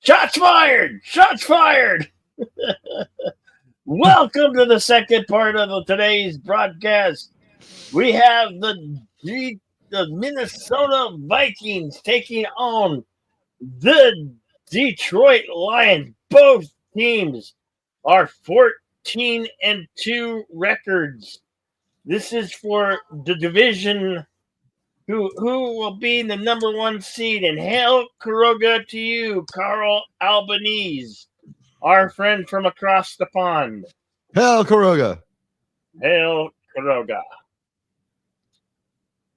Shots fired! Shots fired! Welcome to the second part of today's broadcast. We have the Minnesota Vikings taking on the Detroit Lions. Both teams are 14-2 records. This is for the division. Who will be the number one seed? And hail Kuroga to you, Carl Albanese, our friend from across the pond. Hail, Kuroga. Hail Kuroga.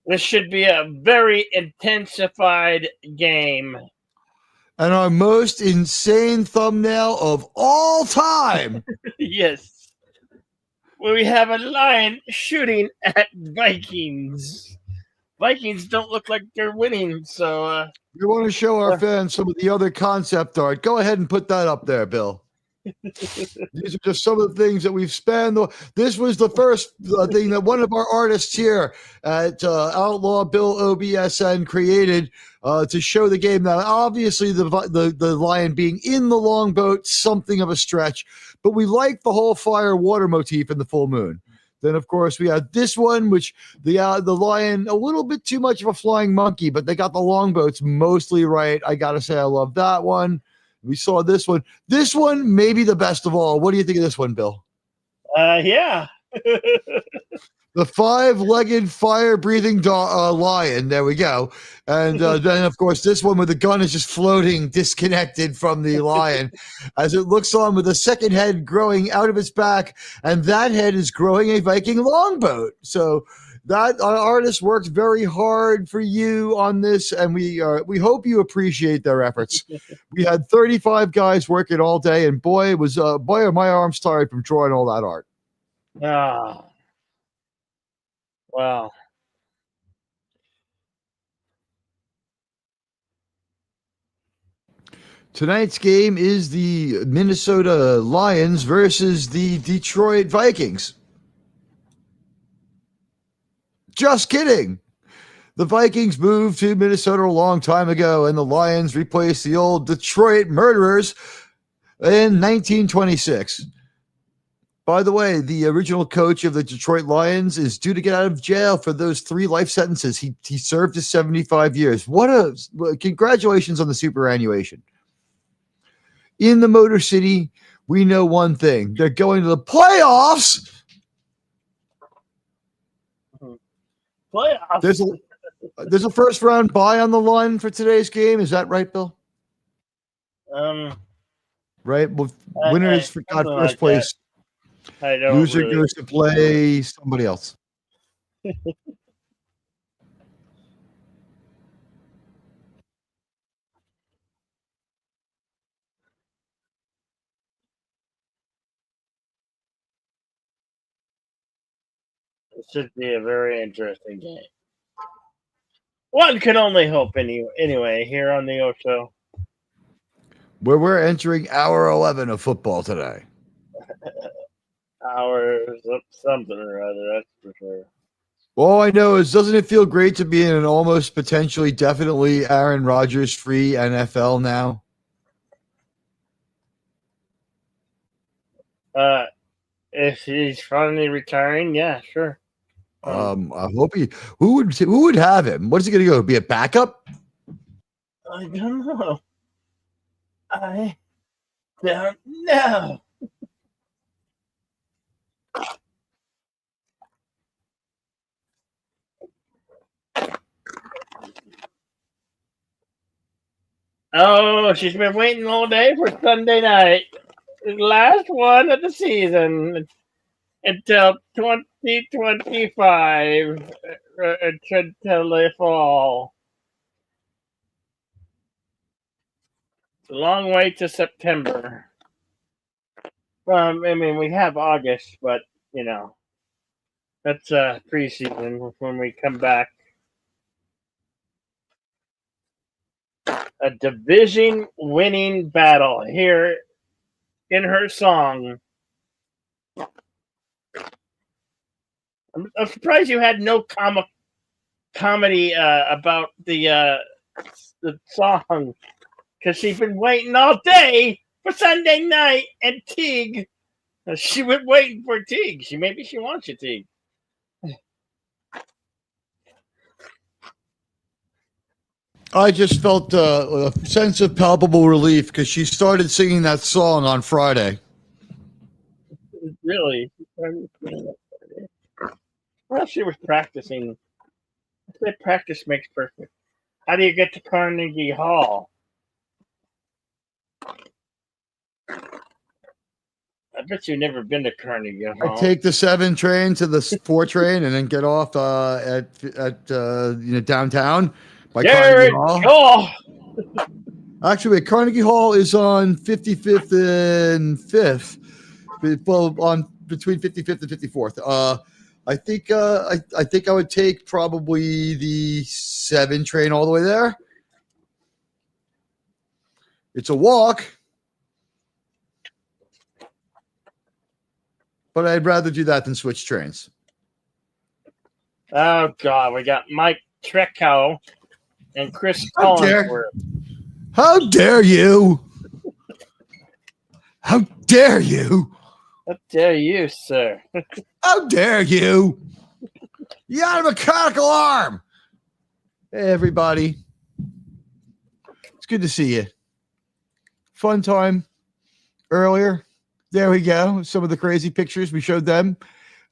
This should be a very intensified game. And our most insane thumbnail of all time. Yes. We have a lion shooting at Vikings. Vikings don't look like they're winning, so we want to show our fans some of the other concept art. Go ahead and put that up there, Bill. These are just some of the things that we've spent. This was the first thing that one of our artists here at Outlaw Bill O.B.S.N. created to show the game. Now, obviously, the lion being in the longboat, something of a stretch, but we like the whole fire water motif in the full moon. Then, of course, we had this one, which the lion, a little bit too much of a flying monkey, but they got the longboats mostly right. I got to say, I love that one. We saw this one. This one may be the best of all. What do you think of this one, Bill? Yeah. The 5-legged fire-breathing lion. There we go. And then, of course, this one with the gun is just floating, disconnected from the lion, as it looks on with a second head growing out of its back, and that head is growing a Viking longboat. So that our artist worked very hard for you on this, and we hope you appreciate their efforts. We had 35 guys working all day, and boy, are my arms tired from drawing all that art. Ah. Wow. Tonight's game is the Minnesota Lions versus the Detroit Vikings. Just kidding. The Vikings moved to Minnesota a long time ago, and the Lions replaced the old Detroit Murderers in 1926. By the way, the original coach of the Detroit Lions is due to get out of jail for those 3 life sentences. He served his 75 years. Congratulations on the superannuation. In the Motor City, we know one thing. They're going to the playoffs. Playoffs. There's a first round bye on the line for today's game. Is that right, Bill? Right. Well, winners got first place. Loser goes to play somebody else. It should be a very interesting game. One can only hope anyway here on the O Show. Where we're entering hour 11 of football today. Hours of something or other, that's for sure. All I know is, doesn't it feel great to be in an almost potentially definitely Aaron Rodgers free NFL now? If he's finally retiring, yeah, sure. I hope who would have him? What is he going to go? Be a backup? I don't know. I don't know. Oh, she's been waiting all day for Sunday night. The last one of the season until 2025, until they fall. It's a long way to September. I mean, we have August, but, that's preseason when we come back. A division-winning battle here in her song. I'm surprised you had no comedy about the song. because she's been waiting all day for Sunday night and Tig. She been waiting for Tig. Maybe she wants you, Tig. I just felt a sense of palpable relief because she started singing that song on Friday. Really? Well, she was practicing. I said practice makes perfect. How do you get to Carnegie Hall? I bet you've never been to Carnegie Hall. I take the 7 train to the 4 train and then get off at downtown by Carnegie Hall. Actually, Carnegie Hall is on 55th and 5th. Well, on between 55th and 54th. I think I would take probably the 7 train all the way there. It's a walk, but I'd rather do that than switch trains. Oh God, we got Mike Treckow and Chris Collinsworth. How dare you? How dare you? How dare you, sir? How dare you? You got a mechanical arm. Hey, everybody. It's good to see you. Fun time earlier. There we go. Some of the crazy pictures. We showed them.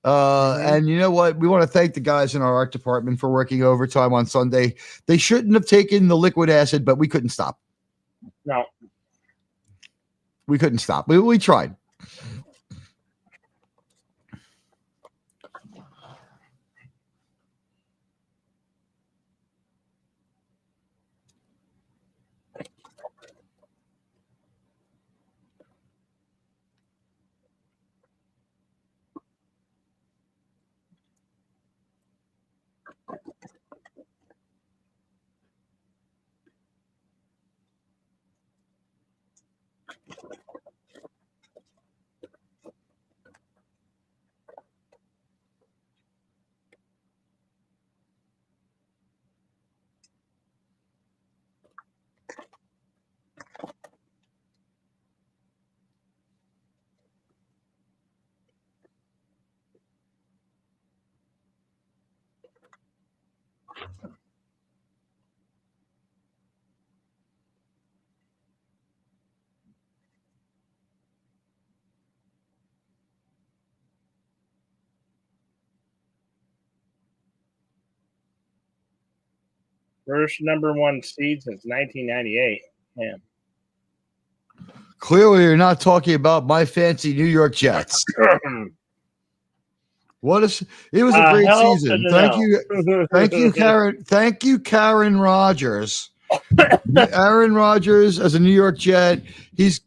And you know what? We want to thank the guys in our art department for working overtime on Sunday. They shouldn't have taken the liquid acid, but we couldn't stop. No. We couldn't stop. We tried. First #1 seed since 1998. Man. Clearly, you're not talking about my fancy New York Jets. It was a great season. Thank you, Karen. Thank you, Karen Rogers. Aaron Rodgers as a New York Jet. He's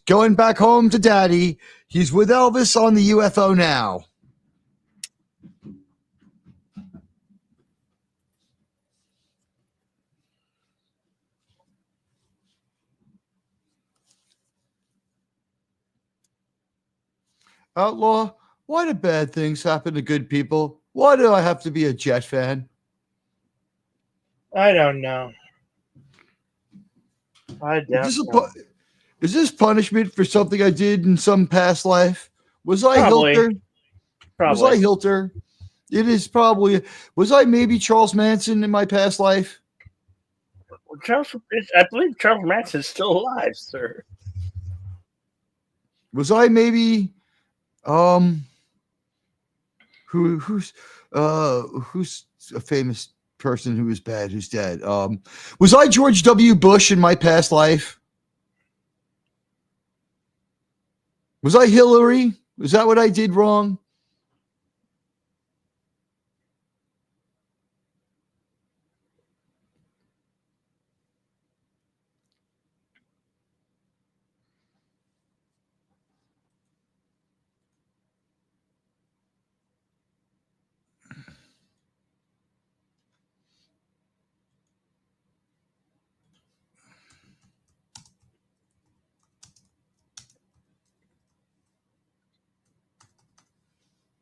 going back home to Daddy. He's with Elvis on the UFO now. Outlaw, why do bad things happen to good people? Why do I have to be a Jet fan? I don't know. Is this punishment for something I did in some past life? Was I Hilter? Was I Hilter? It is probably. Was I maybe Charles Manson in my past life? Well, I believe Charles Manson's still alive, sir. Was I maybe who's a famous person who is bad, who's dead? Was I George W. Bush in my past life? Was I Hillary? Was that what I did wrong?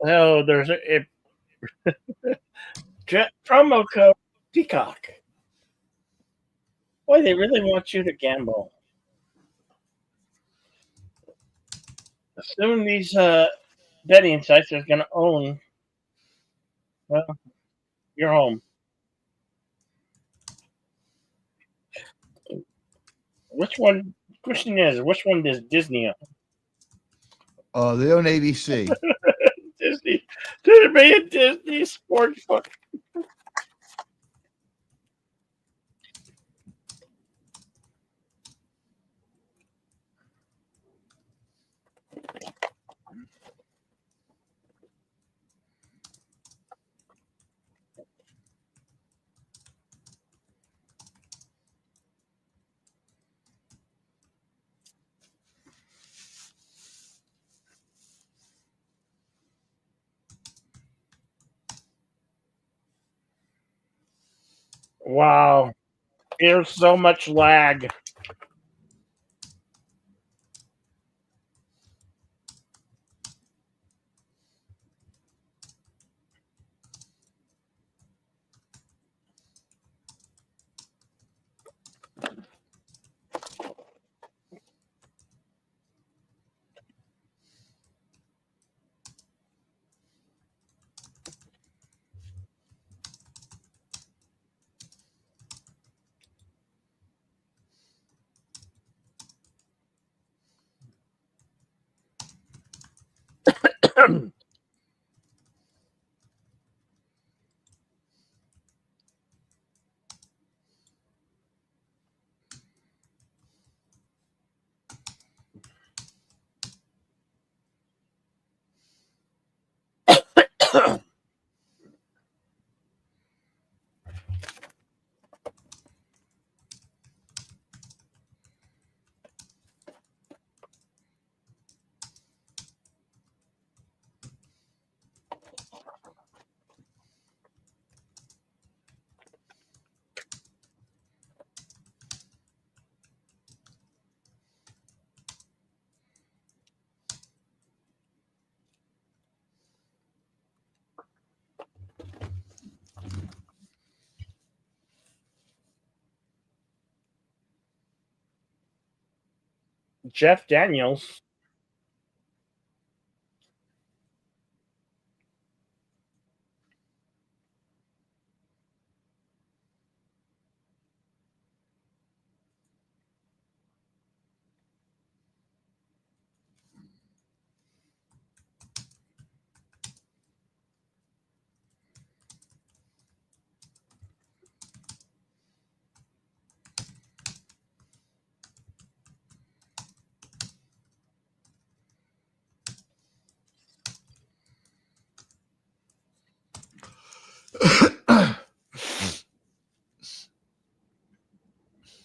Oh, there's a promo code Peacock. Boy, they really want you to gamble. Soon these betting sites are going to own. Well, your home. Which one? Question is, which one does Disney own? They own ABC. Disney. Could it be a Disney sports book? Wow. There's so much lag. Jeff Daniels.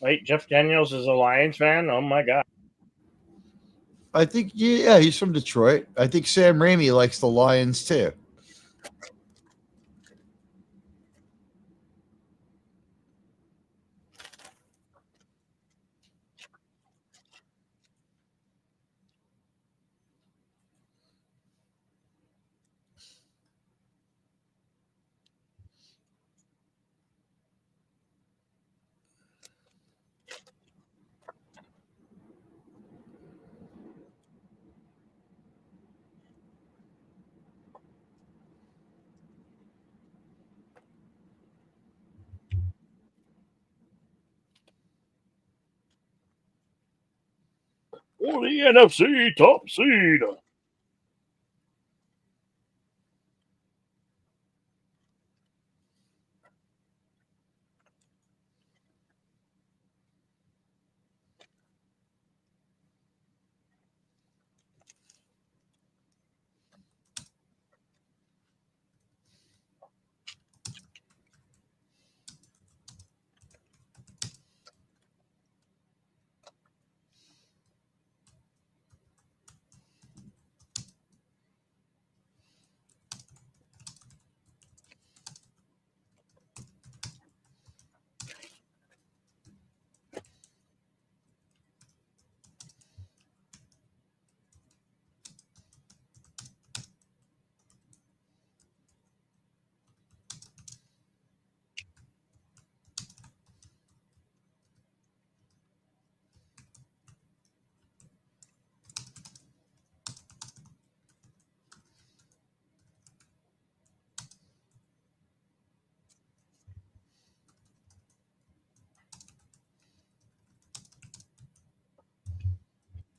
Wait, Jeff Daniels is a Lions fan? Oh my god. I think, yeah, he's from Detroit. I think Sam Raimi likes the Lions too. Oh, the NFC top seed.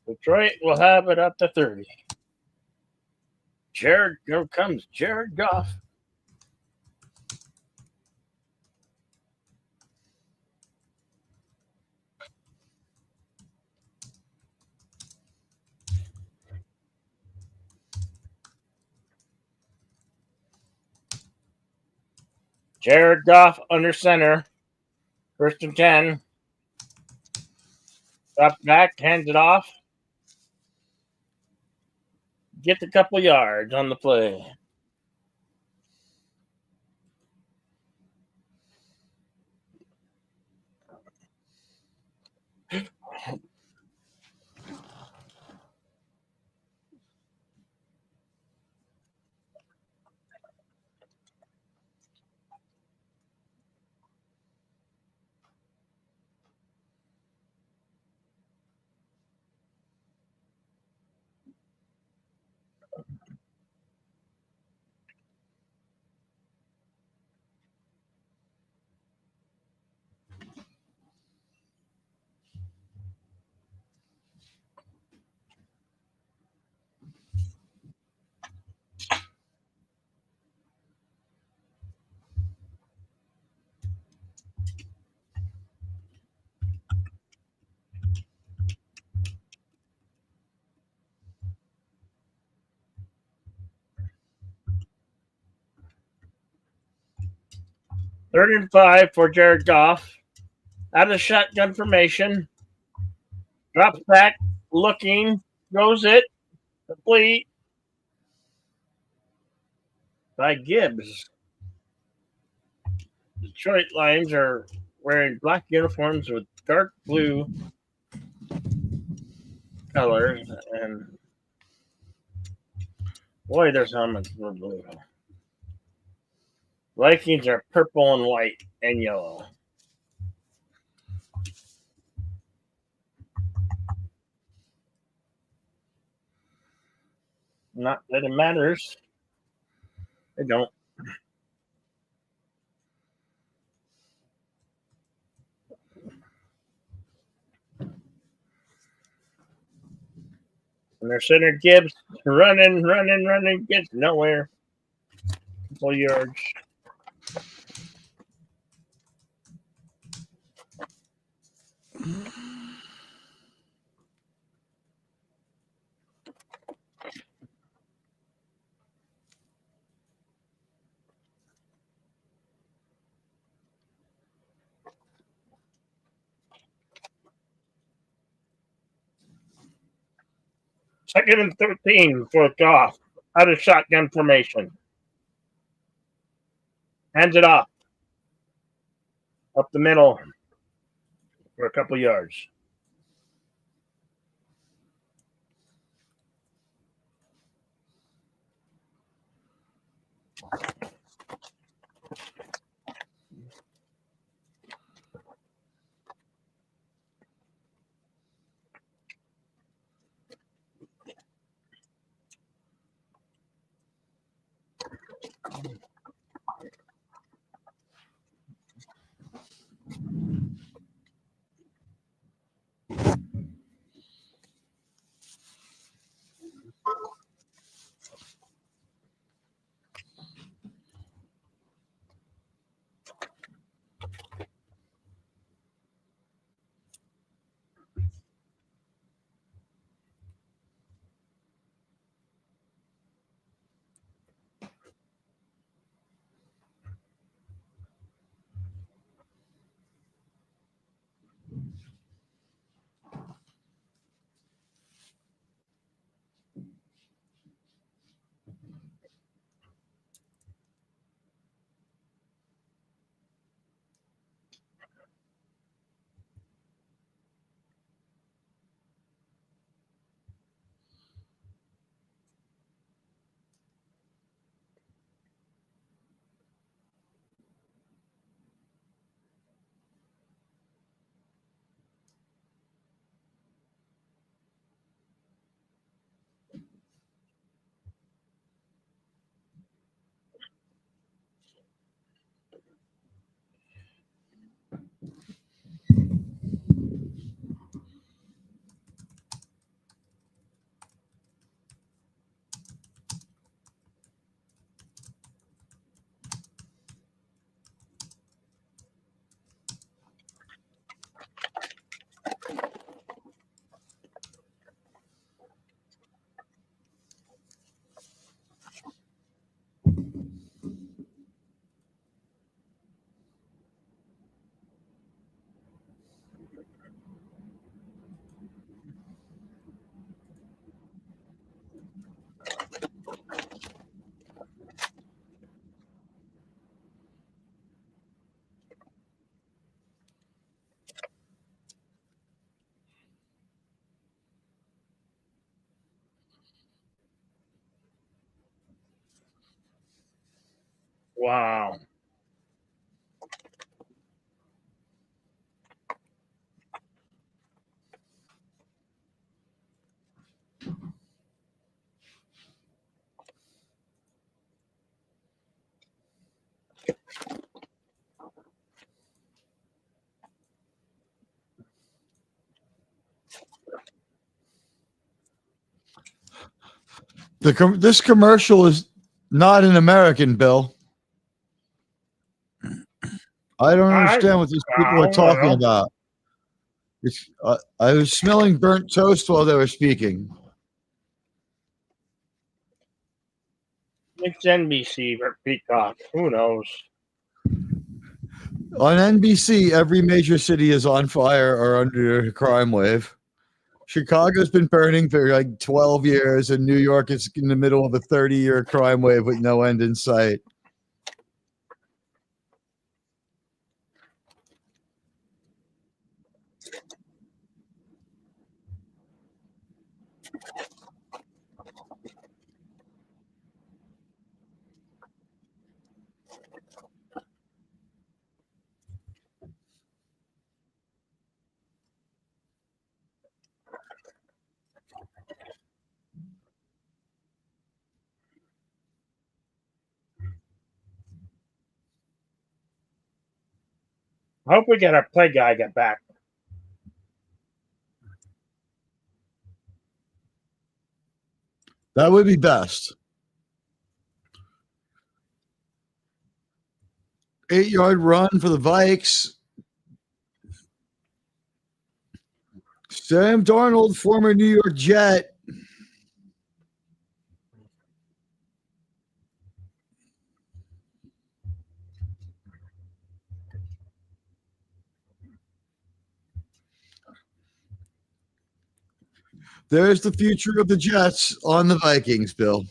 Detroit will have it up to 30. Here comes Jared Goff. Jared Goff under center. First and 10. Drops back, hands it off. Gets a couple yards on the play. Third and 5 for Jared Goff. Out of shotgun formation. Drops back, looking, throws it, complete by Gibbs. Detroit Lions are wearing black uniforms with dark blue colors, and boy, their helmets were blue. Vikings are purple and white and yellow. Not that it matters. They don't. And their center Gibbs running, gets nowhere. Couple yards. Second and 13 for Goff. Out of shotgun formation. Hands it off. Up the middle for a couple yards. Wow. This commercial is not an American, Bill. I don't understand what these people I are talking don't know. about. I was smelling burnt toast while they were speaking. It's NBC or Peacock. Who knows? On NBC, every major city is on fire or under a crime wave. Chicago's been burning for like 12 years, and New York is in the middle of a 30-year crime wave with no end in sight. I hope we get our play guy get back. That would be best. 8-yard run for the Vikes. Sam Darnold, former New York Jet. There's the future of the Jets on the Vikings, Bill.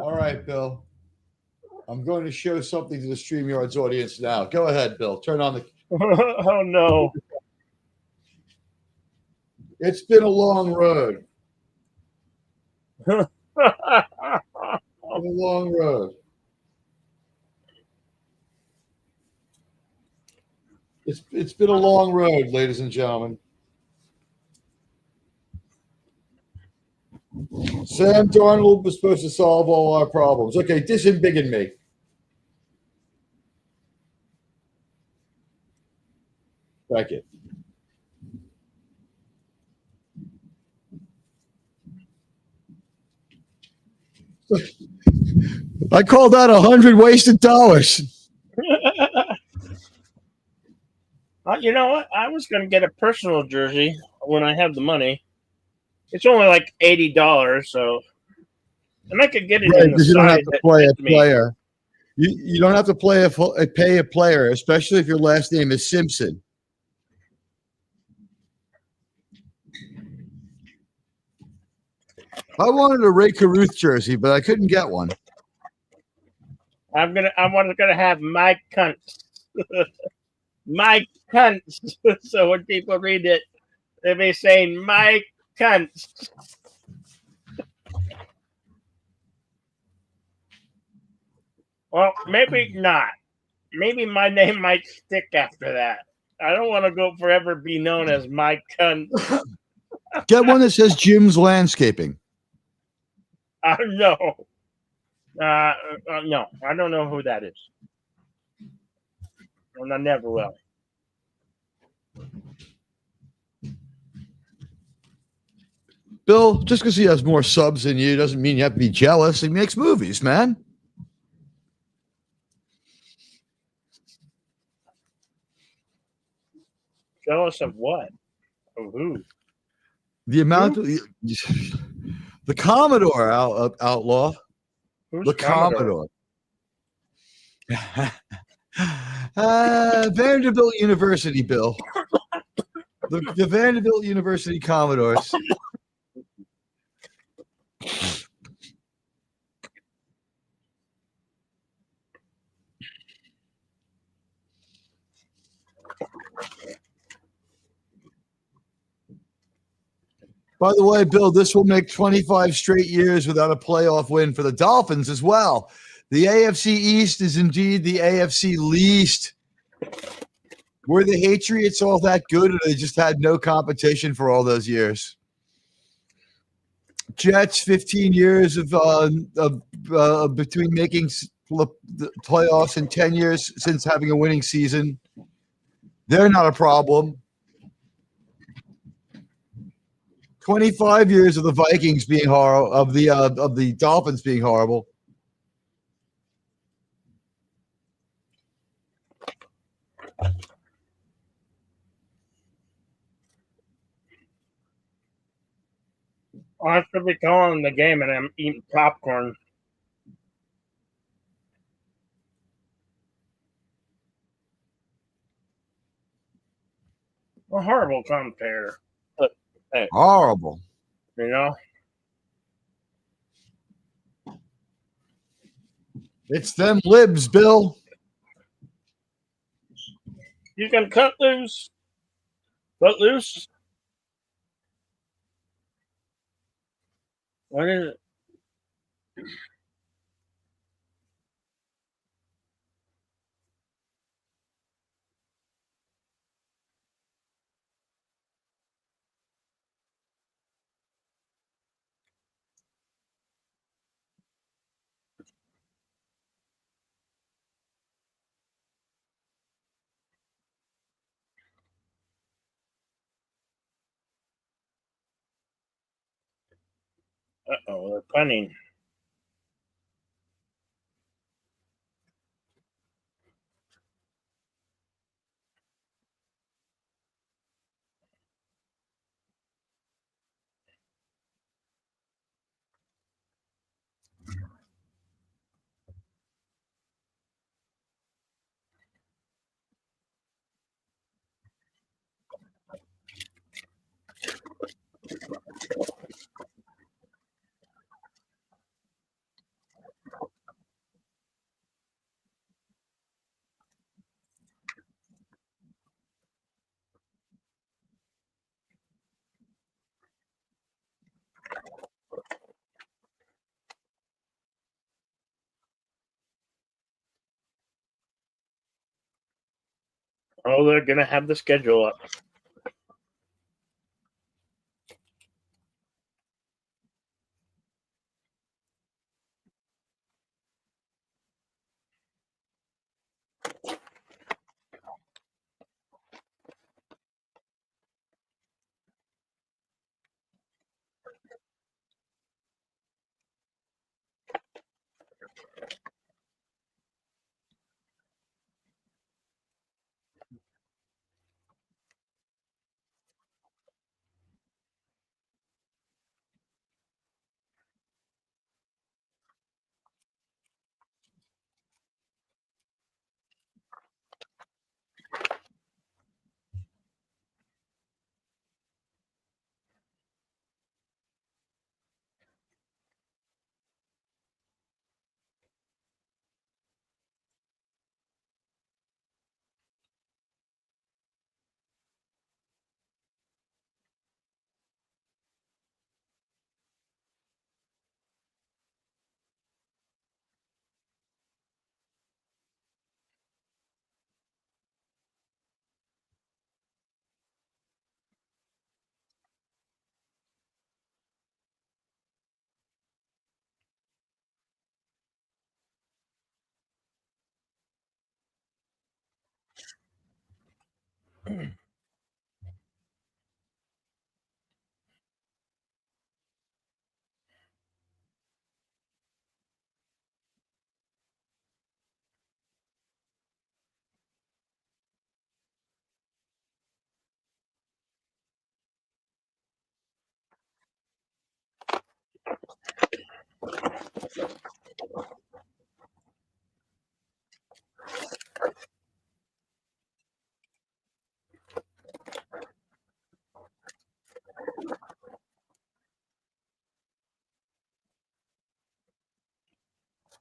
All right, Bill. I'm going to show something to the StreamYard's audience now. Go ahead, Bill. Turn on the. Oh no. It's been a long road. A long road. It's been a long road, ladies and gentlemen. Sam Darnold was supposed to solve all our problems. Okay, disembiggen me. Thank you. I call that 100 wasted dollars. You know what? I was going to get a personal jersey when I have the money. It's only like $80, so and I could get it in the because you don't have size to that play a fits me. player. You don't have to pay a player, especially if your last name is Simpson. I wanted a Ray Caruth jersey, but I couldn't get one. I was gonna have Mike Cunt. Mike Cunt. So when people read it, they may say Mike Cunt. Well, maybe not. Maybe my name might stick after that. I don't want to go forever be known as Mike Cunt. Get one that says Jim's Landscaping. No. No, I don't know who that is. And I never will. Bill, just because he has more subs than you doesn't mean you have to be jealous. He makes movies, man. Jealous of what? Of who? The amount of the Commodore outlaw. Who's The Commodore. Vanderbilt University, Bill. The Vanderbilt University Commodores. By the way, Bill, this will make 25 straight years without a playoff win for the Dolphins as well. The AFC East is indeed the AFC least. Were the Patriots all that good, or they just had no competition for all those years? Jets, 15 years of between making the playoffs and 10 years since having a winning season. They're not a problem. 25 years of the Vikings being horrible, of the Dolphins being horrible. I should be calling the game and I'm eating popcorn. A horrible commentator. But, hey, Horrible. you know? It's them libs, Bill. You can cut loose. Cut loose. What is it? Uh-oh, they're punning. Oh, they're going to have the schedule up.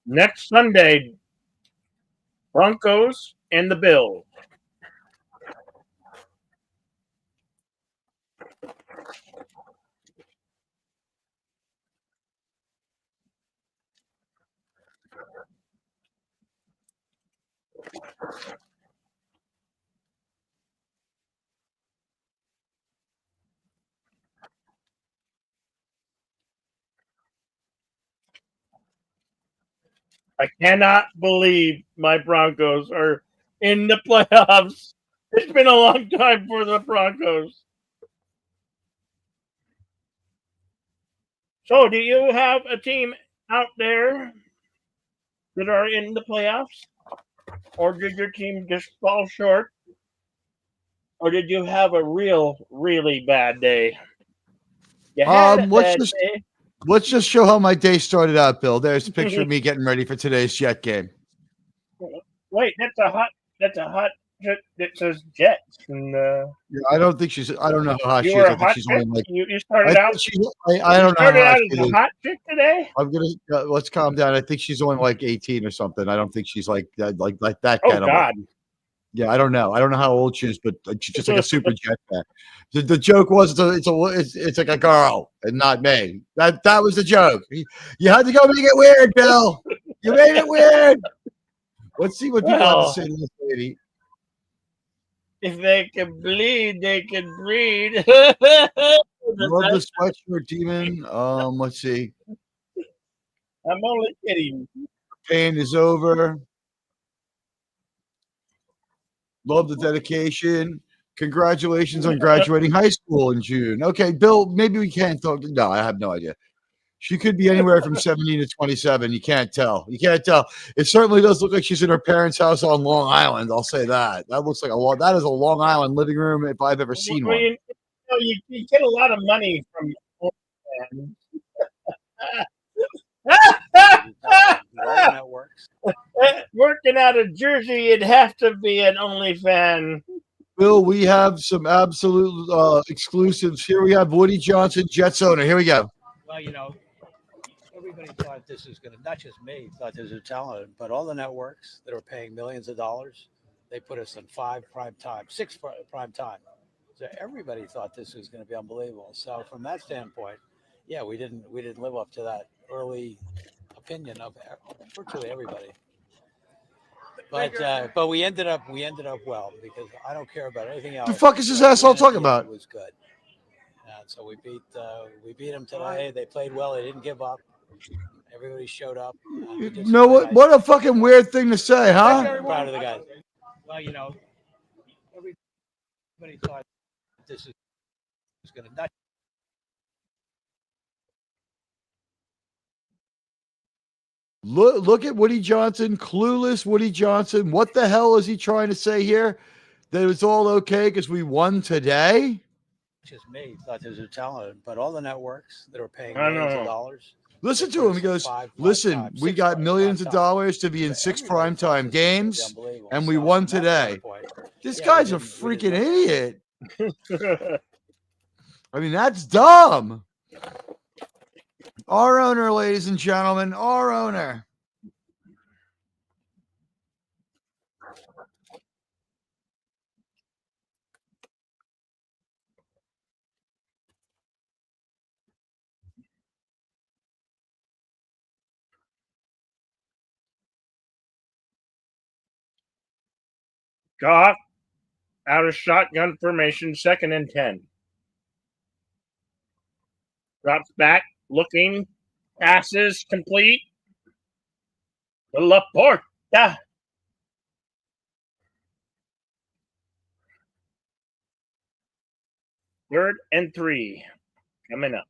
Next Sunday, Broncos and the Bills. I cannot believe my Broncos are in the playoffs. It's been a long time for the Broncos. So, do you have a team out there that are in the playoffs? Or did your team just fall short? Or did you have a really bad day? You had a Let's bad just day. let's just show how my day started out, Bill. There's a picture of me getting ready for today's Jet game. Wait, that's a hot chick that says Jets. And Yeah, I don't think she's. I don't know how hot you she were is. a I think hot she's chick. only like. You I started out. think she's. I You don't know how started hot out she as a is. hot chick today. I'm gonna let's calm down. I think she's only like 18 or something. I don't think she's like that Oh cannibal. God. Yeah, I don't know. I don't know how old she is, but she's just like a super jet fan. The joke was it's like a girl and not me. That was the joke. You had to go make it weird, Bill. You made it weird. Let's see what people have to Well, say to this lady. if they can bleed, they can breed. Love the sweatshirt, demon. Let's see. I'm only kidding. Pain is over. Love the dedication. Congratulations on graduating high school in June. Okay, Bill, maybe we can't talk. No, I have no idea. She could be anywhere from 17 to 27. You can't tell. You can't tell. It certainly does look like she's in her parents' house on Long Island. I'll say that. That looks like that is a Long Island living room if I've ever seen Well, one. you get a lot of money from OnlyFans. All the networks. Working out of Jersey, it'd have to be an OnlyFan. Bill, we have some absolute exclusives. Here we have Woody Johnson, Jets owner. Here we go. Well, everybody thought this was going to, not just me, thought this was talented, but all the networks that are paying millions of dollars, they put us in 5 prime time, 6 prime time. So everybody thought this was going to be unbelievable. So from that standpoint, yeah, we didn't live up to that early opinion of virtually everybody. But we ended up well because I don't care about anything else. The fuck is this But asshole the talking end, about? it was good. And so we beat them today. They played well. They didn't give up. Everybody showed up. You know what? What a fucking weird thing to say, huh? I'm proud of the guys. Well, everybody thought this was going to. Look at Woody Johnson, clueless Woody Johnson. What the hell is he trying to say here? That it's all okay because we won today? Just me thought this was talented, but all the networks that are paying I millions of know. dollars. Listen to him. He goes, listen, we got millions of dollars to be in 6 primetime games, and we won today. This guy's a freaking idiot. I mean, that's dumb. Our owner, ladies and gentlemen, our owner. Goff out of shotgun formation, 2nd and 10. Drops back, looking, passes complete. To Laporta. 3rd and 3 coming up.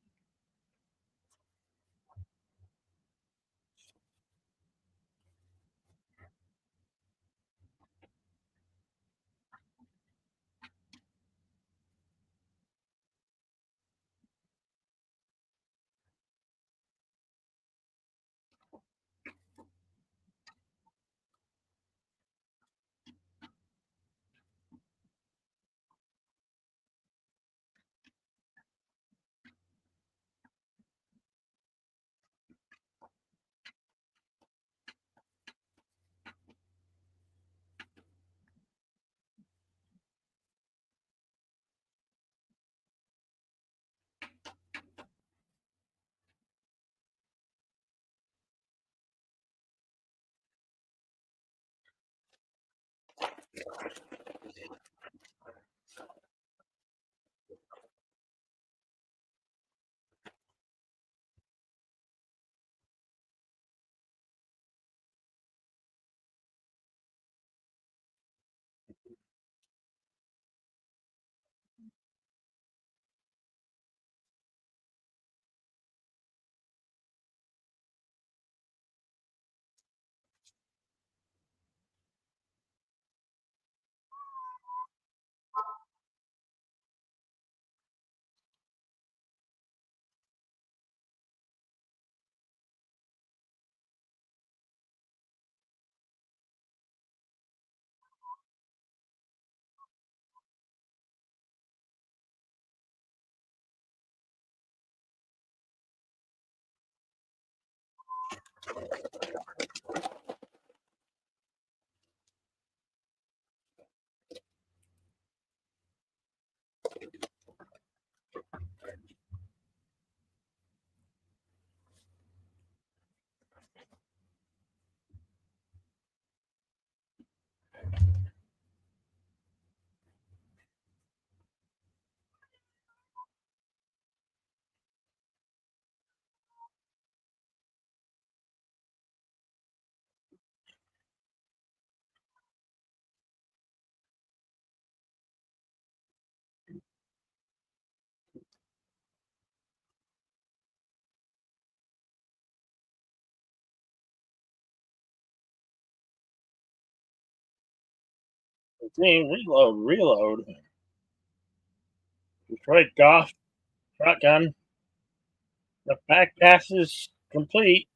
Reload. Detroit Goff, shotgun. The back pass is complete.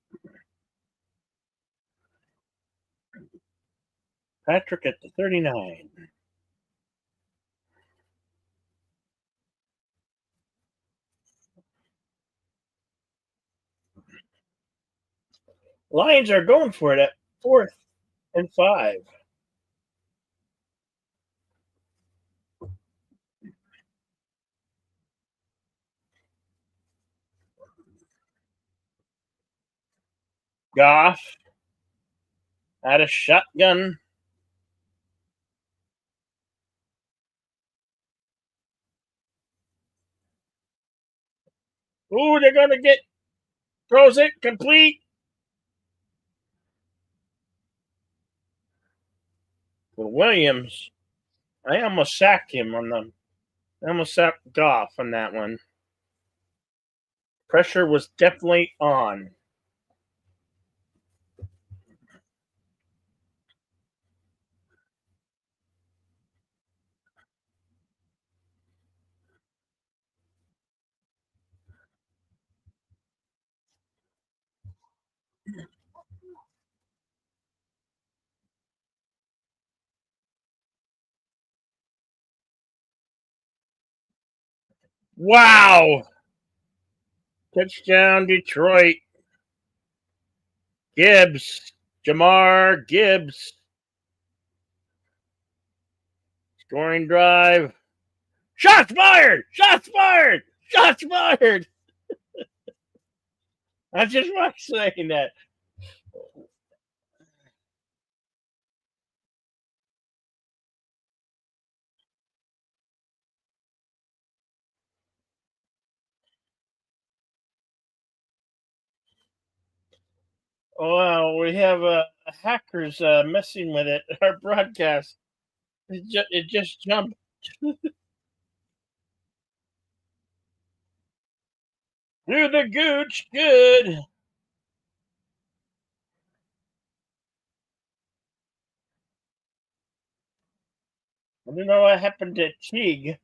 Patrick at the 39. Lions are going for it at 4th and 5. Goff at a shotgun. Ooh, they're going to get, throws it complete. For Williams, I almost sacked him on the, I almost sacked Goff on that one. Pressure was definitely on. Wow! Touchdown, Detroit. Gibbs. Jamar Gibbs. Scoring drive. Shots fired! Shots fired! Shots fired! I just want saying that. Oh, wow, we have hackers messing with it. Our broadcast. It just jumped. Through the gooch. Good. I don't know what happened to Teague.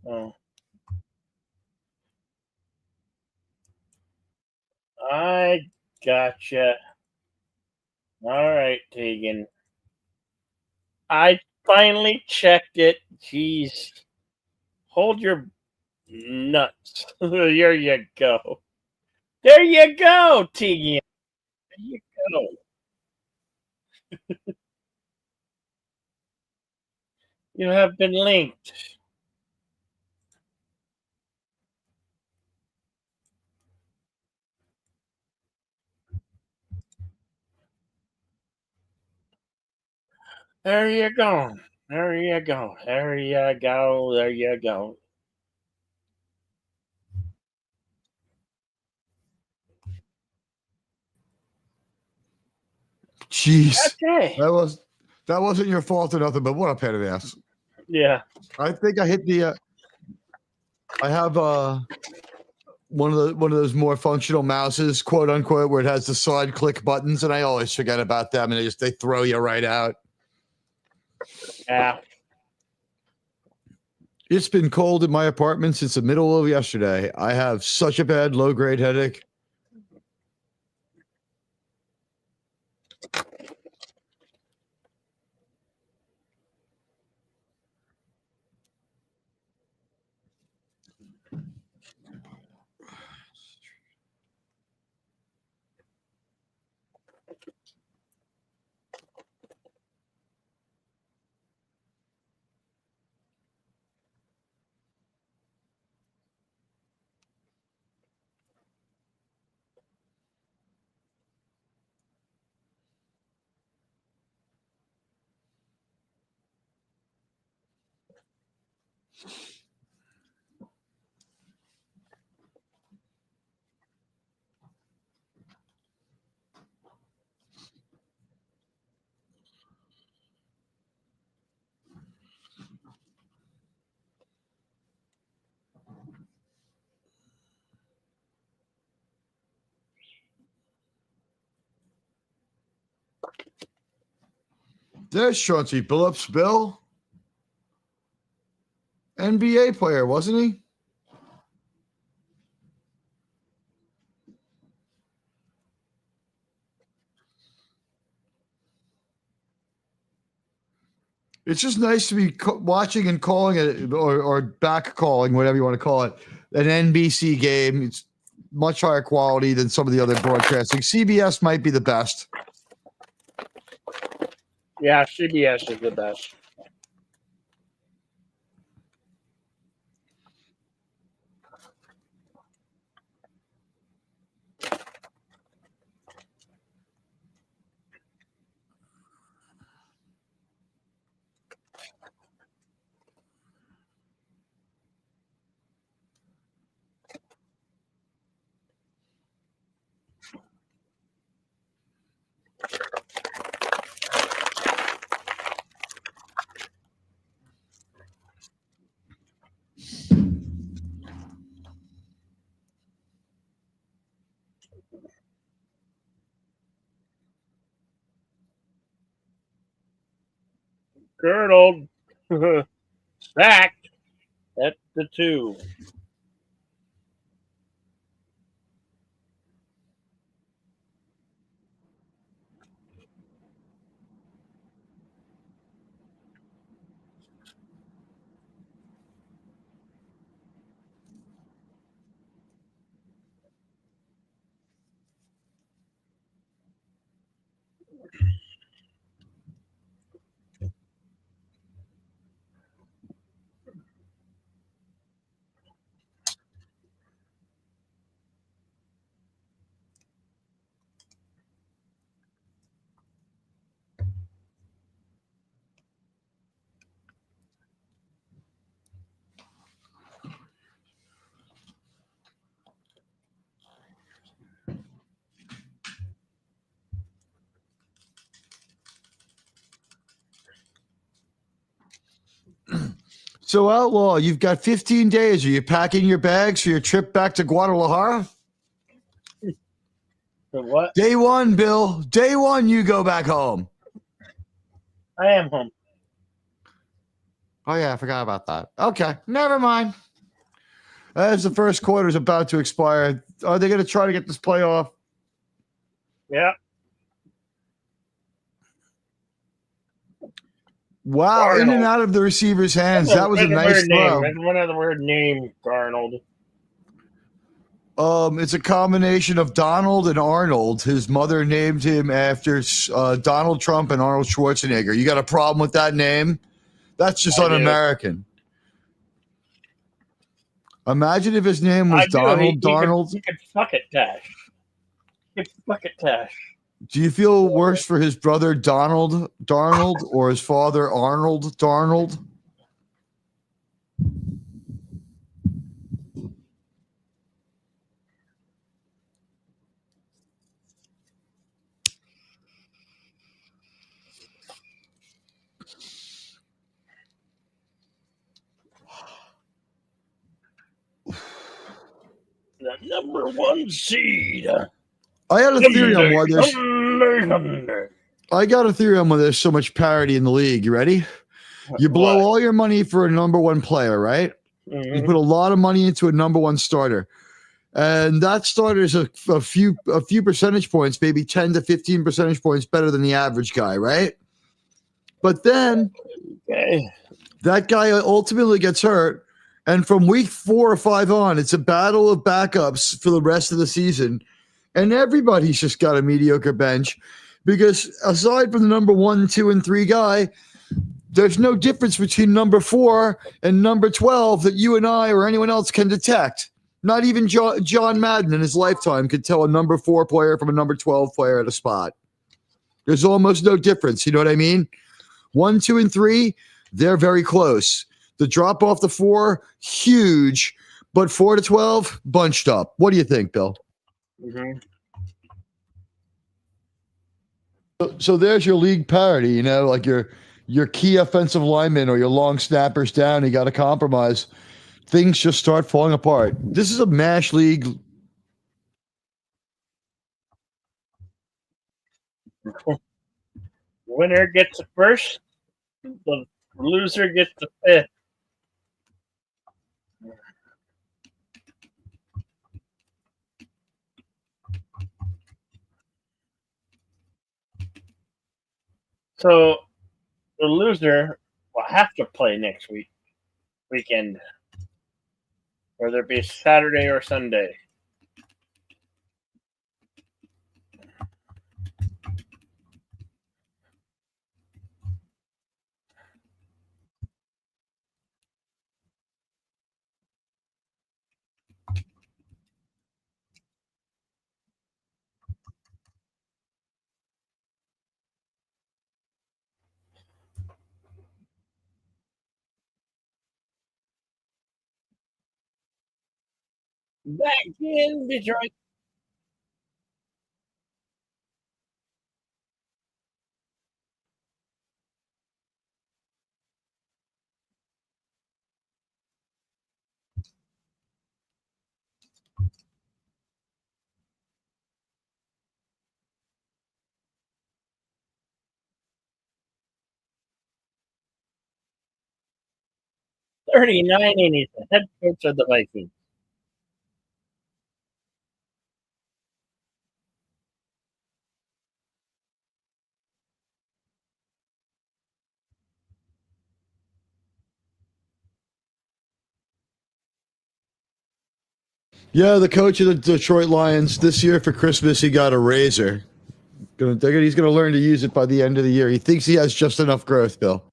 Oh, I gotcha. All right, Tegan. I finally checked it. Jeez. Hold your nuts. There you go. There you go, Tegan. There you go. You have been linked. There you go. There you go. There you go. There you go. Jeez, Okay. that wasn't your fault or nothing, but what a pain in the ass. Yeah. I think I hit the. I have one of those more functional mouses, quote unquote, where it has the side click buttons, and I always forget about them, and they throw you right out. Yeah. It's been cold in my apartment since the middle of yesterday. I have such a bad low grade headache. There's Chauncey Billups, Bill. NBA player, wasn't he? It's just nice to be watching and calling it, or back calling, whatever you want to call it, an NBC game. It's much higher quality than some of the other broadcasting. CBS might be the best. Yeah, CBS is the best. Girdled. Stacked at the 2. So, Outlaw, you've got 15 days. Are you packing your bags for your trip back to Guadalajara? What? Day 1, Bill. Day 1, you go back home. I am home. Oh, yeah, I forgot about that. Okay, never mind. As the first quarter is about to expire, are they going to try to get this playoff? Yeah. Wow, Darnold. in and out of the receiver's hands. That was a nice throw. That's one other word name, Darnold. It's a combination of Donald and Arnold. His mother named him after Donald Trump and Arnold Schwarzenegger. You got a problem with that name? That's just un-American. Imagine if his name was Donald Darnold. He could fuck it, Tash. He could fuck it, Tash. Do you feel worse for his brother Donald Darnold or his father Arnold Darnold? The number 1 seed. I got a theory on why there's. I got a theory on why there's so much parity in the league. You ready? You blow all your money for a number 1 player, right? Mm-hmm. You put a lot of money into a number 1 starter, and that starter is a few percentage points, maybe 10 to 15 percentage points better than the average guy, right? But then that guy ultimately gets hurt. And from week 4 or 5 on, it's a battle of backups for the rest of the season. And everybody's just got a mediocre bench because aside from the number 1, 2, and 3 guy, there's no difference between number 4 and number 12 that you and I or anyone else can detect. Not even John Madden in his lifetime could tell a number 4 player from a number 12 player at a spot. There's almost no difference. You know what I mean? 1, 2, and 3, they're very close. The drop off to 4, huge, but 4 to 12, bunched up. What do you think, Bill? Mm-hmm. So there's your league parity, you know, like your key offensive linemen or your long snappers down, you got to compromise. Things just start falling apart. This is a MASH league. Winner gets the first, the loser gets the fifth. So the loser will have to play next weekend, whether it be Saturday or Sunday. Back in Detroit. $39 and he's the head coach of the Vikings. Yeah, the coach of the Detroit Lions this year for Christmas, he got a razor. He's going to learn to use it by the end of the year. He thinks he has just enough growth, Bill.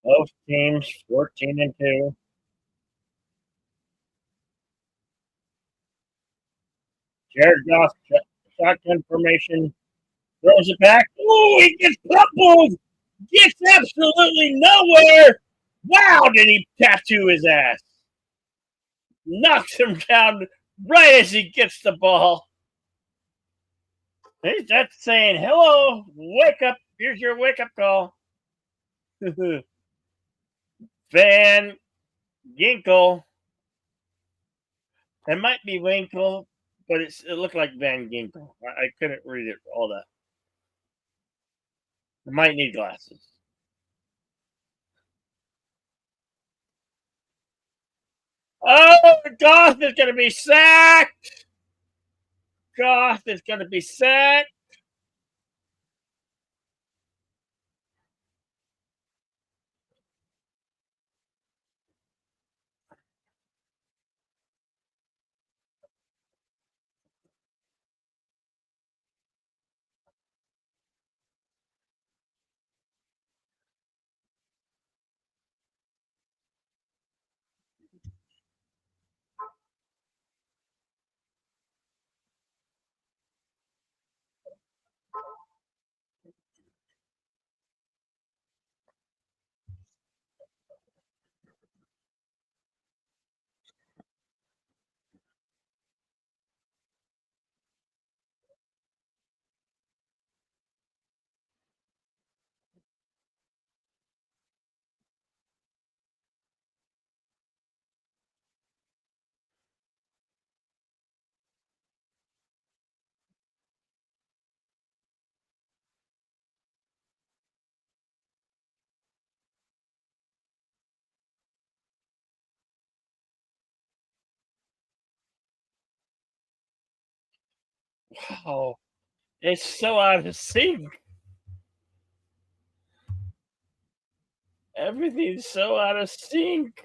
Both teams 14-2. Jared Goff shotgun formation, throws it back. Ooh, he gets pummeled. Gets absolutely nowhere. Wow, did he tattoo his ass? Knocks him down right as he gets the ball. That's saying, hello, wake up. Here's your wake up call. Van Ginkle. It might be Winkle, but it looked like Van Ginkle. I couldn't read it all that. I might need glasses. Oh, Goff is going to be sacked. Goff is going to be sacked. Oh, it's so out of sync. Everything's so out of sync.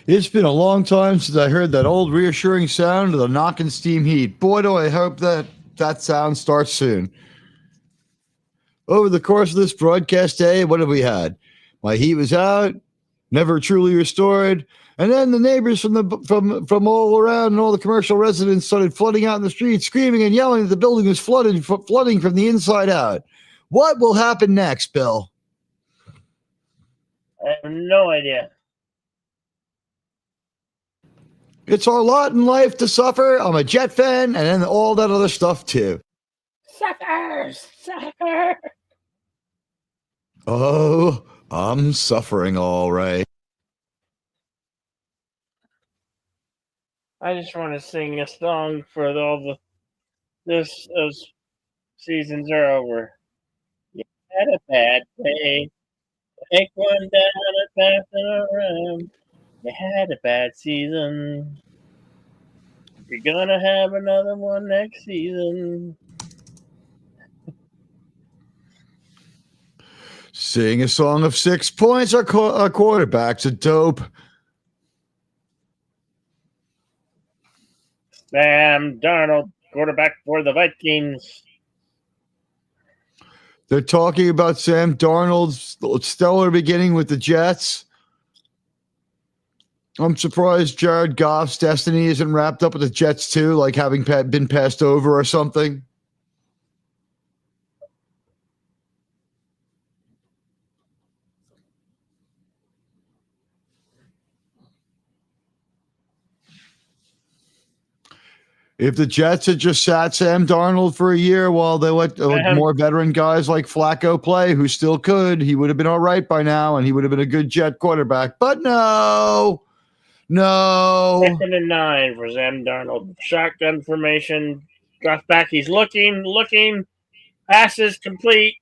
It's been a long time since I heard that old reassuring sound of the knocking steam heat. Boy, do I hope that sound starts soon. Over the course of this broadcast day, what have we had? My heat was out, never truly restored, and then the neighbors from all around and all the commercial residents started flooding out in the streets, screaming and yelling that the building was flooding from the inside out. What will happen next, Bill? I have no idea. It's our lot in life to suffer. I'm a Jet fan, and then all that other stuff too. Suckers! Suckers! Oh, I'm suffering all right. I just want to sing a song for all those seasons are over. You had a bad day. Take one down and pass it around. You had a bad season. You're gonna have another one next season. Sing a song of 6 points. Our quarterback's a dope. Sam Darnold, quarterback for the Vikings. They're talking about Sam Darnold's stellar beginning with the Jets. I'm surprised Jared Goff's destiny isn't wrapped up with the Jets too, like having been passed over or something. If the Jets had just sat Sam Darnold for a year while they let more veteran guys like Flacco play, who still could, he would have been all right by now, and he would have been a good Jet quarterback. But no. 2nd and 9 for Sam Darnold. Shotgun formation. Drops back. He's looking. Passes complete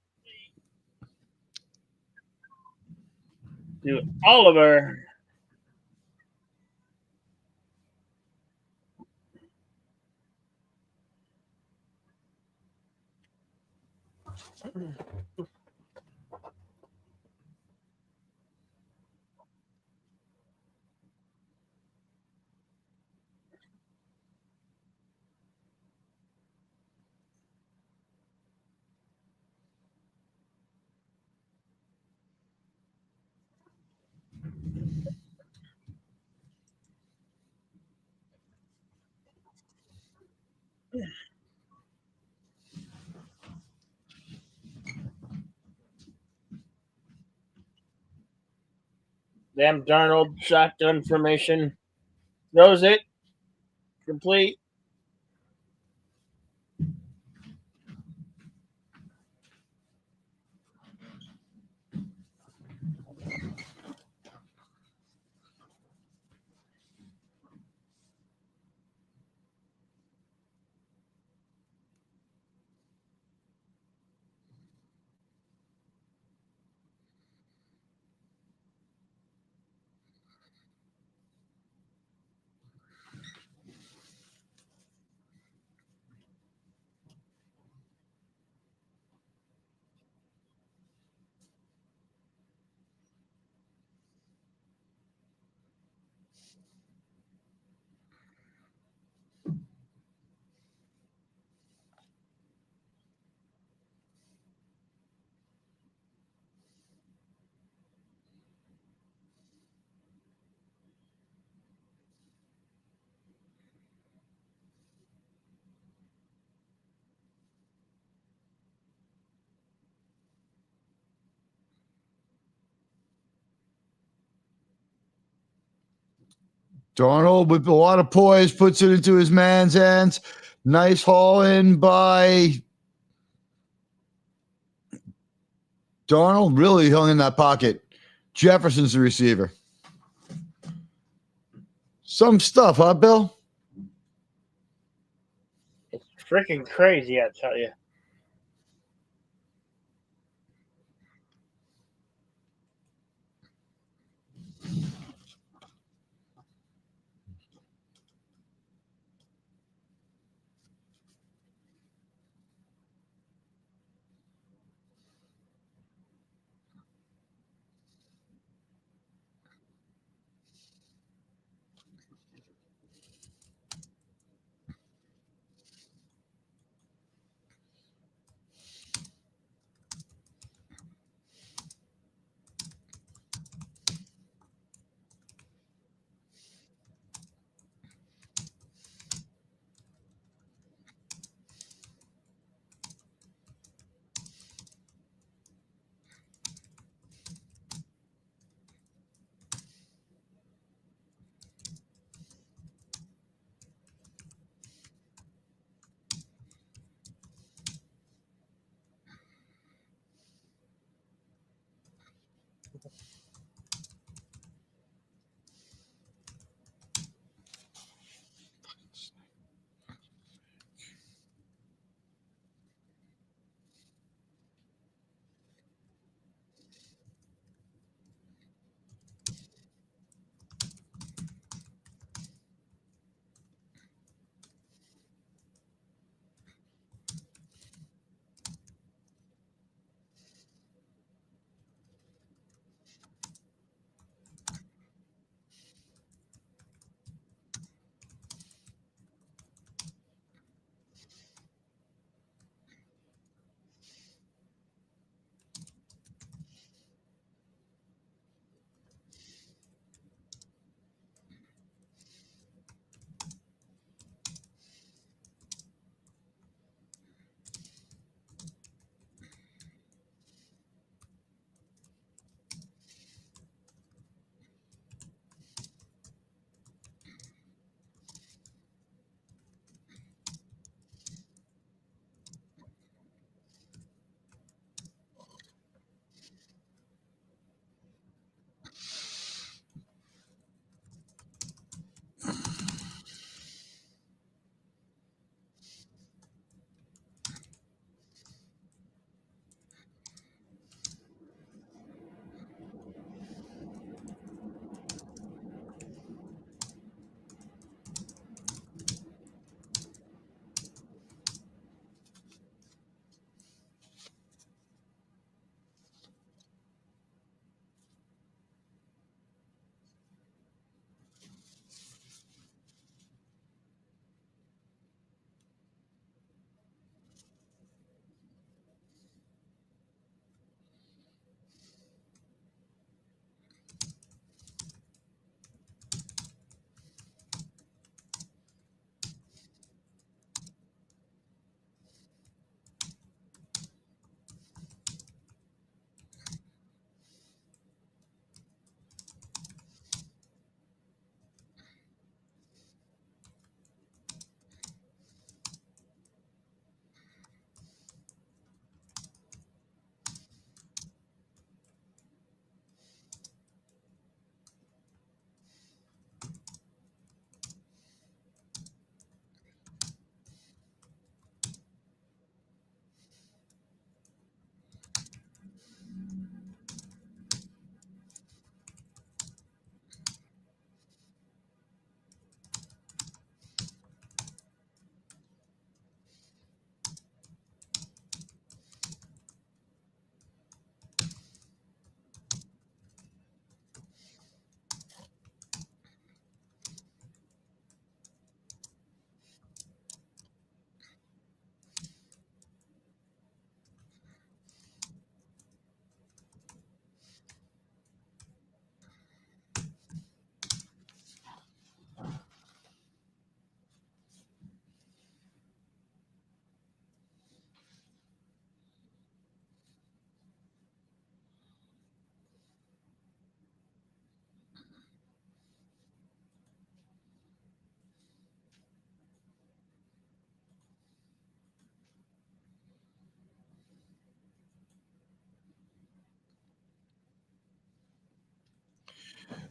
to Oliver. Sam Darnold. Shotgun formation. Throws it. Complete. Darnold, with a lot of poise, puts it into his man's hands. Nice haul in by Darnold. Really hung in that pocket. Jefferson's the receiver. Some stuff, huh, Bill? It's freaking crazy, I tell you.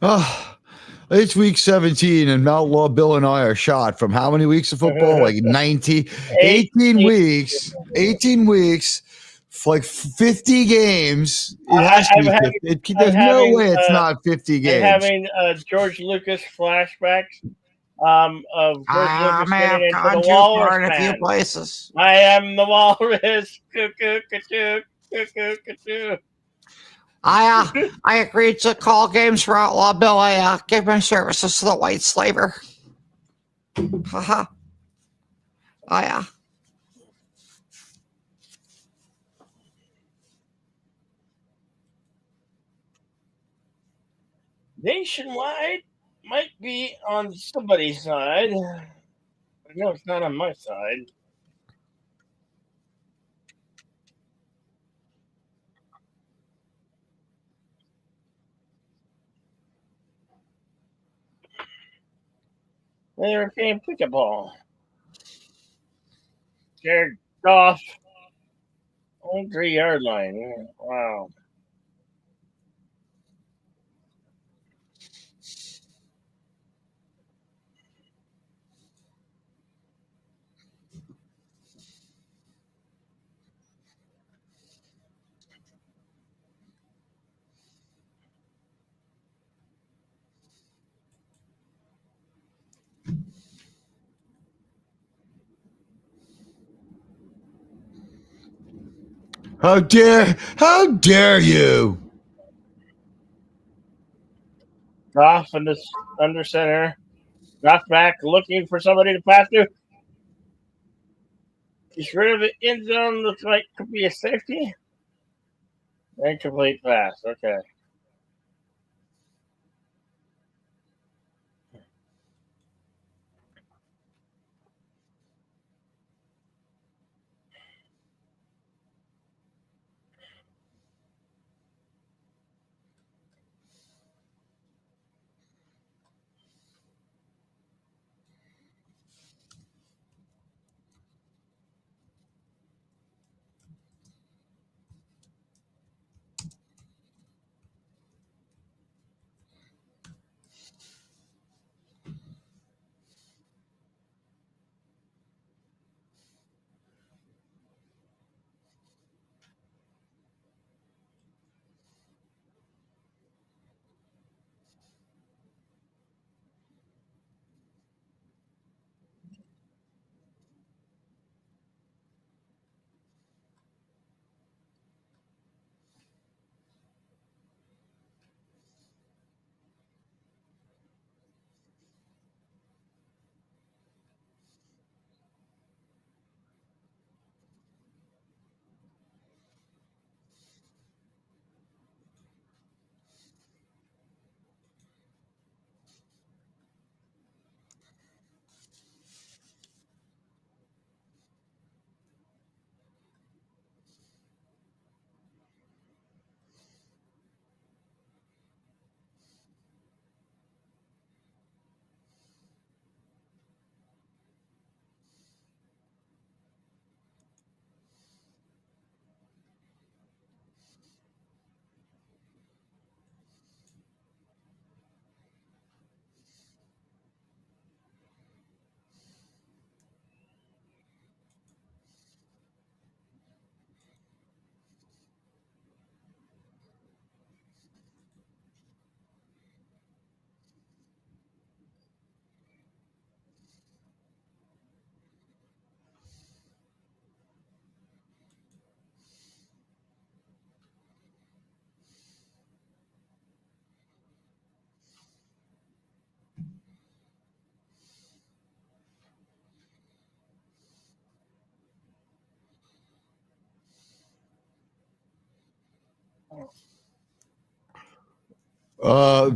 Oh, it's week 17, and Outlaw Bill and I are shot from how many weeks of football? Like 90, 18 weeks. 18 weeks. Like 50 games. It has to I'm be having, 50. I'm There's no having, way it's not 50 I'm games. having George Lucas flashbacks of George Lucas may turning have into gone the too Walrus far in a few Man. places. I am the Walrus. Cuckoo, cuckoo, cuckoo, cuckoo. I agreed to call games for Outlaw Bill. I gave my services to the white slaver. Haha. Nationwide might be on somebody's side. I know it's not on my side. They were playing pickleball. Jared Goff on 3-yard line. Wow. How dare you? Goff in the under center. Goff back looking for somebody to pass to. He's rid of the end zone. Looks like could be a safety. Incomplete pass. Okay.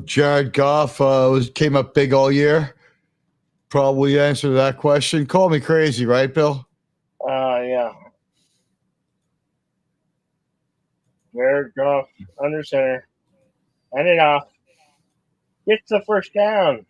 Jared Goff came up big all year. Probably answer that question. Call me crazy, right, Bill? Yeah. Jared Goff under center. Hand it off. Gets the first down.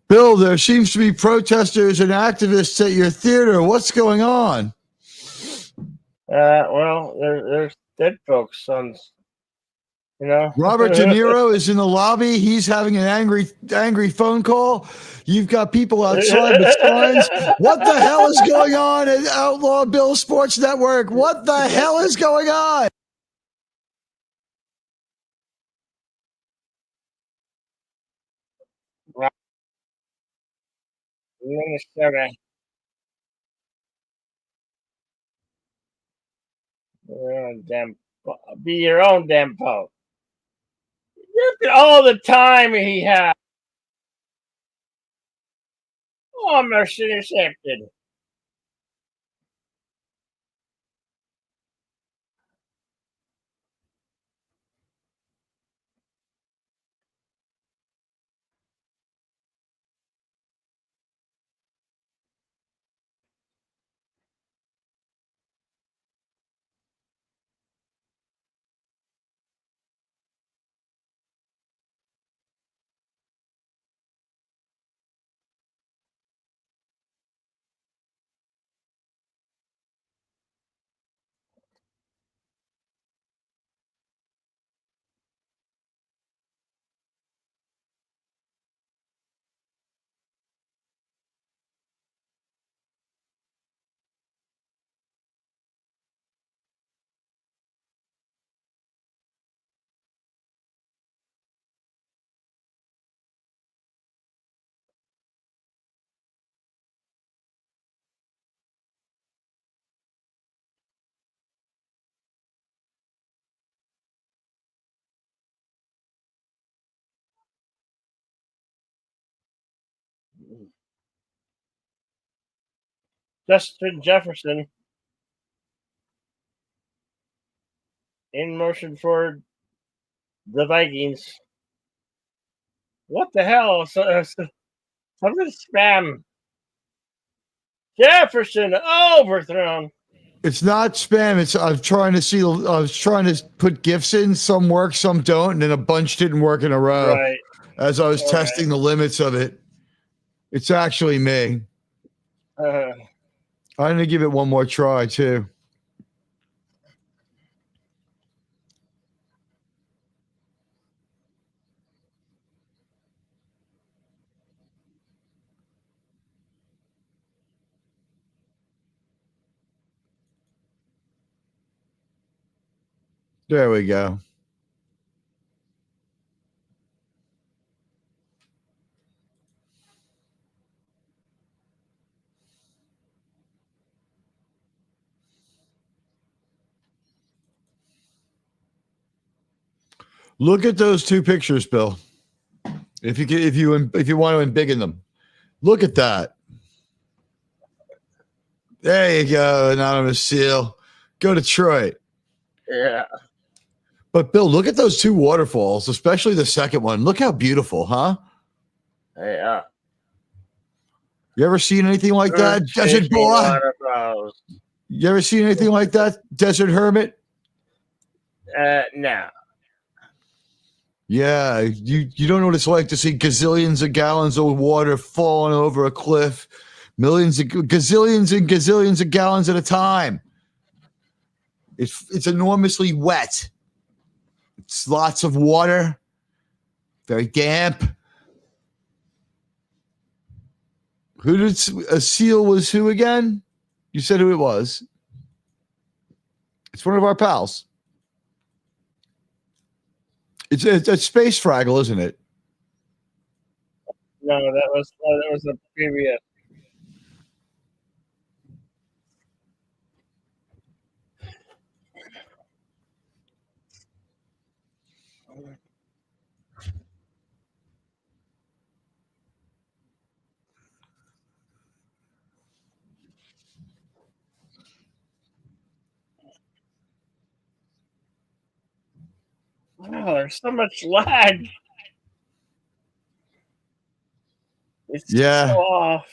Bill, there seems to be protesters and activists at your theater. What's going on? Well, there's dead folks on, you know. Robert De Niro is in the lobby. He's having an angry phone call. You've got people outside with signs. What the hell is going on at Outlaw Bill Sports Network? What the hell is going on? Minnesota. Be your own damn pope. Look at all the time he had. Almost intercepted. Justin Jefferson in motion for the Vikings. What the hell? Something spam. Jefferson overthrown. It's not spam. I was trying to put gifts in. Some work, some don't, and then a bunch didn't work in a row. Right. As I was testing the limits of it. It's actually me. I'm going to give it one more try, too. There we go. Look at those two pictures, Bill. If you want to embiggen them, look at that. There you go, anonymous seal. Go Detroit. Yeah. But Bill, look at those two waterfalls, especially the second one. Look how beautiful, huh? Yeah. You ever seen anything like that, Desert Boy? You ever seen anything like that, Desert Hermit? No. Yeah, you don't know what it's like to see gazillions of gallons of water falling over a cliff, gazillions and gazillions of gallons at a time. It's enormously wet. It's lots of water, very damp. A seal was who again? You said who it was. It's one of our pals. It's Space Fraggle, isn't it? No, that was the previous. Wow, there's so much lag. It's so off.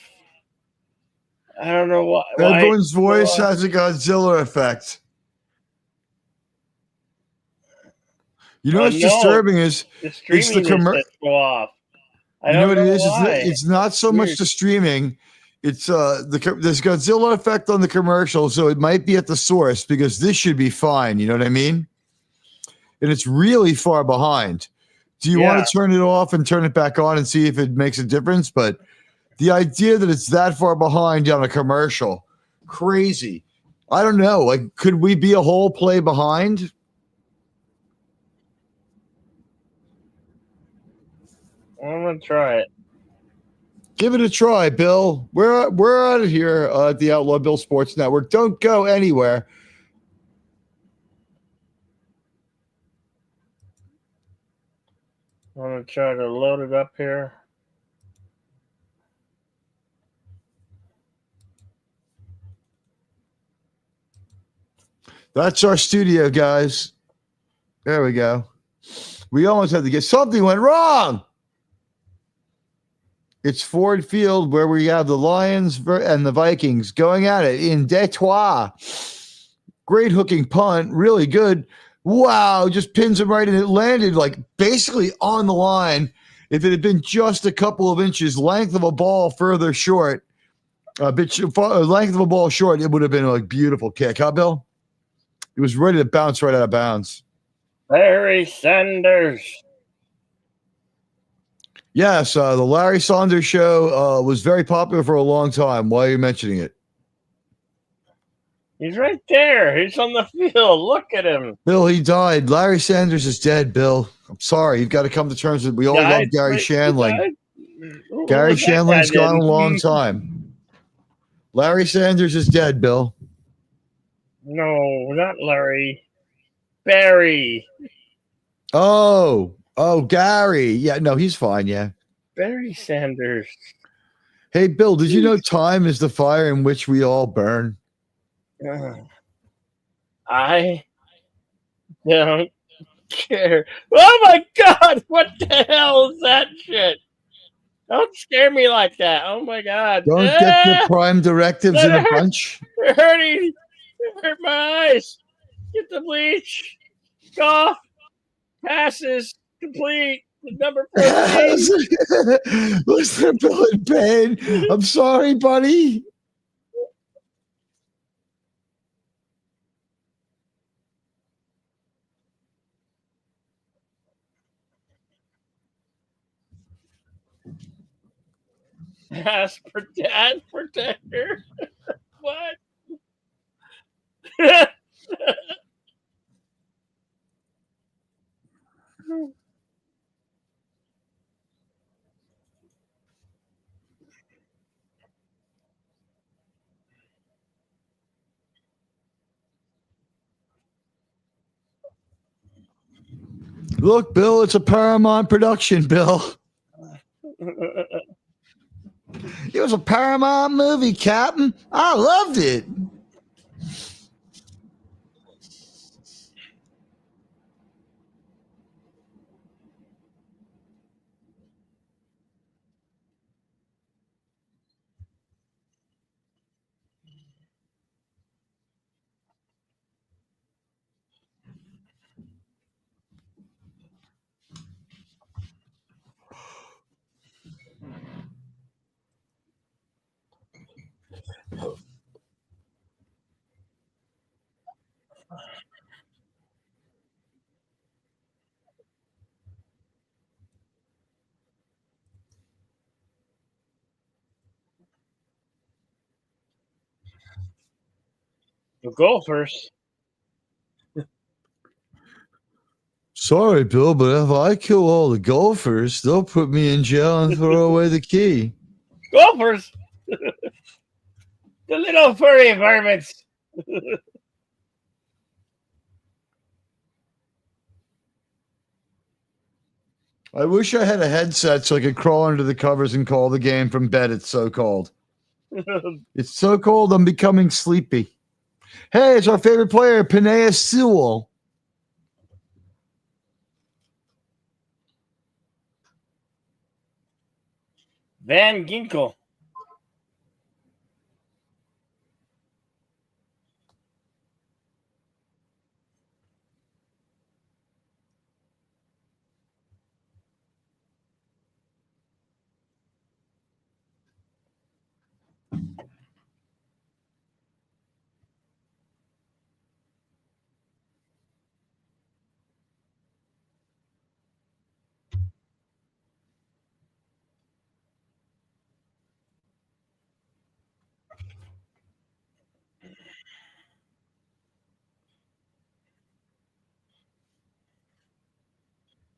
I don't know why. Everyone's voice has a Godzilla effect. You know what's disturbing is the streaming is so off. I You know don't what know it is? why. It's not so much Weird. the streaming. It's there's Godzilla effect on the commercial, so it might be at the source because this should be fine. You know what I mean? And it's really far behind. Do you want Yeah. to turn it off and turn it back on and see if it makes a difference? But the idea that it's that far behind on a commercial, crazy. I don't know. Like, could we be a whole play behind? I'm gonna try it. Give it a try, Bill. We're out of here at the Outlaw Bill Sports Network. Don't go anywhere. I'm gonna try to load it up here. That's our studio, guys. There we go. We almost had to get something went wrong. It's Ford Field where we have the Lions and the Vikings going at it in Detroit. Great hooking punt, really good. Wow, just pins him right in. It landed like basically on the line. If it had been just a couple of inches length of a ball further short, length of a ball short, it would have been a beautiful kick, huh, Bill? It was ready to bounce right out of bounds. Barry Sanders. Yes, the Larry Saunders show was very popular for a long time. Why are you mentioning it? He's right there. He's on the field. Look at him. Bill, he died. Larry Sanders is dead, Bill. I'm sorry. You've got to come to terms with we all love Died? Gary Wait, he Shandling. died? Who Gary was that guy Shandling's gone then? a long time. Larry Sanders is dead, Bill. No, not Larry. Barry. Oh, Gary. Yeah, no, he's fine. Yeah. Barry Sanders. Hey, Bill, did you know time is the fire in which we all burn? I don't care. Oh my God! What the hell is that shit? Don't scare me like that. Oh my God! Don't get the prime directives in a That hurt. bunch. It's hurting. It hurt my eyes. Get the bleach. Golf. Passes. Complete. The number 14. Listen, Bill in pain. I'm sorry, buddy. Pass protector. What? Look, Bill, it's a Paramount production, Bill. It was a Paramount movie, Captain. I loved it. The Gophers. Sorry, Bill, but if I kill all the golfers, they'll put me in jail and throw away the key. Gophers. The little furry varmints. I wish I had a headset so I could crawl under the covers and call the game from bed. It's so cold. It's so cold, I'm becoming sleepy. Hey, it's our favorite player, Panea Sewell. Van Ginkel.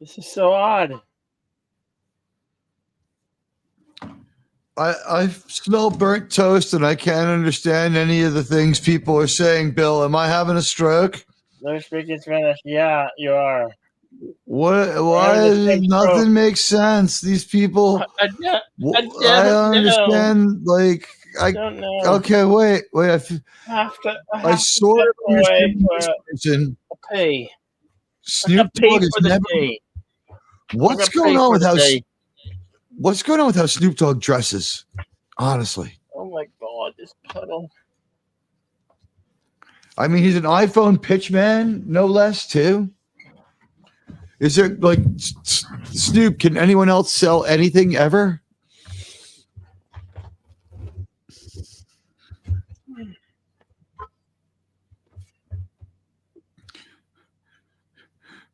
This is so odd. I smell burnt toast, and I can't understand any of the things people are saying. Bill, am I having a stroke? No speaking Spanish. Yeah, you are. What? Having the Why? same Nothing stroke. makes sense. These people. I I don't don't know. understand. Like, I don't know. okay, wait. I I have to sort step of away understand this for person. a pay. I Snoop got paid Dogg is for the never. day. I What's got going paid on for with the how? day. What's going on with how Snoop Dogg dresses? Honestly, Oh my god, this puddle. I mean, he's an iPhone pitch man, no less. Too. Is there like Snoop? Can anyone else sell anything ever?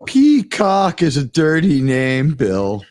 Peacock is a dirty name, Bill.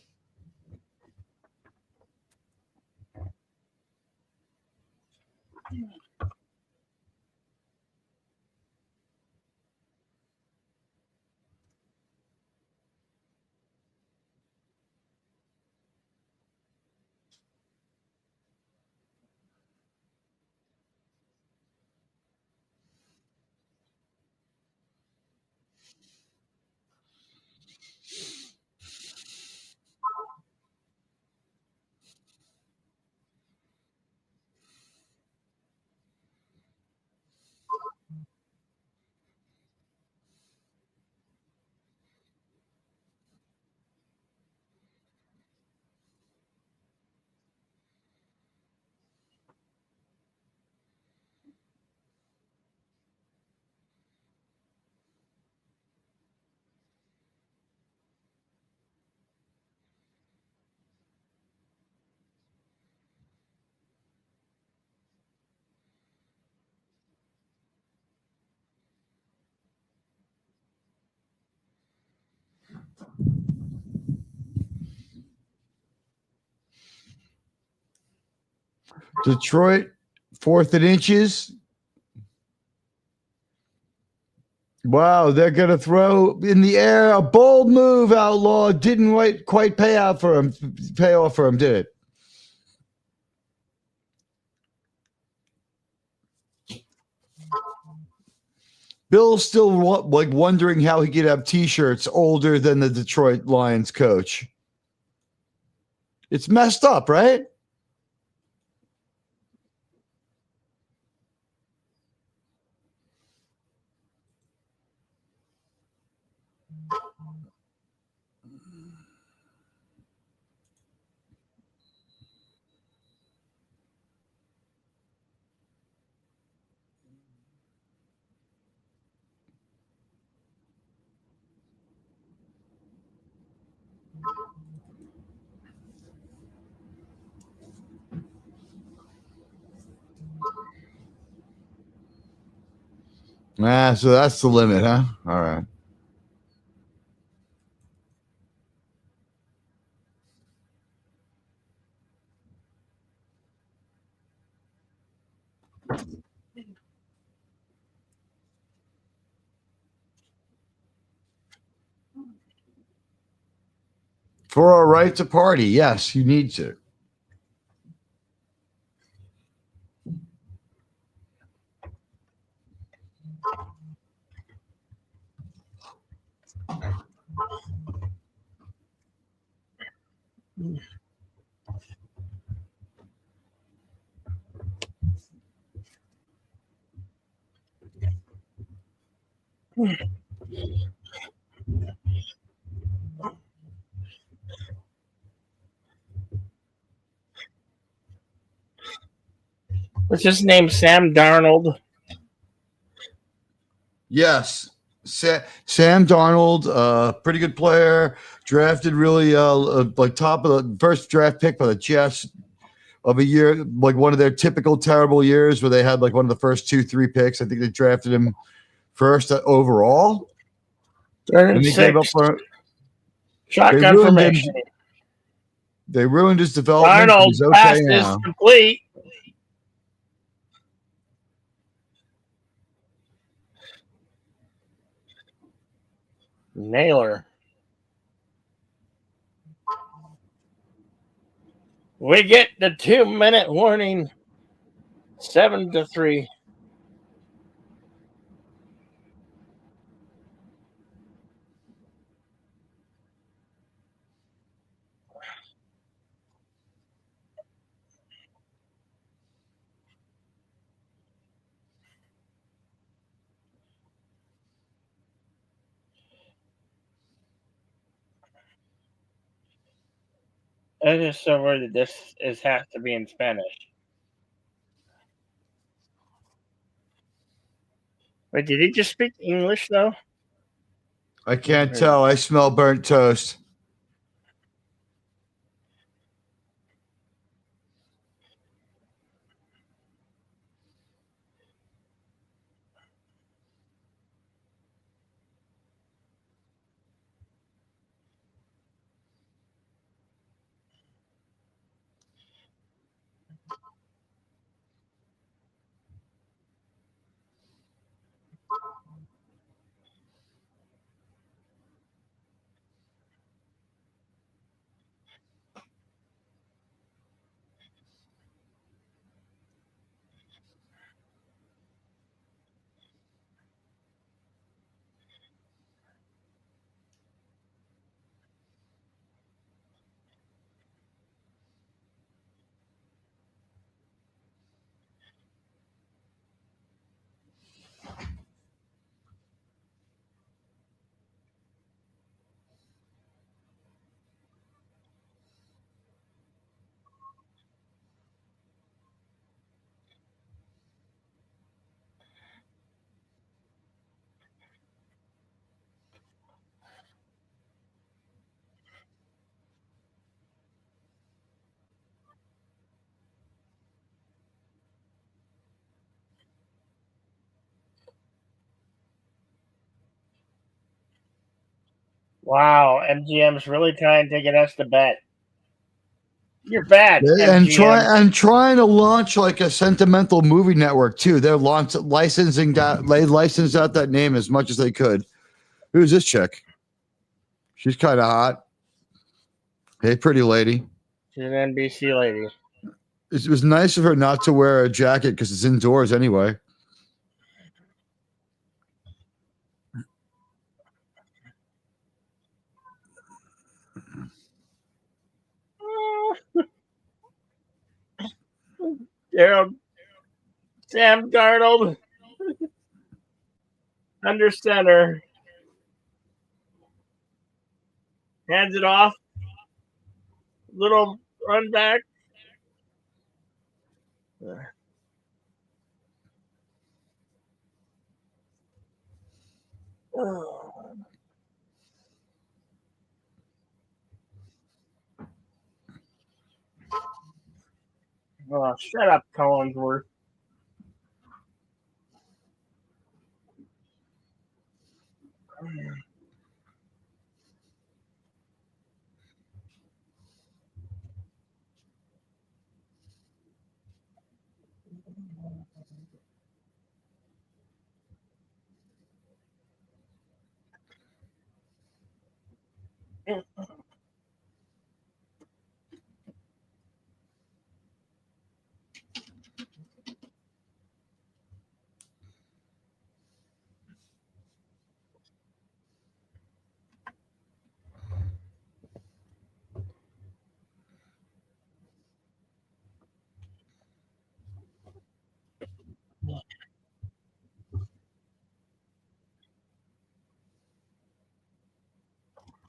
Detroit, 4th and inches. Wow, they're going to throw in the air a bold move, Outlaw. Didn't quite pay off for him, did it? Bill's still like wondering how he could have T-shirts older than the Detroit Lions coach. It's messed up, right? So that's the limit, huh? All right. For our right to party, yes, you need to. What's his name? Sam Darnold. Yes. Sam Darnold, pretty good player, drafted really like top of the first draft pick by the Jets of a year, like one of their typical terrible years where they had like one of the first 2-3 picks. I think they drafted him first overall. Third And and they gave up 6. for Shotgun formation. They ruined his development. Darnold He's okay pass is now. complete. Naylor. We get the 2-minute warning. 7-3. I just so worried that this has to be in Spanish. Wait, did he just speak English though? I can't tell. I smell burnt toast. Wow, MGM's really trying to get us to bet. You're bad, And MGM. trying to launch like a sentimental movie network too. They're licensing that. They licensed out that name as much as they could. Who's this chick? She's kind of hot. Hey, pretty lady. She's an NBC lady. It was nice of her not to wear a jacket because it's indoors anyway. Gerald, Sam Darnold, under center, hands it off. Little run back. Oh, shut up, Collinsworth.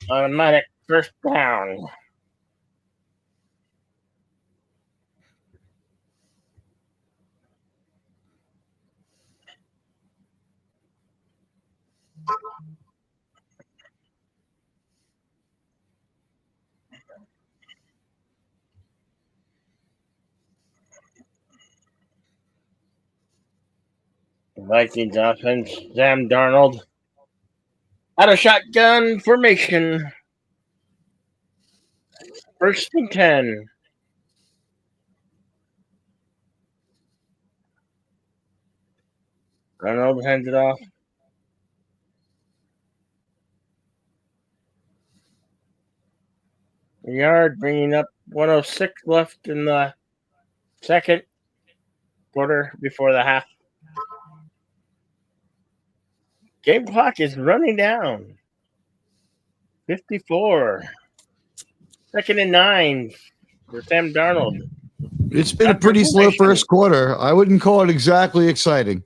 Automatic first down. Vikings offense. Sam Darnold. Out of shotgun formation. First and 10. Darnold hands it off. Yard bringing up 106 left in the second quarter before the half. Game clock is running down. 54. Second and 9 for Sam Darnold. It's been a After pretty slow possession. first quarter. I wouldn't call it exactly exciting.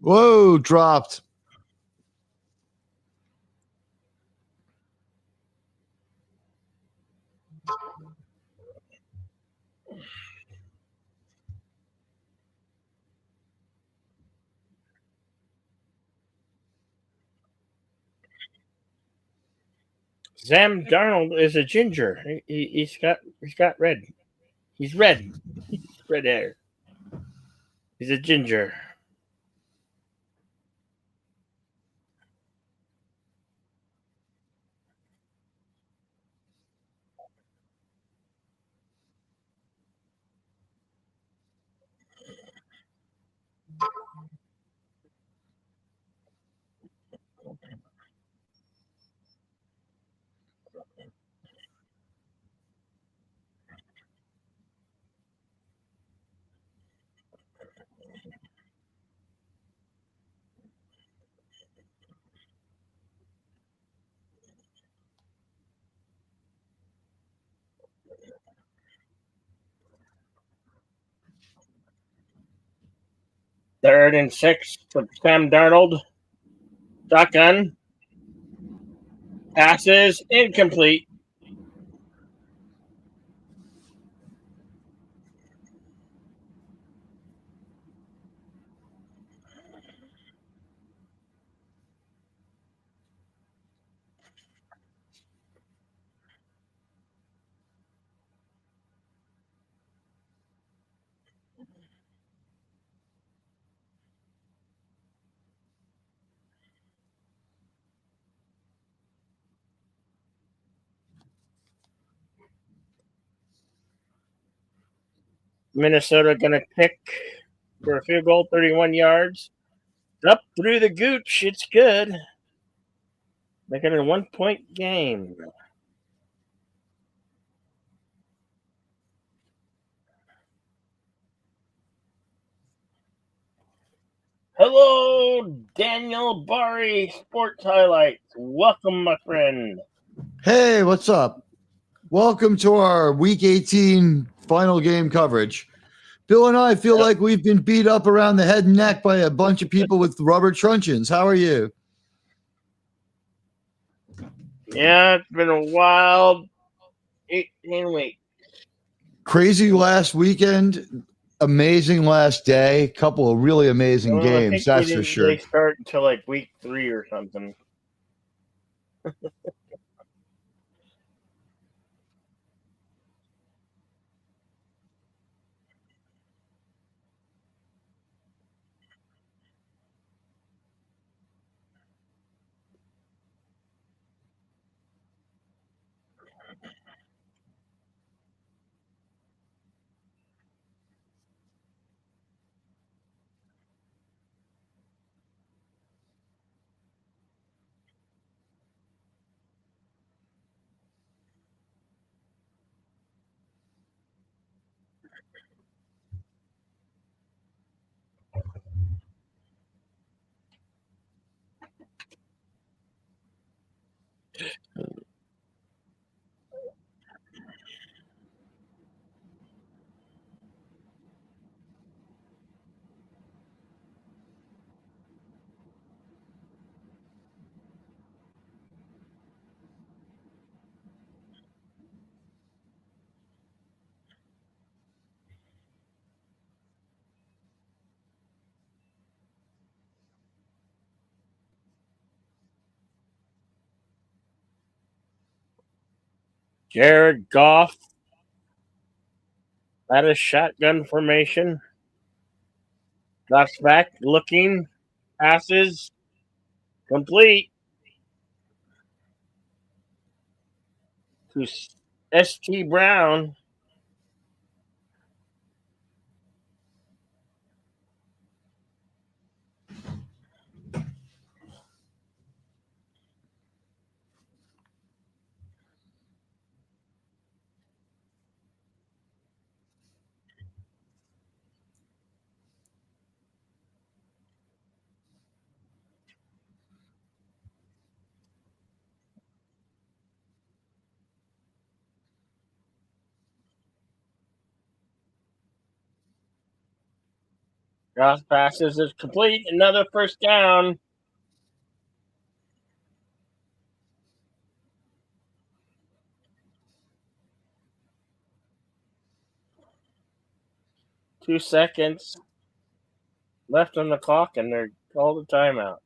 Whoa, dropped. Sam Darnold is a ginger. He's got red. He's red. Red hair. He's a ginger. Third and 6 for Sam Darnold. Shotgun. Passes incomplete. Minnesota going to kick for a field goal, 31 yards. Up through the gooch. It's good. Making it a 1-point game. Hello, Daniel Bari, Sports Highlights. Welcome, my friend. Hey, what's up? Welcome to our Week 18 final game coverage. Bill and I feel like we've been beat up around the head and neck by a bunch of people with rubber truncheons. How are you? Yeah, it's been a wild 18 weeks. Crazy last weekend, amazing last day, couple of really amazing Well, I games, think that's we for didn't sure. really start until like week 3 or something. Jared Goff at a shotgun formation. Drops back, looking, passes, complete to S.T. Brown. Cross passes is complete. Another first down. Two seconds left on the clock, and they're called a timeout.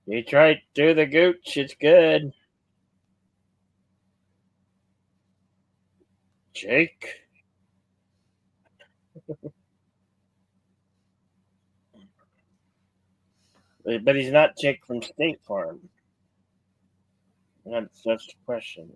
Detroit do the gooch. It's good. Jake. But he's not Jake from State Farm. That's the question.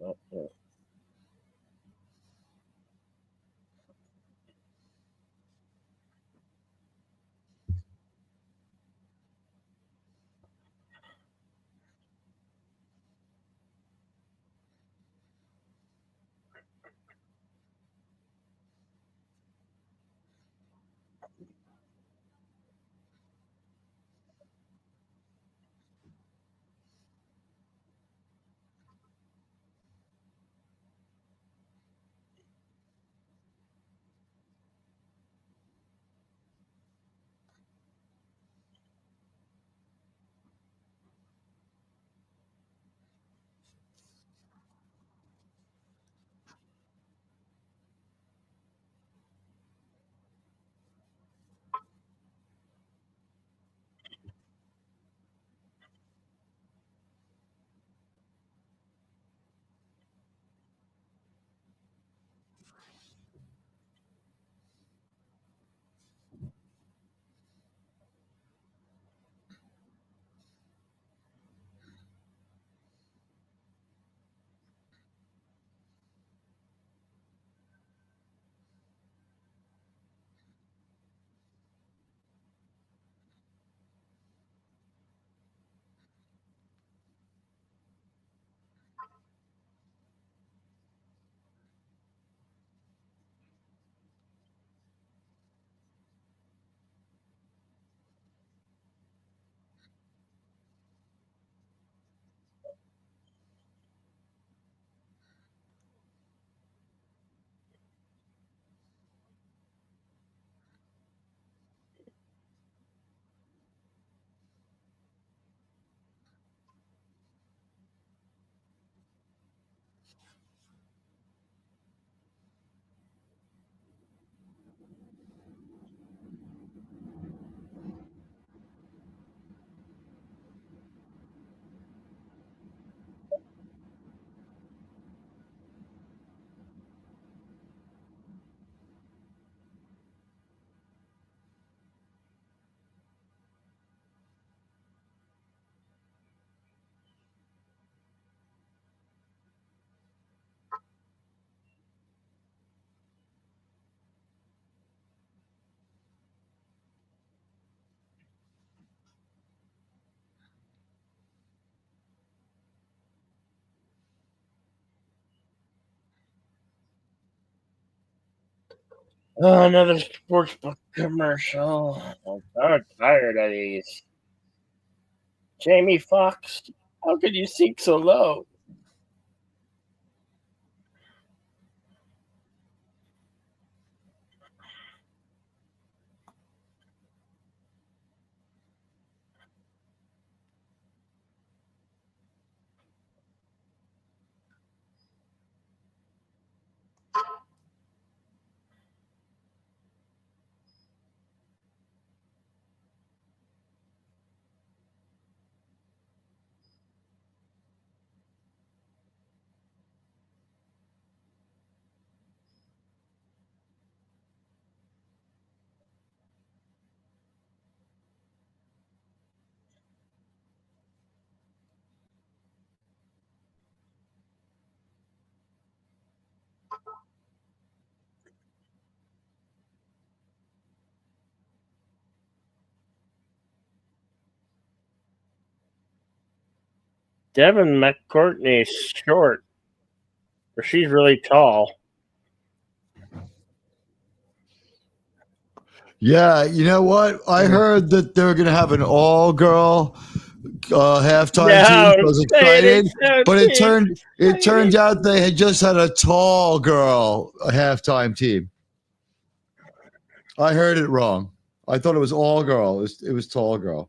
Oh, another sports book commercial. I'm so tired of these. Jamie Foxx, how could you sink so low? Devin McCourtney's short, or she's really tall. Yeah, you know what? I heard that they were going to have an all-girl halftime team. No, I was say it excited, is so but it exciting. turned out they had just had a tall girl halftime team. I heard it wrong. I thought it was all girl. It was tall girl.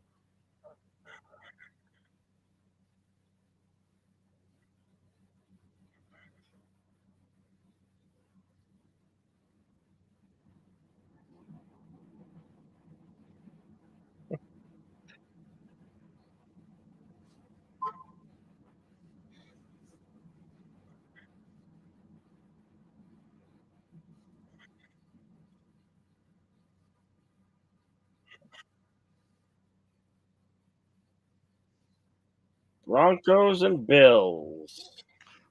Broncos and Bills.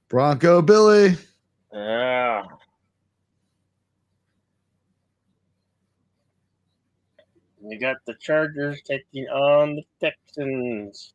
Bronco Billy. Yeah. We got the Chargers taking on the Texans.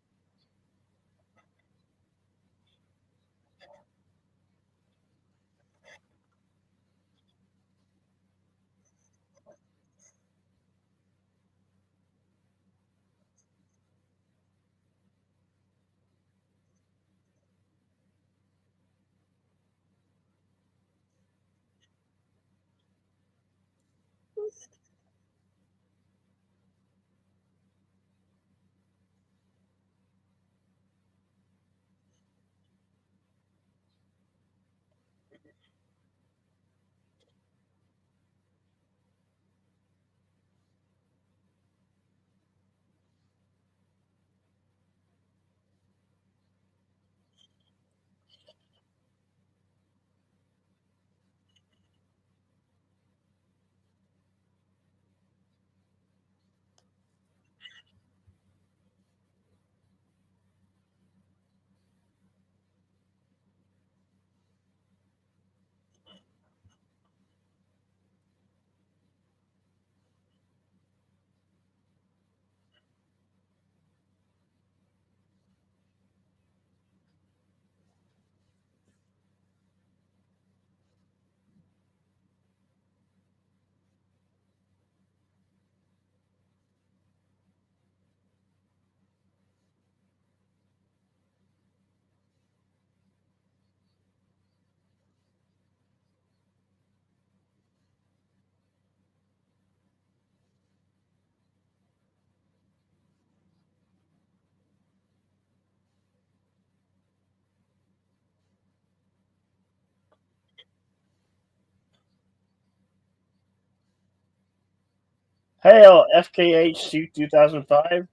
Hail FKHC 2005.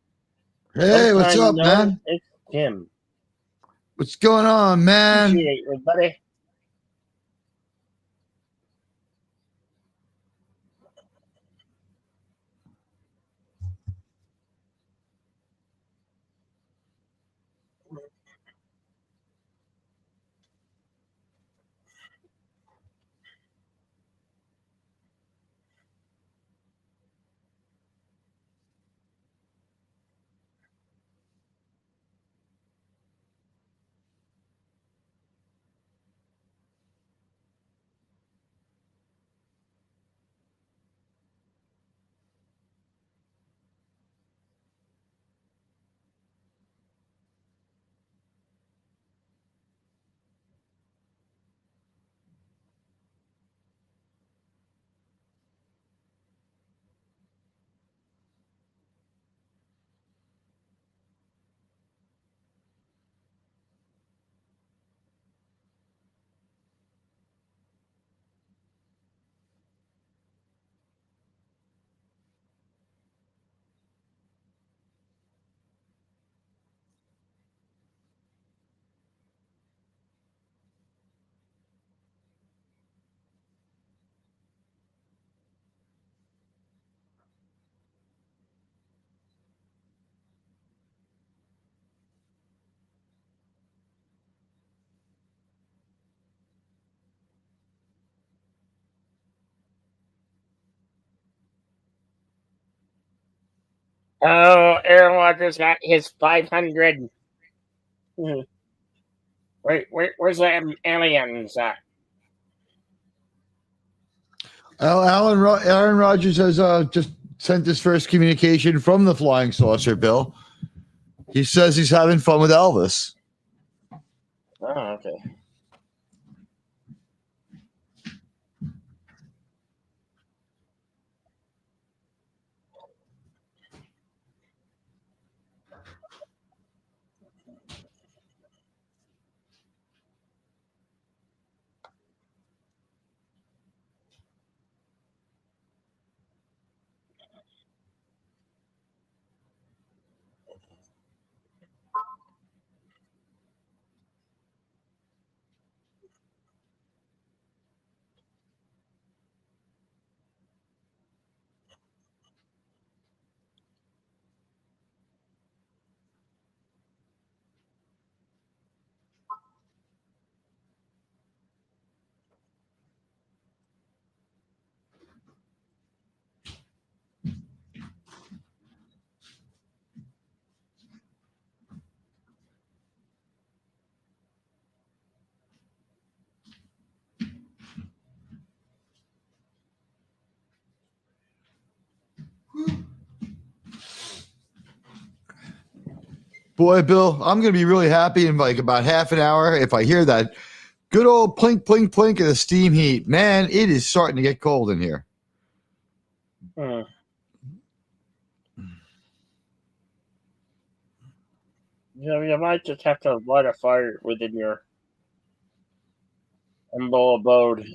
Hey, Long what's time up, no, man? it's Tim. What's going on, man? Appreciate it, buddy. Oh, Aaron Rodgers got his 500. Where's the aliens at? Aaron Rodgers has just sent his first communication from the flying saucer, Bill. He says he's having fun with Elvis. Oh, okay. Boy, Bill, I'm going to be really happy in like about half an hour if I hear that good old plink, plink, plink of the steam heat. Man, it is starting to get cold in here. Hmm. You might just have to light a fire within your humble abode.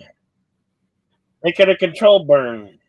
Make it a control burn.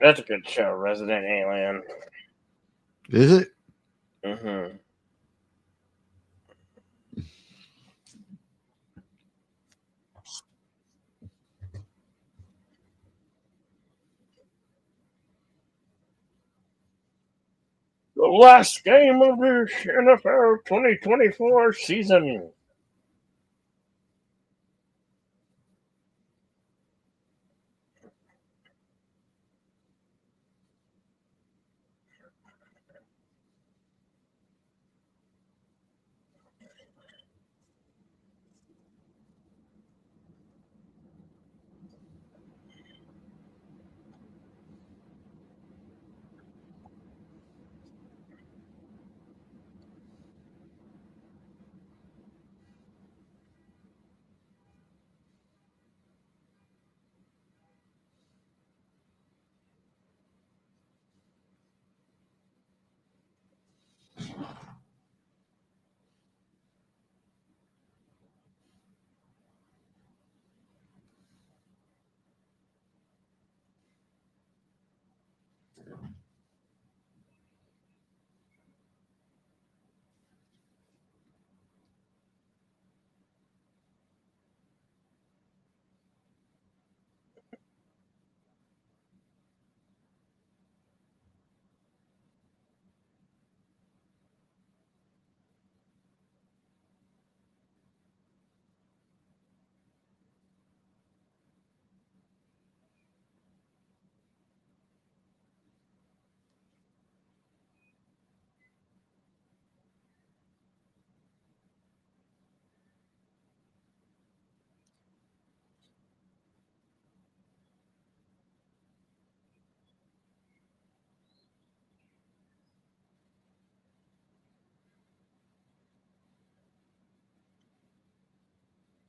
That's a good show, Resident Alien. Is it? Mm-hmm. The last game of the NFL 2024 season.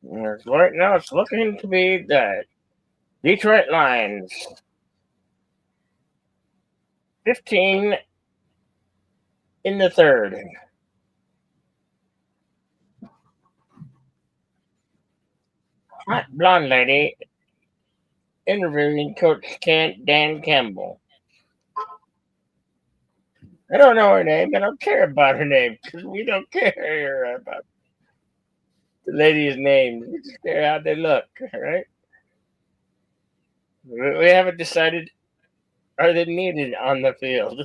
Right now, it's looking to be the Detroit Lions. 15 in the third. Hot blonde lady interviewing Coach Dan Campbell. I don't know her name. I don't care about her name because we don't care about the ladies' names. We just care how they look, right? We haven't decided are they needed on the field.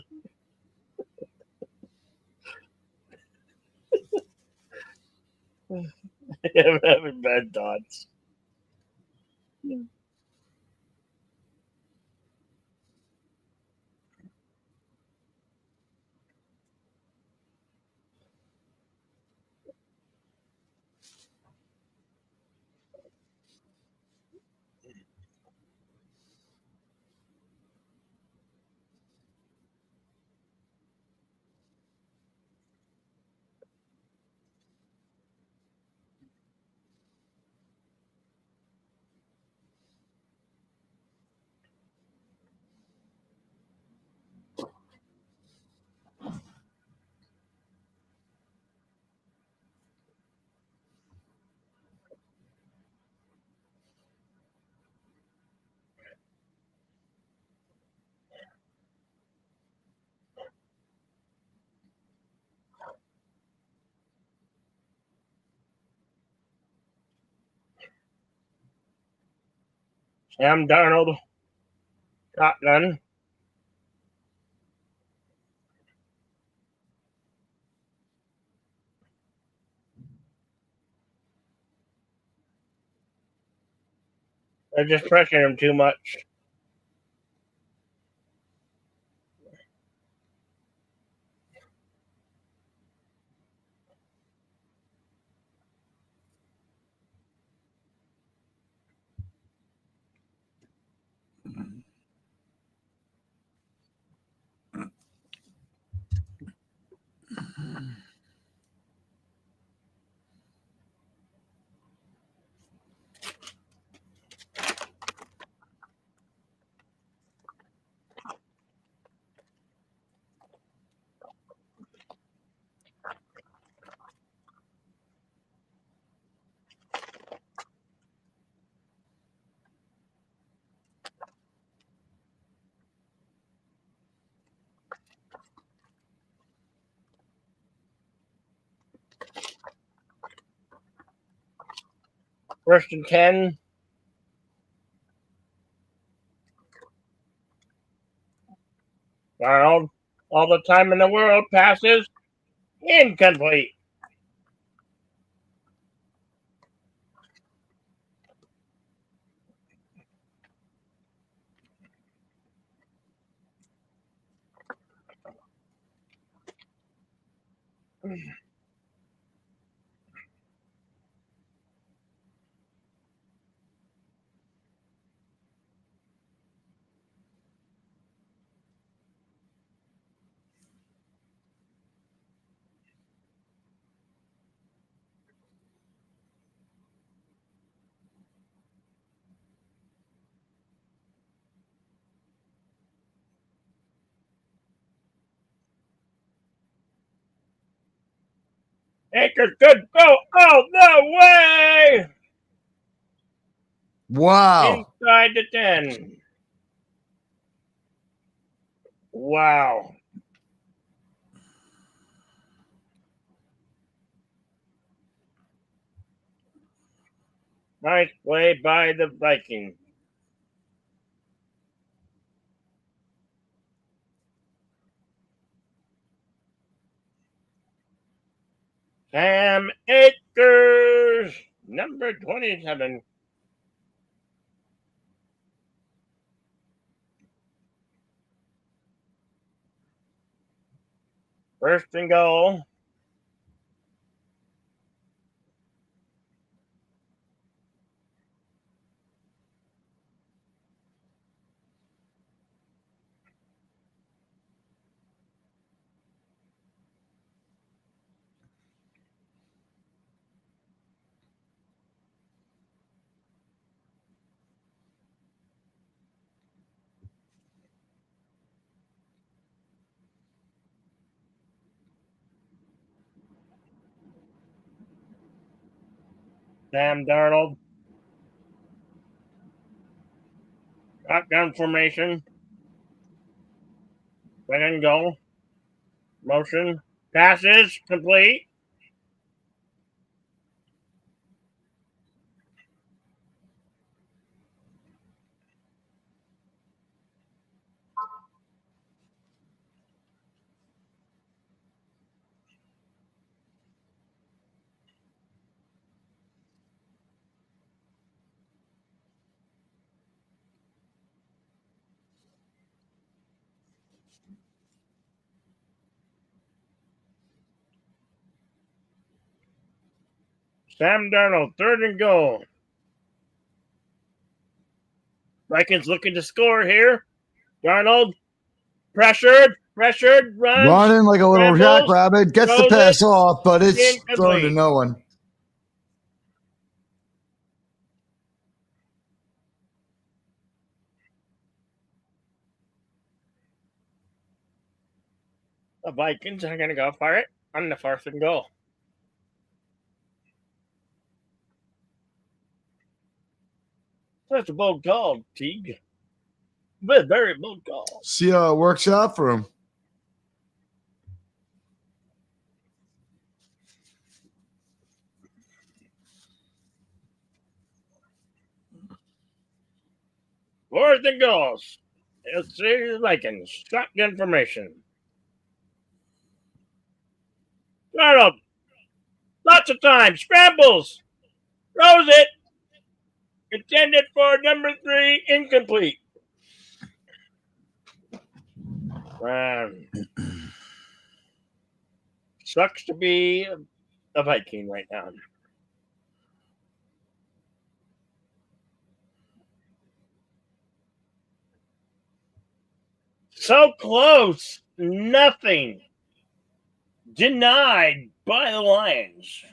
I'm having bad thoughts. Sam Darnold, shotgun. They're just pressuring him too much. First and 10. Darnold, all the time in the world, passes incomplete. Akers could go. Oh, no way! Wow. Inside the 10. Wow. Nice play by the Vikings. Sam Akers, number 27. First and goal. Sam Darnold. Shotgun formation. Second goal. Motion. Passes. Complete. Sam Darnold, third and goal. Vikings looking to score here. Darnold, pressured, runs, Running like a little scrambles, jackrabbit, gets the throws pass it, off, but it's thrown to incomplete. no one. The Vikings are going to go for it on the fourth and goal. That's a bold call, Teague. Very bold call. See how it works out for him. Fourth and goals. Let's see the Vikings. Shotgun formation. Darnold. Lots of time. Scrambles. Throws it. Intended for number 3. Incomplete. Sucks to be a Viking right now. So close. Nothing. Denied by the Lions.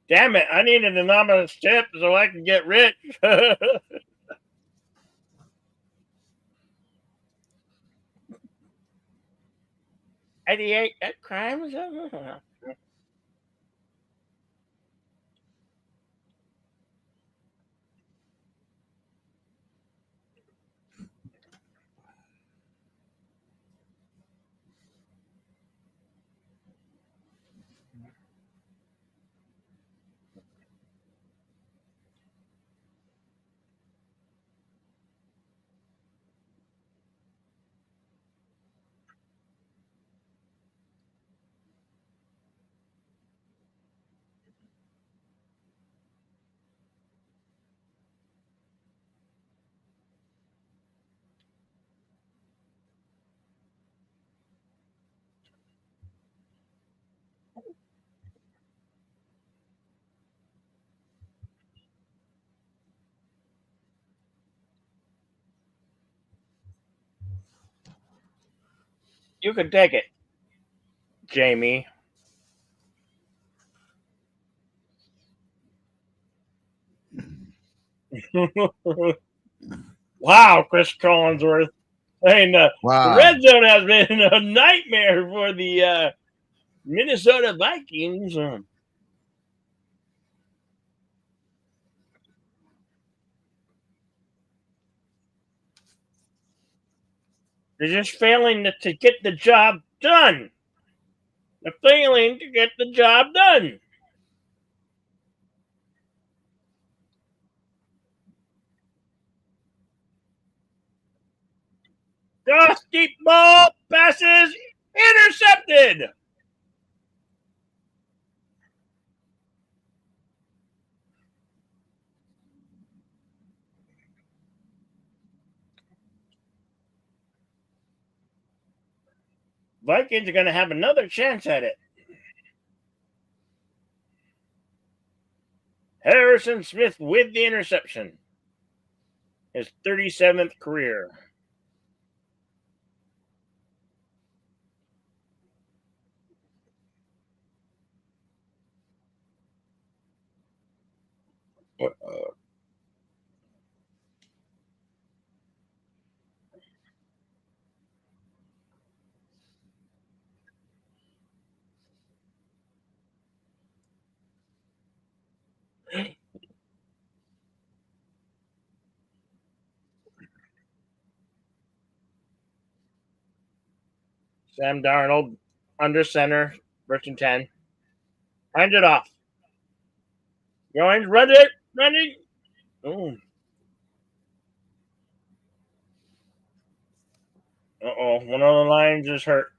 Damn it, I need an anonymous tip so I can get rich. 88 at crimes? You can take it, Jamie. Wow, Chris Collinsworth. I mean, the red zone has been a nightmare for the Minnesota Vikings. They're just failing to get the job done. They're failing to get the job done. Cross deep ball passes intercepted. Vikings are going to have another chance at it. Harrison Smith with the interception. His 37th career. Sam Darnold under center, first and 10. Hand it off. Going, run it, running. Oh. Uh-oh, one of the lines is hurt.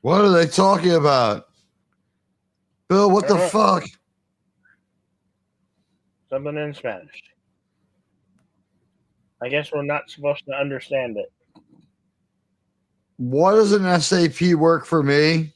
What are they talking about? Bill, what the fuck? Something in Spanish. I guess we're not supposed to understand it. Why doesn't SAP work for me?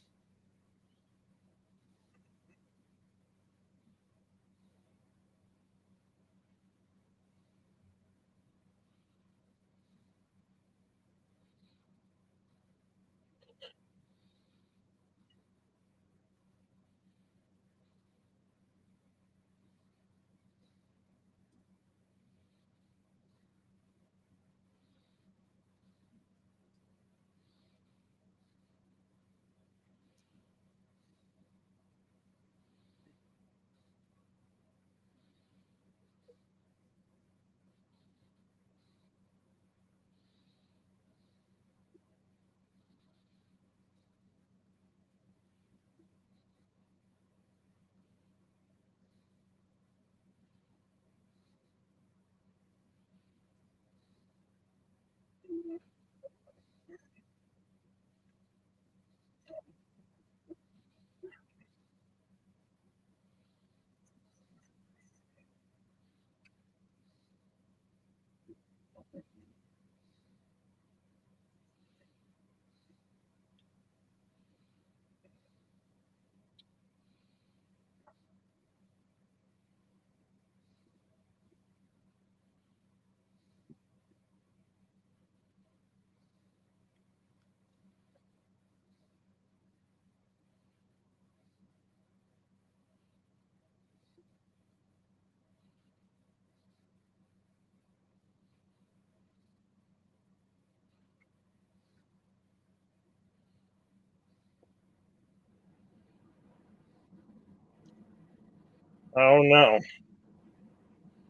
Oh no.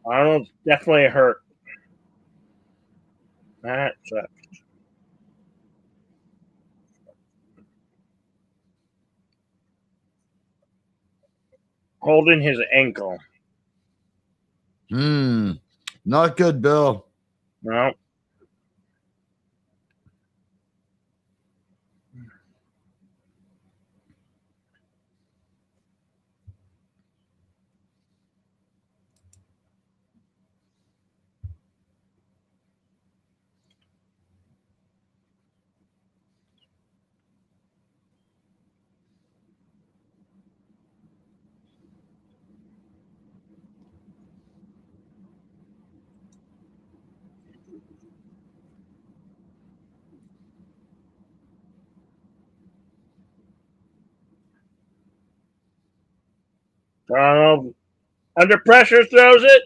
Arnold's definitely hurt. That sucks. Holding his ankle. Not good, Bill. No. Darnold under pressure throws it.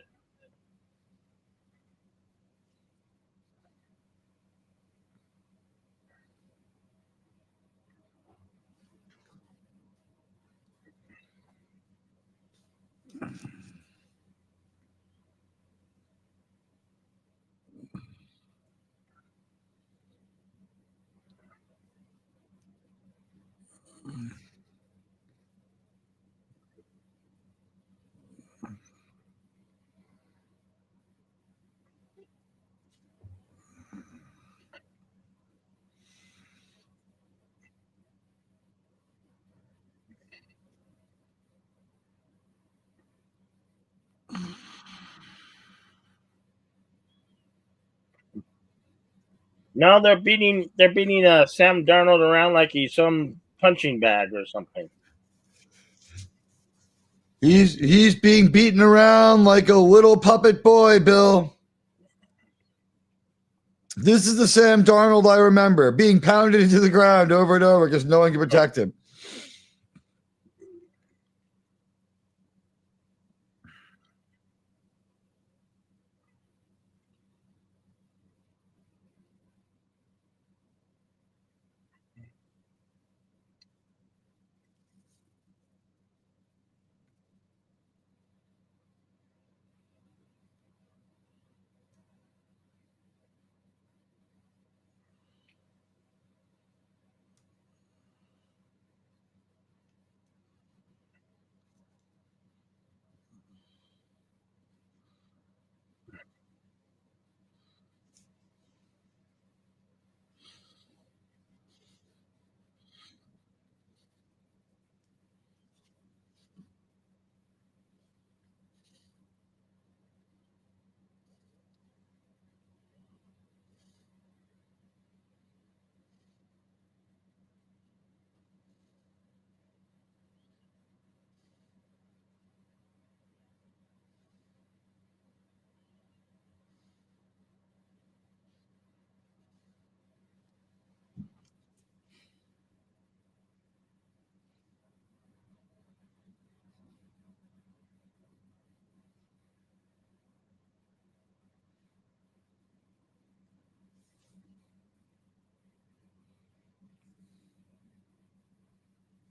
Now they're beating Sam Darnold around like he's some punching bag or something. He's being beaten around like a little puppet boy, Bill. This is the Sam Darnold I remember, being pounded into the ground over and over because no one can protect him.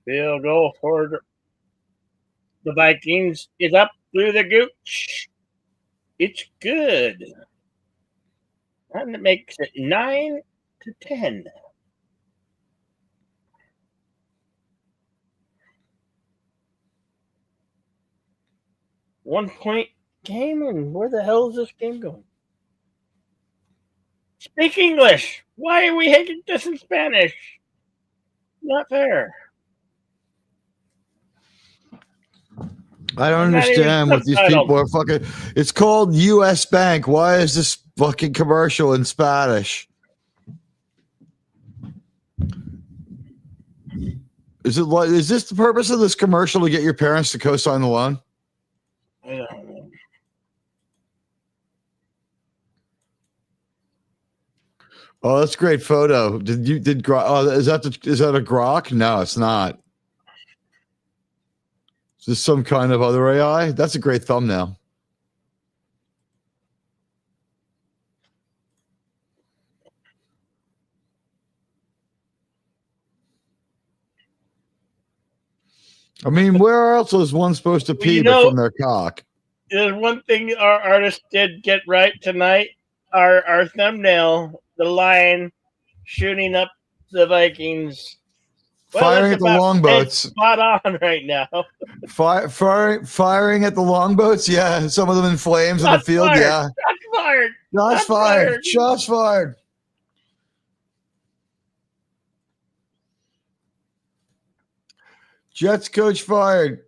Field goal for the Vikings is up through the gooch. It's good. And it makes it 9-10. 1 point game, and where the hell is this game going? Speak English. Why are we hating this in Spanish? Not fair. I don't And not even understand what these subtitled. people are fucking. It's called U.S. Bank. Why is this fucking commercial in Spanish? Is this the purpose of this commercial to get your parents to co-sign the loan? I don't know. Oh, that's a great photo. Is that a grok? No, it's not. Is this some kind of other AI? That's a great thumbnail. I mean, where else is one supposed to pee but from their cock? There's one thing our artist did get right tonight. Our thumbnail, the lion shooting up the Vikings. Firing at the longboats. Spot on right now. Firing at the longboats. Yeah, some of them in flames in the field. Fired. Yeah, Shots fired. Shots fired. Jets coach fired.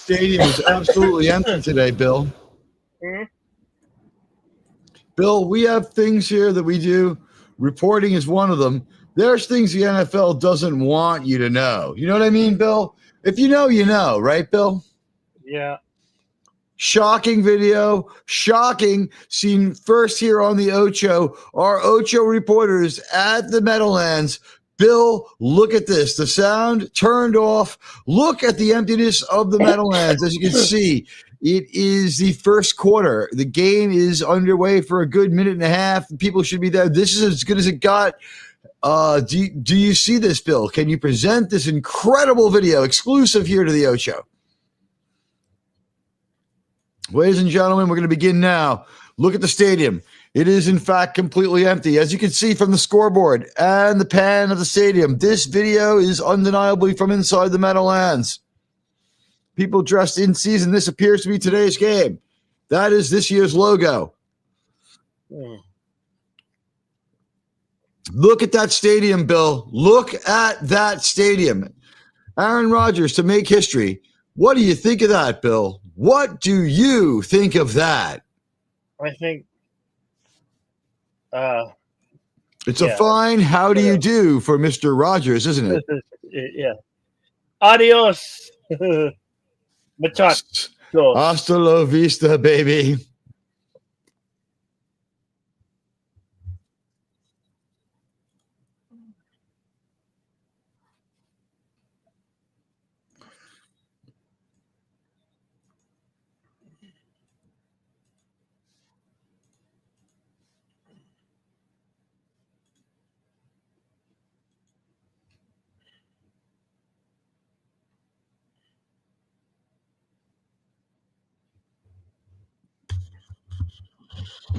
stadium is absolutely empty today, Bill. Mhm. Bill, we have things here that we do. Reporting is one of them. There's things the NFL doesn't want you to know. You know what I mean, Bill? If you know, right, Bill? Yeah. Shocking video, shocking. Seen first here on the Ocho. Our Ocho reporters at the Meadowlands. Bill, look at this. The sound turned off. Look at the emptiness of the Meadowlands. As you can see, it is the first quarter. The game is underway for a good minute and a half. People should be there. This is as good as it got. Do you see this, Bill? Can you present this incredible video exclusive here to the Ocho? Ladies and gentlemen, we're going to begin now. Look at the stadium. It is, in fact, completely empty. As you can see from the scoreboard and the pan of the stadium, this video is undeniably from inside the Meadowlands. People dressed in season. This appears to be today's game. That is this year's logo. Mm. Look at that stadium, Bill. Look at that stadium. Aaron Rodgers to make history. What do you think of that, Bill? What do you think of that? I think. It's Yeah. a fine how do you do for Mr. Rogers, isn't it? Yeah. Adios. Muchachos. Hasta la vista, baby.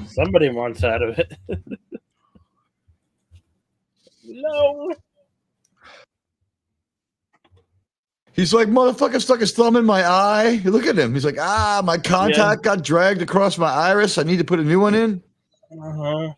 Somebody wants out of it. No. He's like, motherfucker stuck his thumb in my eye. Look at him. He's like, my contact got dragged across my iris. I need to put a new one in. Uh-huh.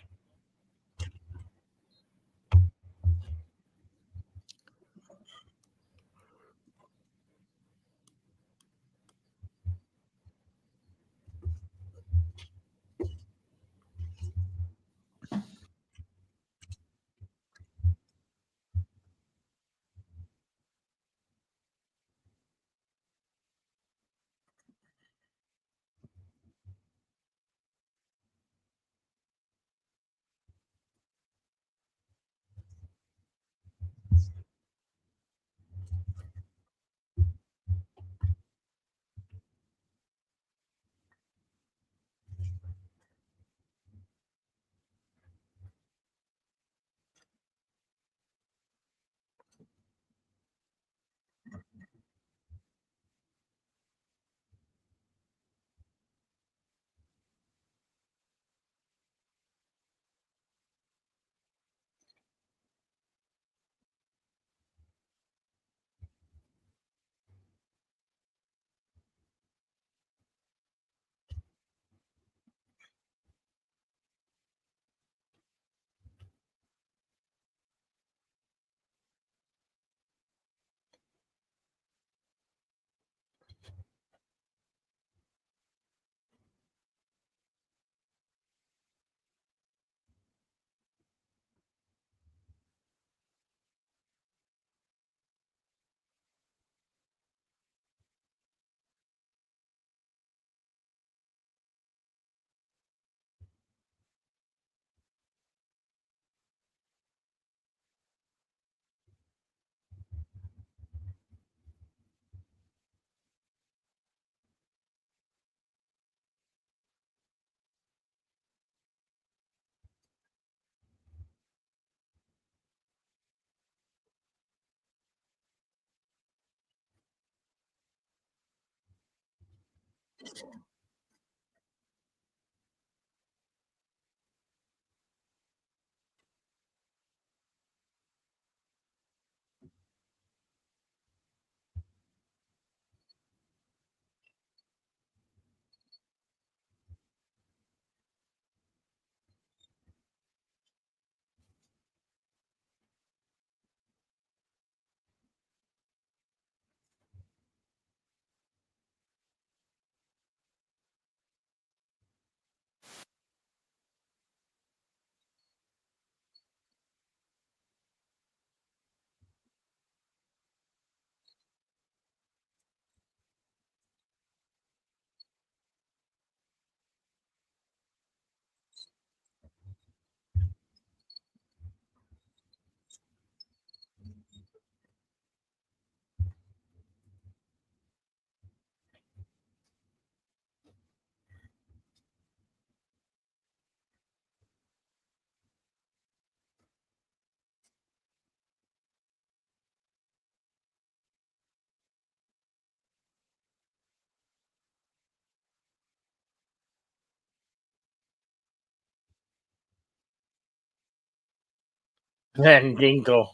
And Dinkle.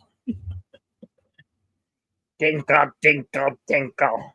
Dinkle, Dinkle, Dinkle.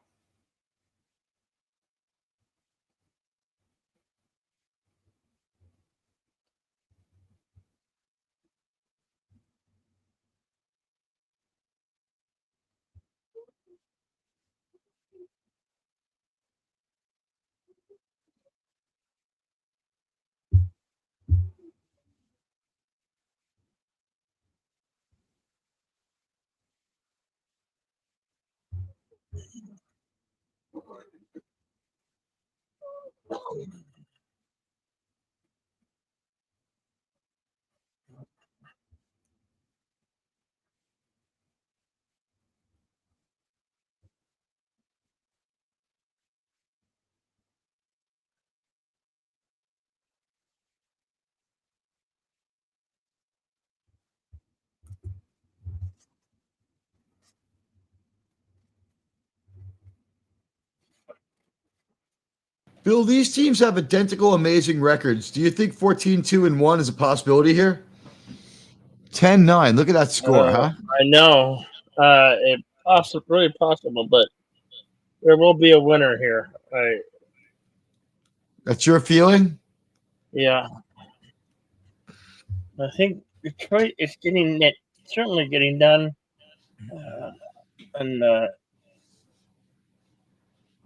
Bill, these teams have identical amazing records. Do you think 14-2-1 is a possibility here? 10-9. Look at that score, huh? I know. It really possible, but there will be a winner here. That's your feeling? Yeah. I think Detroit is getting it, certainly getting done. And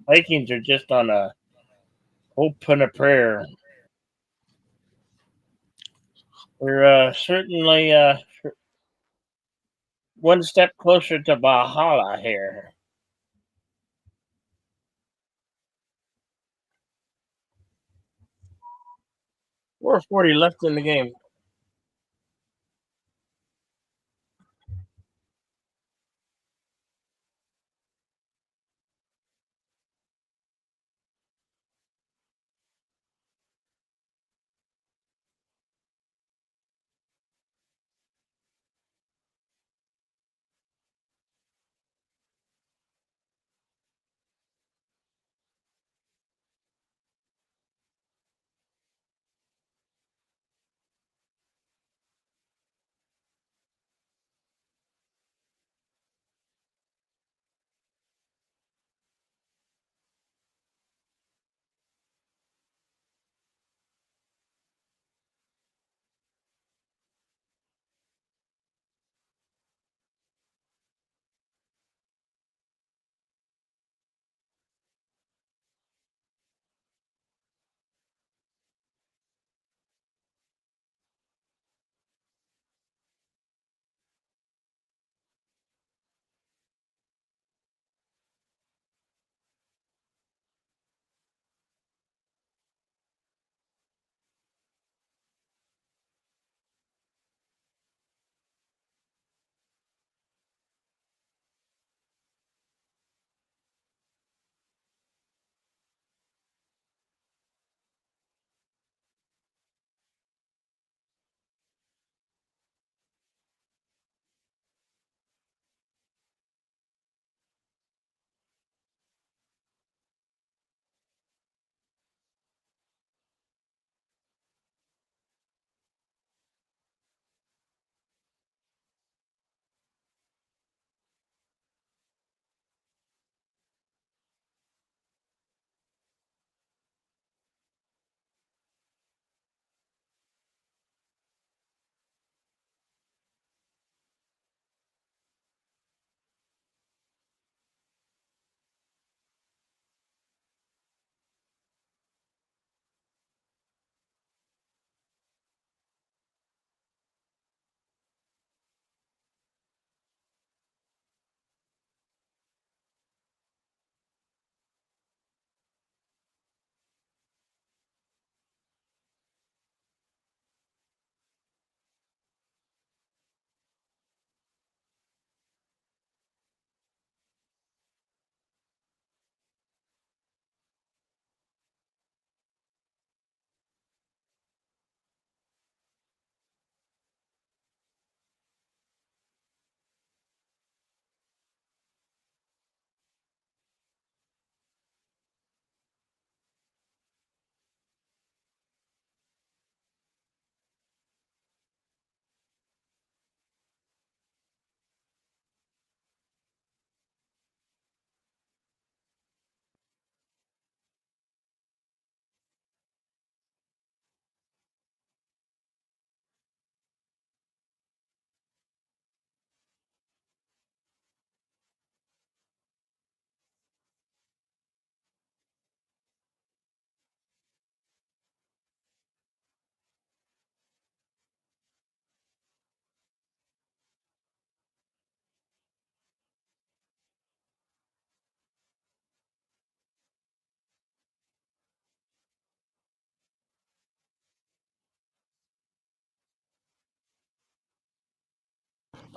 Vikings are just on a hope and a prayer. We're certainly one step closer to Valhalla here. 4:40 left in the game.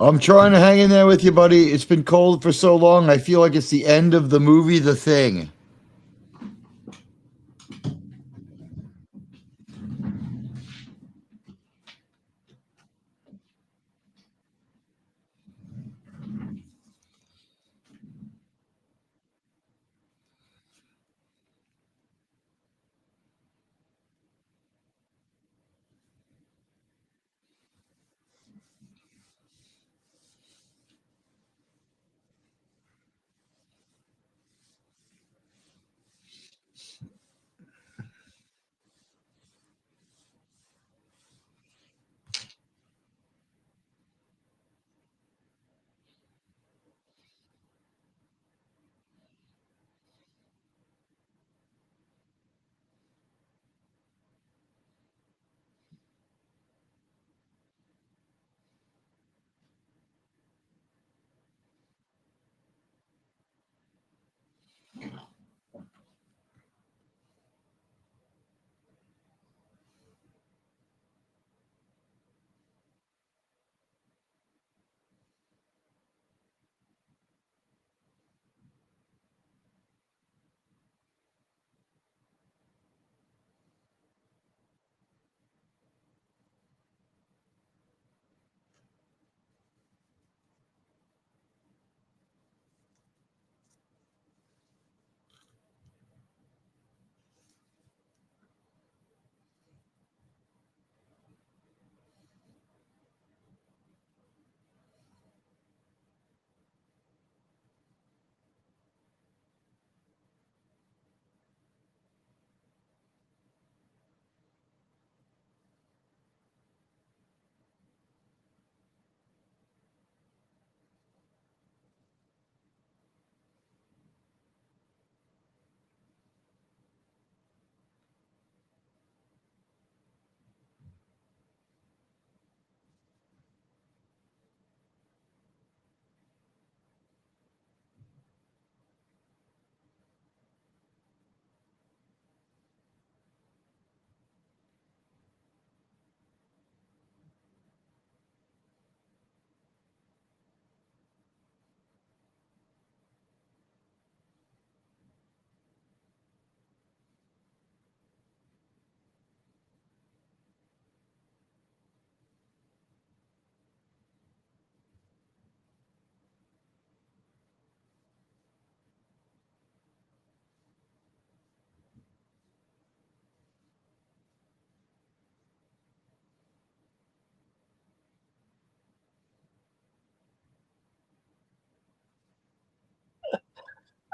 I'm trying to hang in there with you, buddy. It's been cold for so long. I feel like it's the end of the movie The Thing.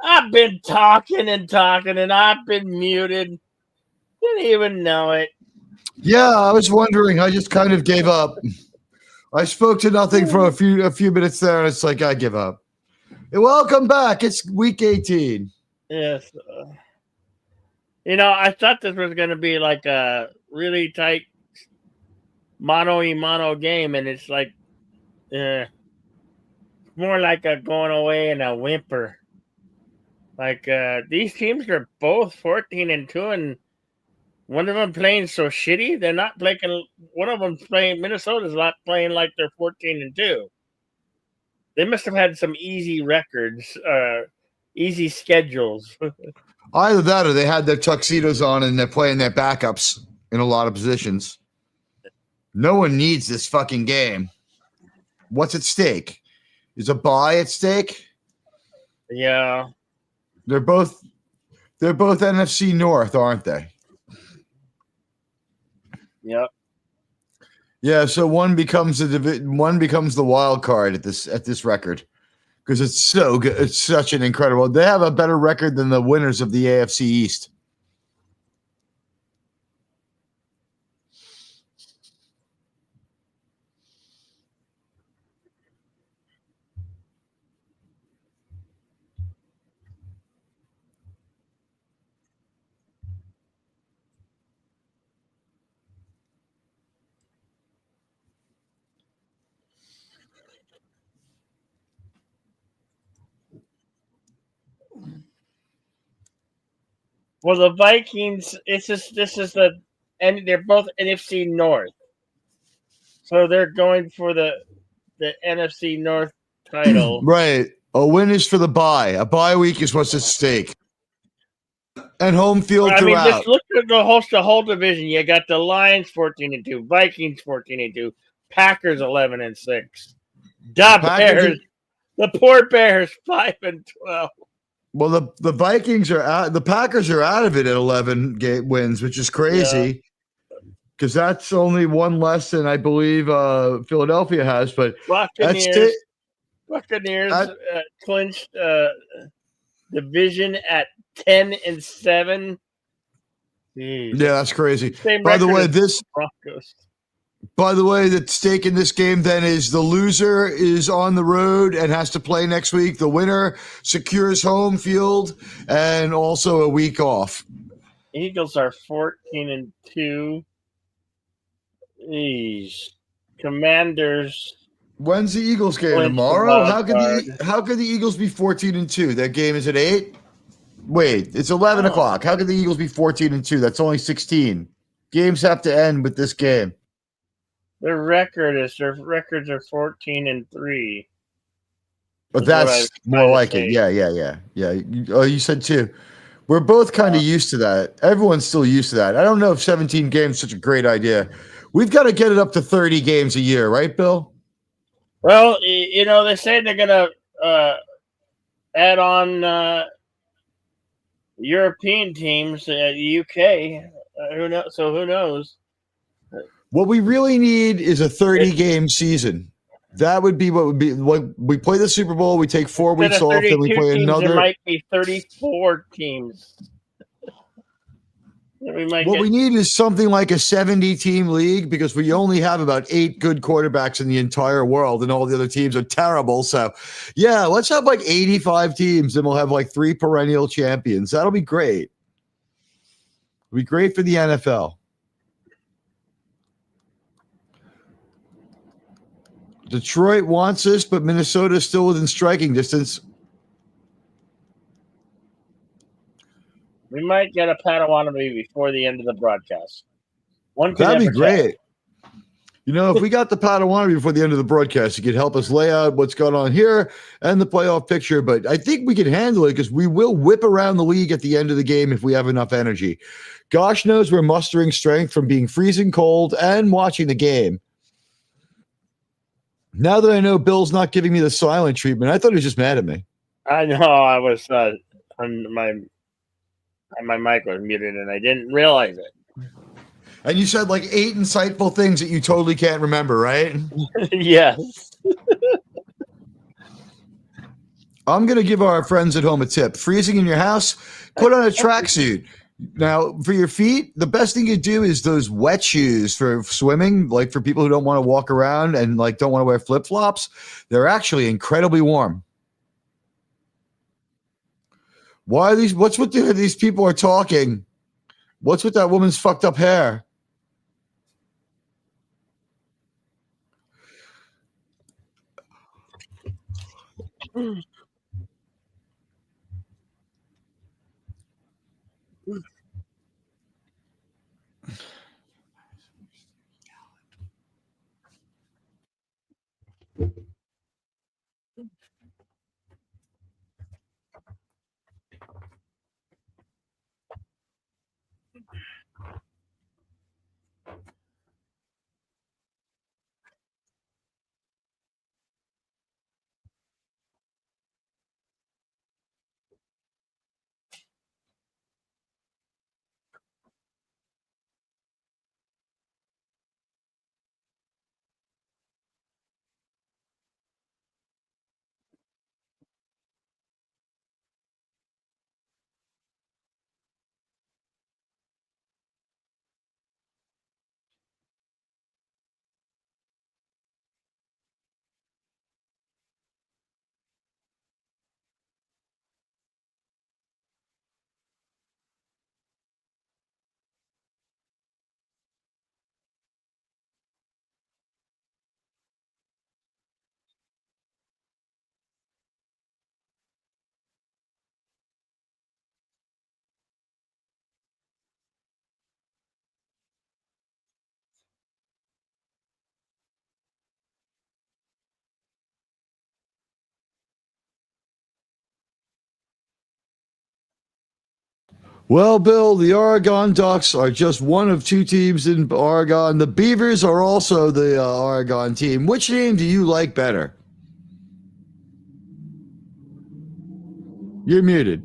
I've been talking and talking, and I've been muted. Didn't even know it. Yeah, I was wondering. I just kind of gave up. I spoke to nothing for a few minutes there, and it's like I give up. Welcome back. It's week 18. Yes. I thought this was going to be like a really tight mano-a-mano game, and it's like more like a going away and a whimper. Like these teams are both 14-2, and one of them playing so shitty. They're not playing. One of them playing. Minnesota's not playing like they're 14-2. They must have had some easy records, easy schedules. Either that or they had their tuxedos on and they're playing their backups in a lot of positions. No one needs this fucking game. What's at stake? Is a bye at stake? Yeah. They're both NFC North, aren't they? Yep. Yeah, so one becomes the wild card at this record because it's so good. It's such an incredible. They have a better record than the winners of the AFC East. Well, the Vikings. This is and they're both NFC North, so they're going for the the NFC North title. Right. A win is for the bye. A bye week is what's at stake. And home field I mean, throughout. just look at the whole division. You got the Lions 14-2, Vikings 14-2, Packers 11-6, Bears, the poor Bears 5-12. Well, the Vikings are out. The Packers are out of it at 11 wins, which is crazy because that's only one less than I believe Philadelphia has. But Buccaneers clinched division at 10-7. Yeah, that's crazy. Same By the record way, as Broncos. By the way, the stake in this game then is the loser is on the road and has to play next week. The winner secures home field and also a week off. Eagles are 14-2. Commanders. When's the Eagles game? Clinch the Tomorrow? wild How could the Eagles be 14-2? Their game is at 8? Wait, it's 11 o'clock. How could the Eagles be 14-2? That's only 16. Games have to end with this game. Their records are 14-3. But that's more like it. Yeah. You said 2. We're both kind of used to that. Everyone's still used to that. I don't know if 17 games is such a great idea. We've got to get it up to 30 games a year, right, Bill? Well, they say they're going to add on European teams, UK. Who knows? So who knows? What we really need is a 30-game season. That would be what would be. When we play the Super Bowl, we take 4 weeks off, then we play another. There might be 34 teams. We need is something like a 70-team league because we only have about 8 good quarterbacks in the entire world, and all the other teams are terrible. So, yeah, let's have like 85 teams, and we'll have like 3 perennial champions. That'll be great. It'll be great for the NFL. Detroit wants this, but Minnesota is still within striking distance. We might get a Padawannabe before the end of the broadcast. That'd be great. If we got the Padawannabe before the end of the broadcast, you could help us lay out what's going on here and the playoff picture. But I think we can handle it because we will whip around the league at the end of the game if we have enough energy. Gosh knows we're mustering strength from being freezing cold and watching the game. Now that I know Bill's not giving me the silent treatment, I thought he was just mad at me. I know I was on my mic was muted and I didn't realize it. And you said like 8 insightful things that you totally can't remember, right? Yes. I'm going to give our friends at home a tip. Freezing in your house, put on a tracksuit. Now, for your feet, the best thing you do is those wet shoes for swimming, like for people who don't want to walk around and like don't want to wear flip-flops. They're actually incredibly warm. Why are these? What's with these people are talking? What's with that woman's fucked up hair? Well, Bill, the Oregon Ducks are just one of two teams in Oregon. The Beavers are also the Oregon team. Which name do you like better? You're muted.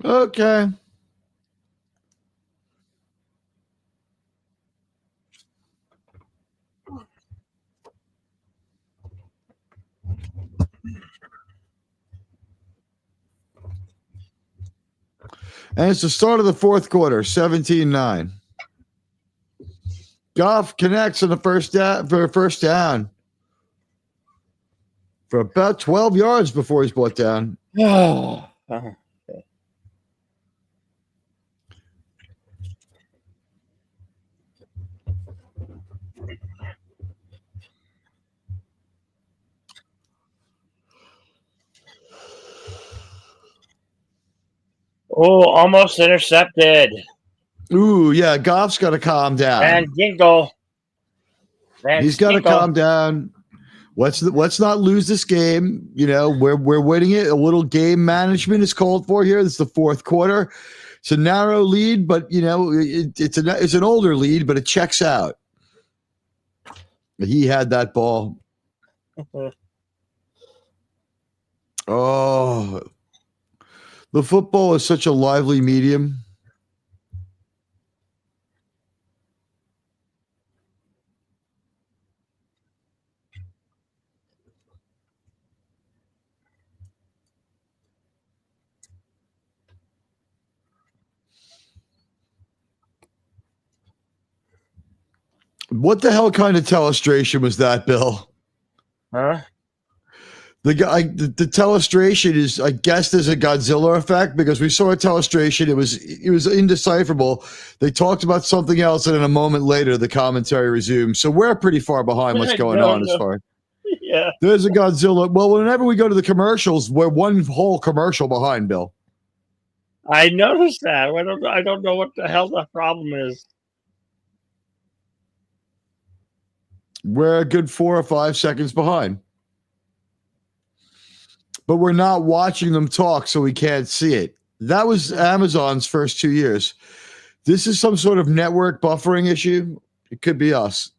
Okay. And it's the start of the fourth quarter, 17-9. Goff connects on the first down for about 12 yards before he's brought down. Oh, almost intercepted. Ooh, yeah, Goff's got to calm down. Van Ginkel. He's got to calm down. Let's not lose this game. You know, we're winning it. A little game management is called for here. This is the fourth quarter. It's a narrow lead, but you know it's an older lead, but it checks out. He had that ball. Oh, the football is such a lively medium. What the hell kind of telestration was that, Bill? Huh? The telestration is, I guess, there's a Godzilla effect because we saw a telestration. It was indecipherable. They talked about something else, and then a moment later, the commentary resumed. So we're pretty far behind what's going on as far. Yeah. There's a Godzilla. Well, whenever we go to the commercials, we're one whole commercial behind, Bill. I noticed that. I don't know what the hell the problem is. We're a good 4 or 5 seconds behind. But we're not watching them talk, so we can't see it. That was Amazon's first 2 years. This is some sort of network buffering issue. It could be us.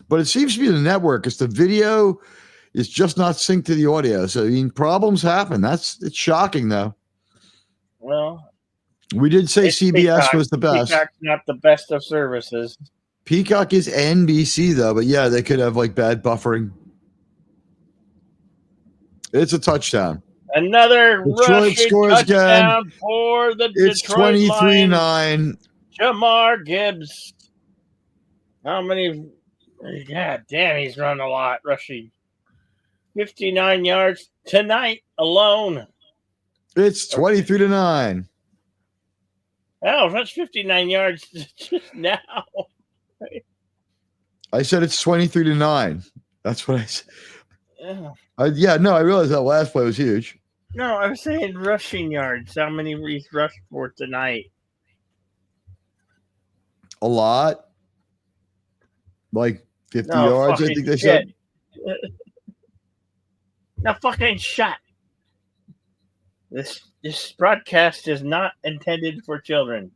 But it seems to be the network because the video is just not synced to the audio. So, I mean, problems happen. It's shocking, though. Well, we did say CBS Peacock. was the best. Peacock's not the best of services. Peacock is NBC, though. But, yeah, they could have, like, bad buffering. It's a touchdown. Another Detroit scores touchdown again. For the It's Detroit 23-9. Jamar Gibbs. How many? God damn, he's run a lot rushing. 59 yards tonight alone. It's 23-9. Oh, that's 59 yards just now. I said it's 23-9. That's what I said. Yeah. I realized that last play was huge. No, I was saying rushing yards. How many he's rushed for tonight? A lot. Like 50 yards, I think they said. Now fucking shut. This broadcast is not intended for children.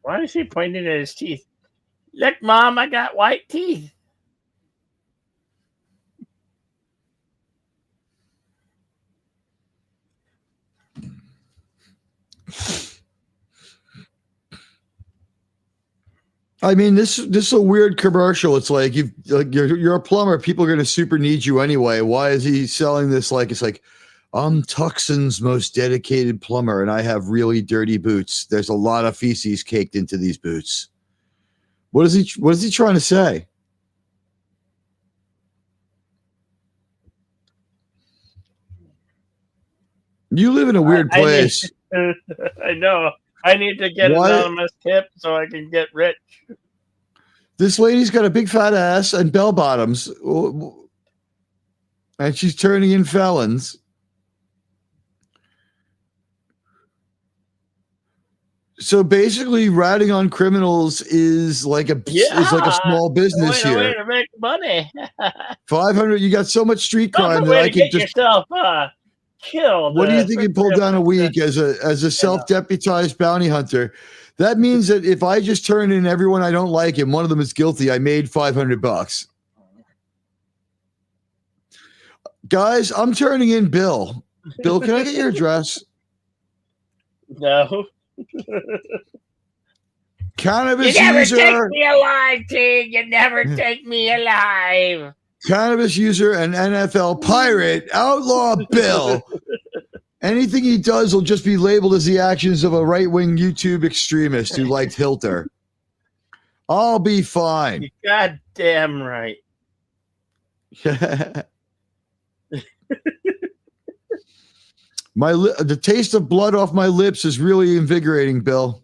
Why is he pointing at his teeth? Look, Mom, I got white teeth. I mean, this is a weird commercial. It's like you're a plumber. People are going to super need you anyway. Why is he selling this? It's like I'm Tucson's most dedicated plumber, and I have really dirty boots. There's a lot of feces caked into these boots. What is he trying to say? You live in a weird place. I know. I need to get an anonymous tip so I can get rich. This lady's got a big fat ass and bell bottoms, and she's turning in felons. So basically, ratting on criminals is like a small business way here. to make money. 500. You got so much street Not crime the that way I to can get just. yourself killed. What do you think you pulled down a week as a self-deputized bounty hunter? That means that if I just turn in everyone I don't like and one of them is guilty, I made $500. Guys, I'm turning in Bill. Bill, can I get your address? No. Cannabis You never user. take me alive, Tig. You never take me alive. Cannabis user and NFL pirate, outlaw Bill. Anything he does will just be labeled as the actions of a right-wing YouTube extremist who liked Hilter. I'll be fine. You're goddamn right. The taste of blood off my lips is really invigorating, Bill.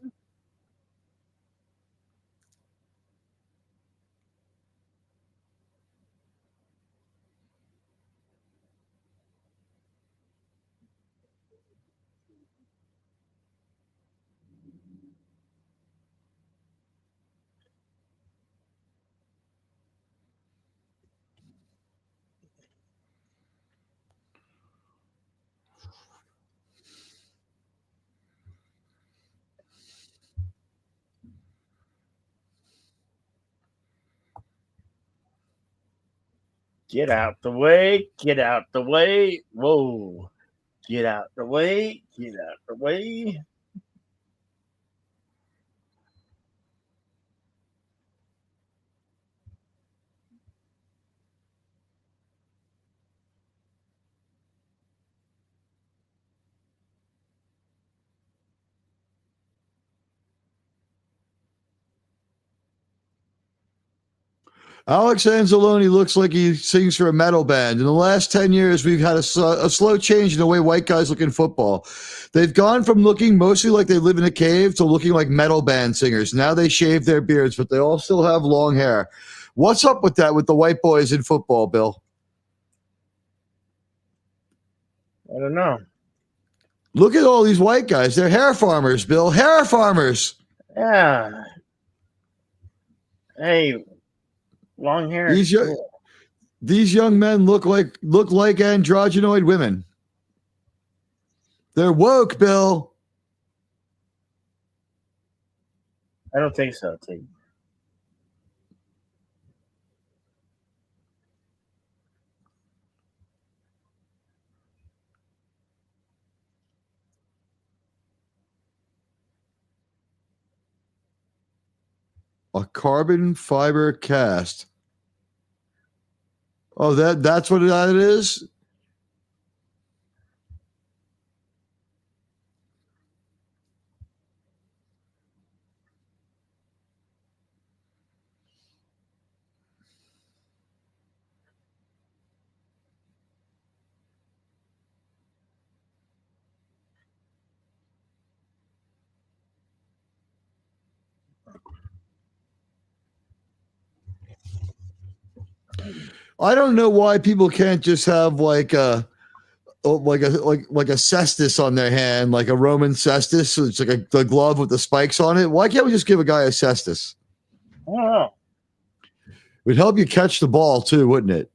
Get out the way. Get out the way. Whoa. Get out the way. Get out the way. Alex Anzalone looks like he sings for a metal band. In the last 10 years, we've had a slow change in the way white guys look in football. They've gone from looking mostly like they live in a cave to looking like metal band singers. Now they shave their beards, but they all still have long hair. What's up with that with the white boys in football, Bill? I don't know. Look at all these white guys. They're hair farmers, Bill. Hair farmers. Yeah. Hey, long hair. These young men look like androgynoid women. They're woke, Bill. I don't think so, Tig. A carbon fiber cast. Oh, that's what that is? I don't know why people can't just have like a cestus on their hand, like a Roman cestus. So it's like the glove with the spikes on it. Why can't we just give a guy a cestus? I don't know. It would help you catch the ball too, wouldn't it?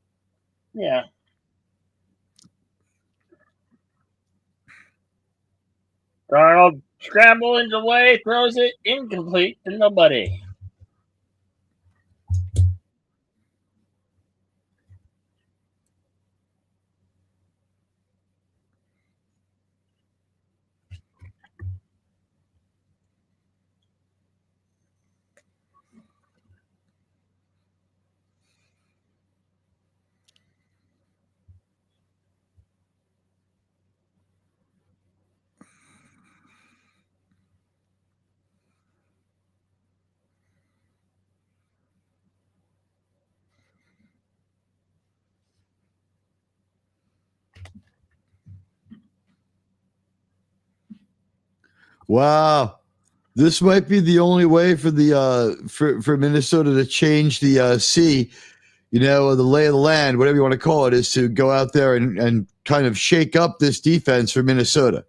Yeah. Darnold scrambles away, throws it incomplete to nobody. Wow. This might be the only way for the for Minnesota to change the C, the lay of the land, whatever you want to call it, is to go out there and kind of shake up this defense for Minnesota.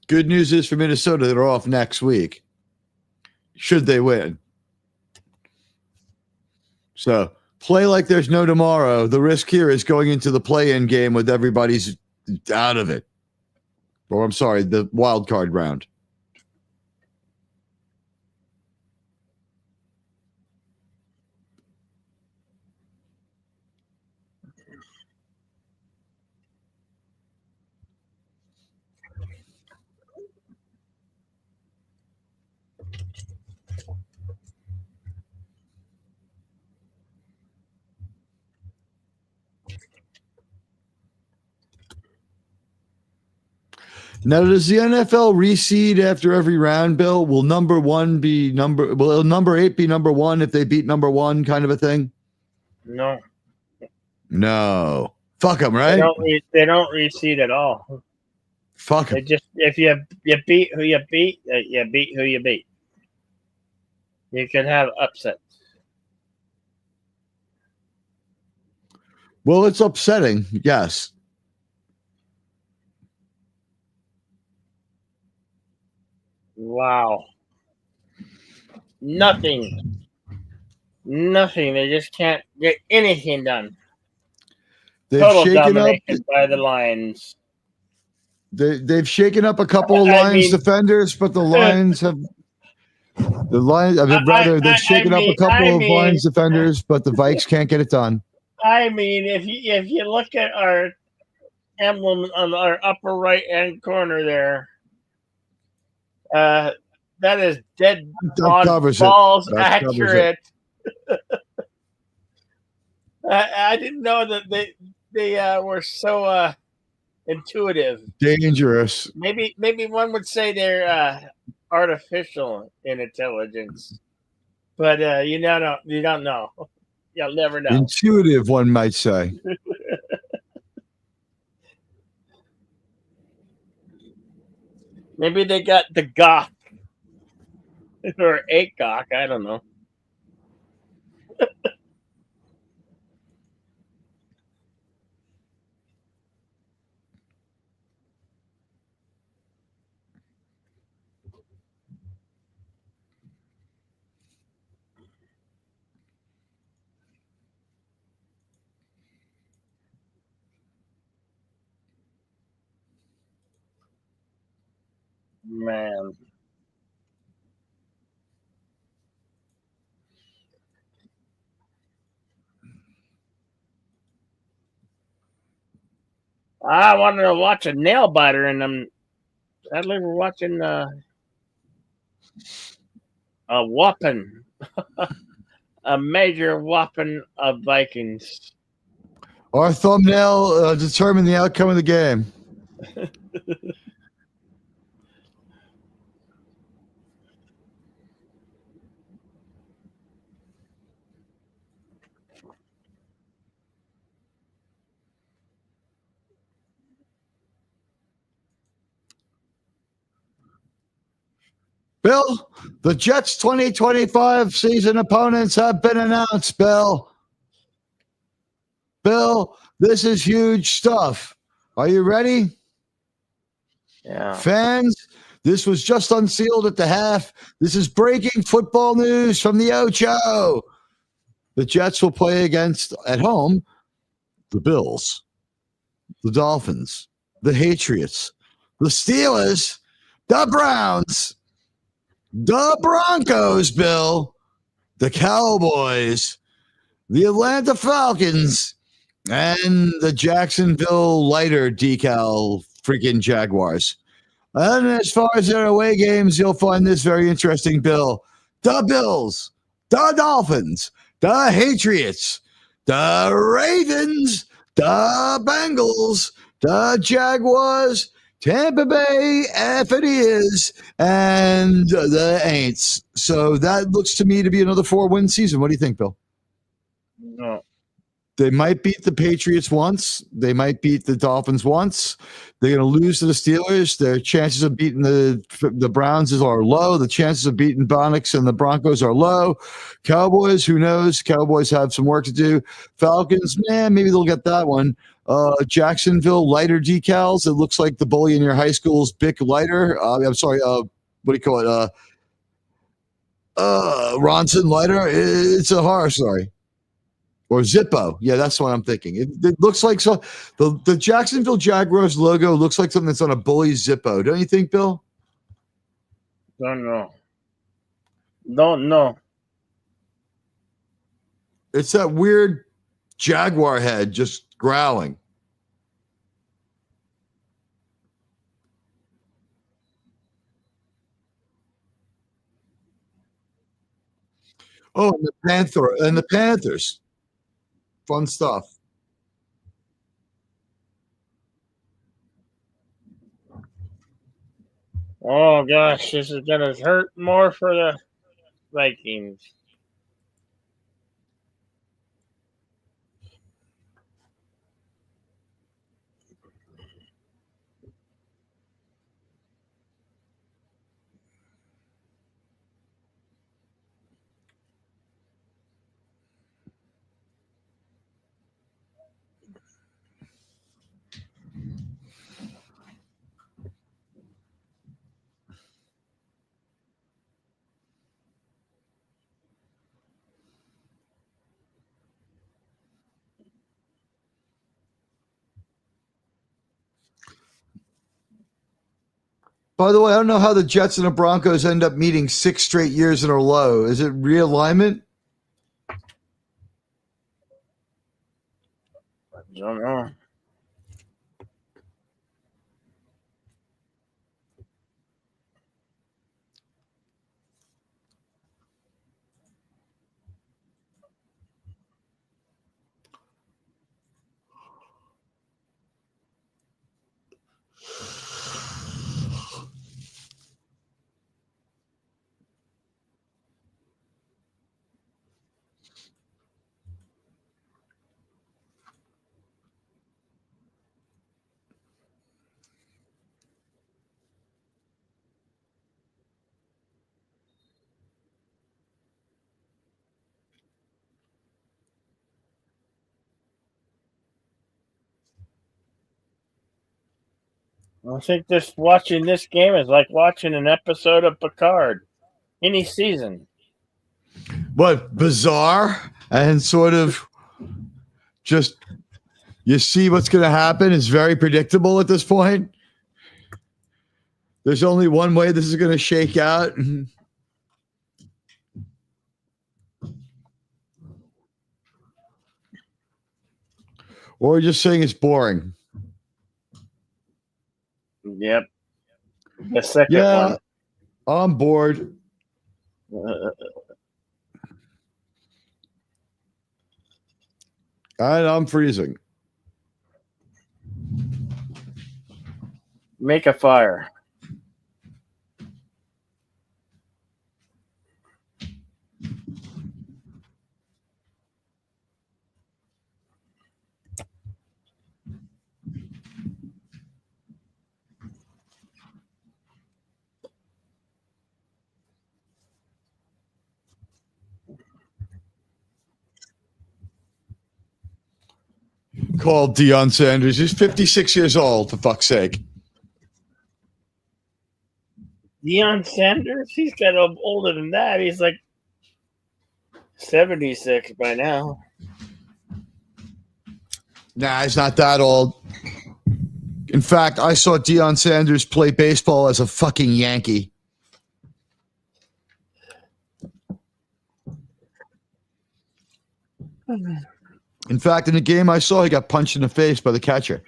Good news is for Minnesota, they're off next week, should they win. So play like there's no tomorrow. The risk here is going into the play-in game with everybody's out of it. Or I'm sorry, the wild card round. Now, does the NFL reseed after every round, Bill? Will number 8 be number 1 if they beat number 1, kind of a thing? No. No. Fuck them, right? They don't reseed at all. Fuck them. They just, if you beat who you beat, you beat who you beat. You can have upsets. Well, it's upsetting, yes. Wow. Nothing. They just can't get anything done. Total domination by the Lions. They've shaken up a couple of Lions defenders, but they've shaken up a couple of Lions defenders, but the Vikes can't get it done. I mean, if you look at our emblem on our upper right hand corner there, that is dead on balls accurate. I didn't know that they were so intuitive, dangerous. Maybe one would say they're artificial in intelligence, but you don't know. You'll never know. Intuitive, one might say. Maybe they got the Gok or 8 Gok. I don't know. Man. I wanted to watch a nail biter, and I'm sadly we're watching a whopping, a major whopping of Vikings. Our thumbnail determined the outcome of the game. Bill, the Jets' 2025 season opponents have been announced, Bill. Bill, this is huge stuff. Are you ready? Yeah. Fans, this was just unsealed at the half. This is breaking football news from the Ocho. The Jets will play against, at home, the Bills, the Dolphins, the Patriots, the Steelers, the Browns, the Broncos, Bill, the Cowboys, the Atlanta Falcons, and the Jacksonville lighter decal freaking Jaguars. And as far as their away games, you'll find this very interesting, Bill. The Bills, the Dolphins, the Patriots, the Ravens, the Bengals, the Jaguars, Tampa Bay, if it is, and the Aints. So that looks to me to be another 4-win season. What do you think, Bill? No. They might beat the Patriots once. They might beat the Dolphins once. They're going to lose to the Steelers. Their chances of beating the Browns are low. The chances of beating Bonix and the Broncos are low. Cowboys, who knows? Cowboys have some work to do. Falcons, man, maybe they'll get that one. Jacksonville, lighter decals. It looks like the bully in your high school's Bic lighter. I'm sorry, what do you call it? Ronson lighter. It's a horror story. Or Zippo. Yeah, that's what I'm thinking. It looks like so. The Jacksonville Jaguars logo looks like something that's on a bully Zippo. Don't you think, Bill? Don't know. It's that weird jaguar head just growling. Oh, and the Panthers. Fun stuff. Oh gosh, this is gonna hurt more for the Vikings. By the way, I don't know how the Jets and the Broncos end up meeting 6 straight years in a row. Is it realignment? I don't know. I think just watching this game is like watching an episode of Picard. Any season. What, bizarre and sort of just you see what's going to happen. It's very predictable at this point. There's only one way this is going to shake out. Or just saying it's boring. Yep. The second one. I'm bored. And I'm freezing. Make a fire. Called Deion Sanders. He's 56 years old, for fuck's sake. Deion Sanders? He's got older than that. He's like 76 by now. Nah, he's not that old. In fact, I saw Deion Sanders play baseball as a fucking Yankee. In fact, in the game I saw, he got punched in the face by the catcher.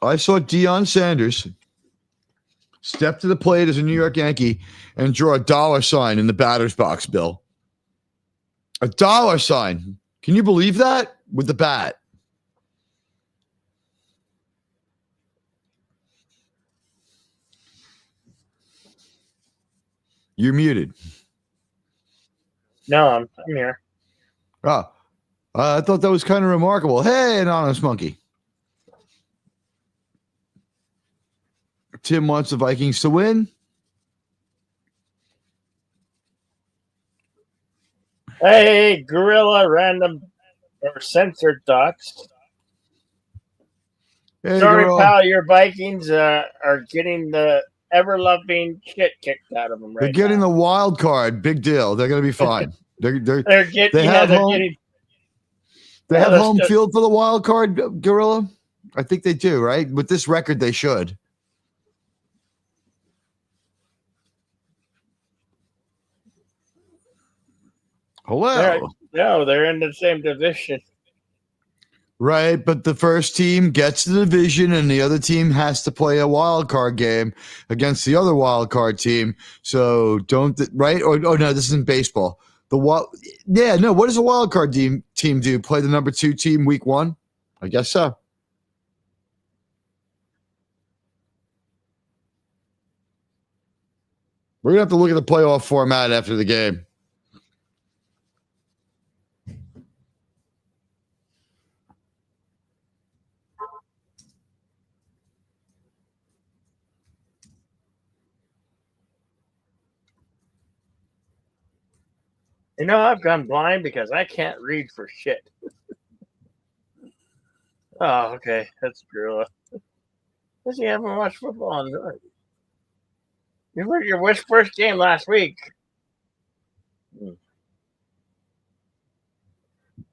I saw Deion Sanders step to the plate as a New York Yankee and draw a $sign in the batter's box, Bill. A $sign. Can you believe that? With the bat. You're muted. No, I'm here. Oh, I thought that was kind of remarkable. Hey, an honest monkey. Tim wants the Vikings to win. Hey, Gorilla Random or Censored Thoughts. Hey, Sorry, girl. pal, your Vikings are getting the ever-loving shit kicked out of them right They're getting now. the wild card. Big deal. They're going to be fine. They They have home. getting. They Yeah, have they're home still- field for the wild card, Gorilla. I think they do, right? With this record, they should. Hello. they're in the same division. Right, but the first team gets the division, and the other team has to play a wild card game against the other wild card team. So right? Or no, this isn't baseball. What does a wild card team do? Play the number 2 team week 1? I guess so. We're gonna have to look at the playoff format after the game. You know, I've gone blind because I can't read for shit. Oh, okay. That's Gorilla. Because you haven't watched football on the You were your first game last week.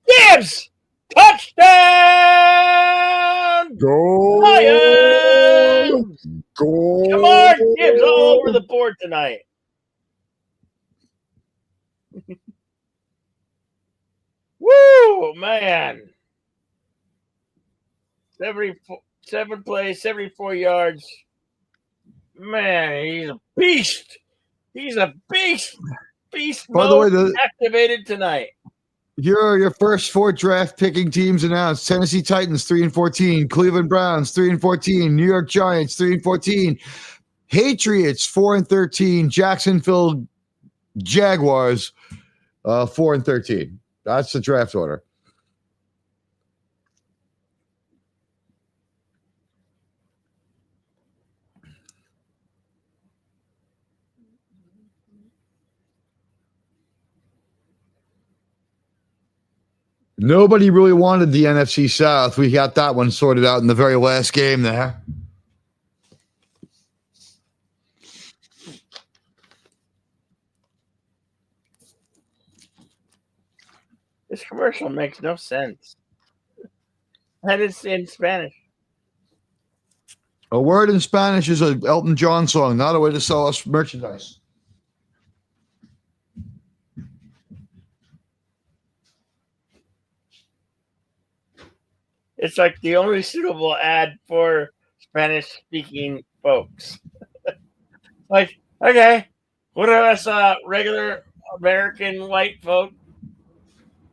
Gibbs! Touchdown! Go! Lions! Go! Come on, Gibbs all over the board tonight. Woo, man. 7 plays, 74 yards. Man, he's a beast. He's a beast. Beast By the way, activated tonight. Your first 4 draft picking teams announced: Tennessee Titans 3-14, Cleveland Browns 3-14, New York Giants 3-14, Patriots 4-13, Jacksonville Jaguars 4-13. That's the draft order. Nobody really wanted the NFC South. We got that one sorted out in the very last game there. This commercial makes no sense. And it's in Spanish. A word in Spanish is an Elton John song, not a way to sell us merchandise. It's like the only suitable ad for Spanish-speaking folks. Like, okay, what are us regular American white folk?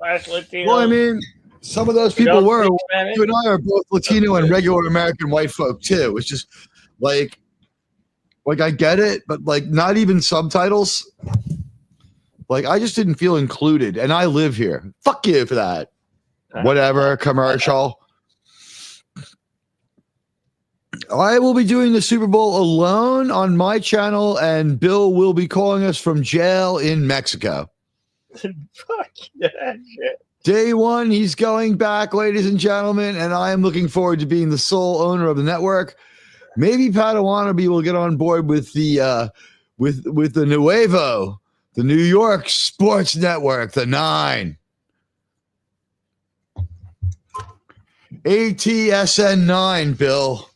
Latinos? Well, I mean, some of those people were. You and I are both Latino and regular American white folk too. It's just like I get it, but like not even subtitles. Like I just didn't feel included, and I live here. Fuck you for that. Whatever commercial. I will be doing the Super Bowl alone on my channel, and Bill will be calling us from jail in Mexico. Fuck that shit. Day 1, he's going back, ladies and gentlemen, and I am looking forward to being the sole owner of the network. Maybe Padawannabe will get on board with the with the Nuevo, the New York Sports Network, the 9. ATSN 9, Bill.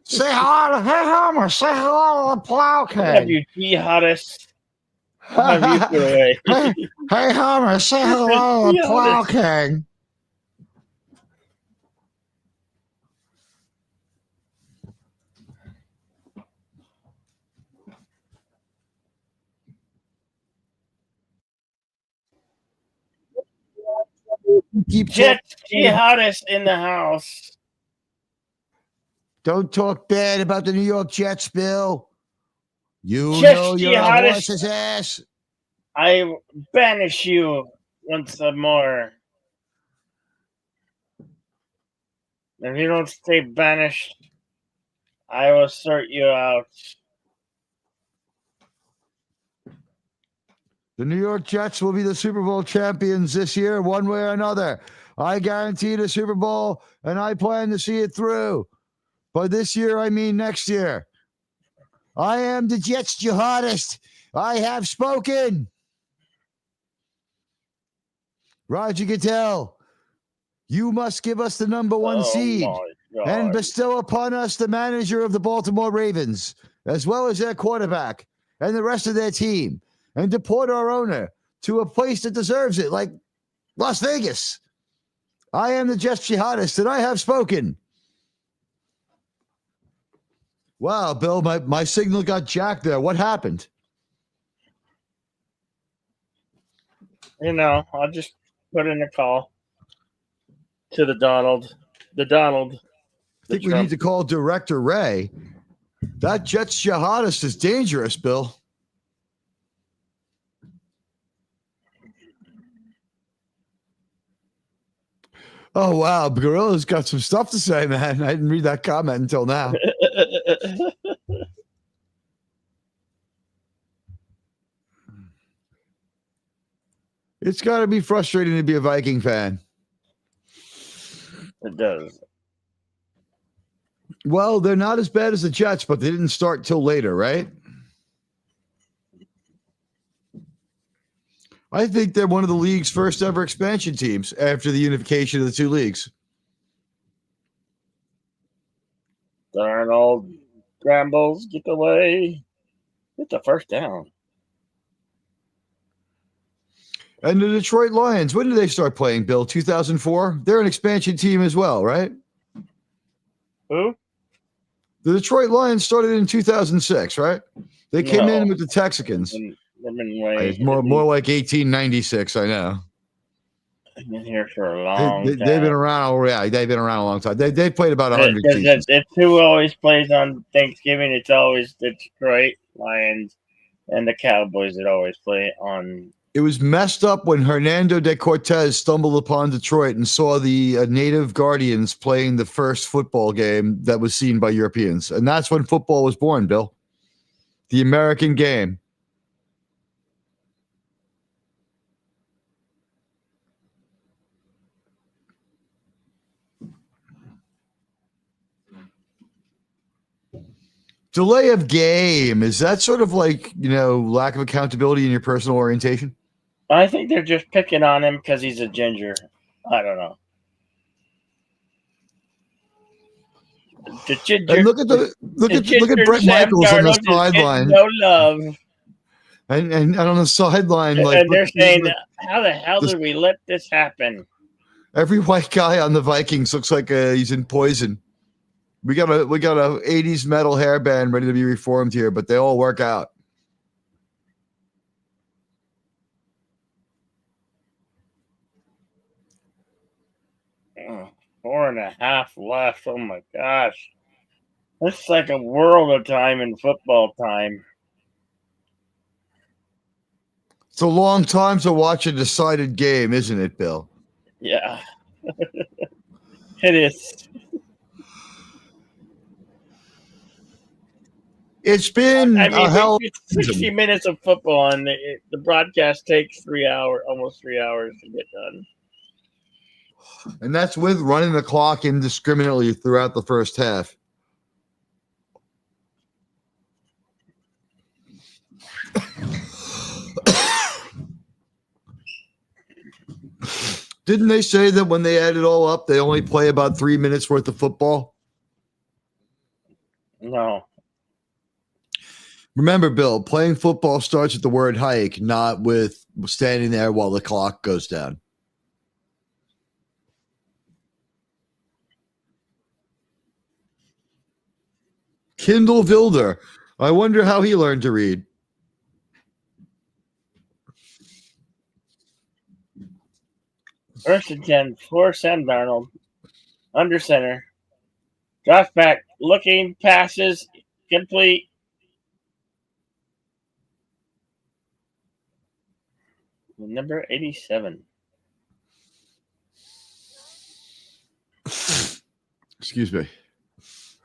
Say hi to Homer. Say hello to the Plow Have King. you jihadists? Have you put away? Hey, Homer. Say hello to the Plow King. Keep Jets jihadists in the house. Don't talk bad about the New York Jets, Bill. You Just know you're a jihadist. horse's ass. I banish you once more. If you don't stay banished, I will sort you out. The New York Jets will be the Super Bowl champions this year, one way or another. I guarantee the Super Bowl, and I plan to see it through. By this year, I mean next year. I am the Jets jihadist. I have spoken. Roger Goodell, you must give us the number one seed and bestow upon us the manager of the Baltimore Ravens, as well as their quarterback and the rest of their team, and deport our owner to a place that deserves it, like Las Vegas. I am the Jets jihadist, and I have spoken. Wow, Bill, my signal got jacked there. What happened? I'll just put in a call to the Donald. I think we need to call Director Ray. That Jets jihadist is dangerous, Bill. Oh, wow. Gorilla's got some stuff to say, man. I didn't read that comment until now. It's got to be frustrating to be a Viking fan. It does. Well, they're not as bad as the Jets, but they didn't start till later, right? I think they're one of the league's first ever expansion teams after the unification of the two leagues. Darnold scrambles, get away. Get the first down. And the Detroit Lions, when did they start playing, Bill? 2004? They're an expansion team as well, right? Who? The Detroit Lions started in 2006, right? They came in with the Texans. It's more like 1896, I know. I've been here for a long time. They've been around. Yeah, they've been around a long time. They've played about 100 seasons. It's who always plays on Thanksgiving. It's always the Detroit Lions and the Cowboys that always play on. It was messed up when Hernando de Cortez stumbled upon Detroit and saw the native Guardians playing the first football game that was seen by Europeans. And that's when football was born, Bill. The American game. Delay of game. Is that sort of like, lack of accountability in your personal orientation? I think they're just picking on him because he's a ginger. I don't know. The ginger. And look at Brett Michaels on the sideline. No love. And on the sideline, and they're saying, "How the hell did we let this happen?" Every white guy on the Vikings looks like he's in poison. We got a 80s metal hairband ready to be reformed here, but they all work out. Oh, 4.5 left. Oh my gosh. It's like a world of time in football time. It's a long time to watch a decided game, isn't it, Bill? Yeah. It is. It's been a hell of 60 minutes of football, and the broadcast takes almost 3 hours to get done. And that's with running the clock indiscriminately throughout the first half. Didn't they say that when they add it all up, they only play about 3 minutes worth of football? No. Remember, Bill, playing football starts with the word hike, not with standing there while the clock goes down. Kindle Vilder. I wonder how he learned to read. First and 10, for Sam Darnold. Under center. Drop back. Looking. Passes. Complete. Number 87. Excuse me.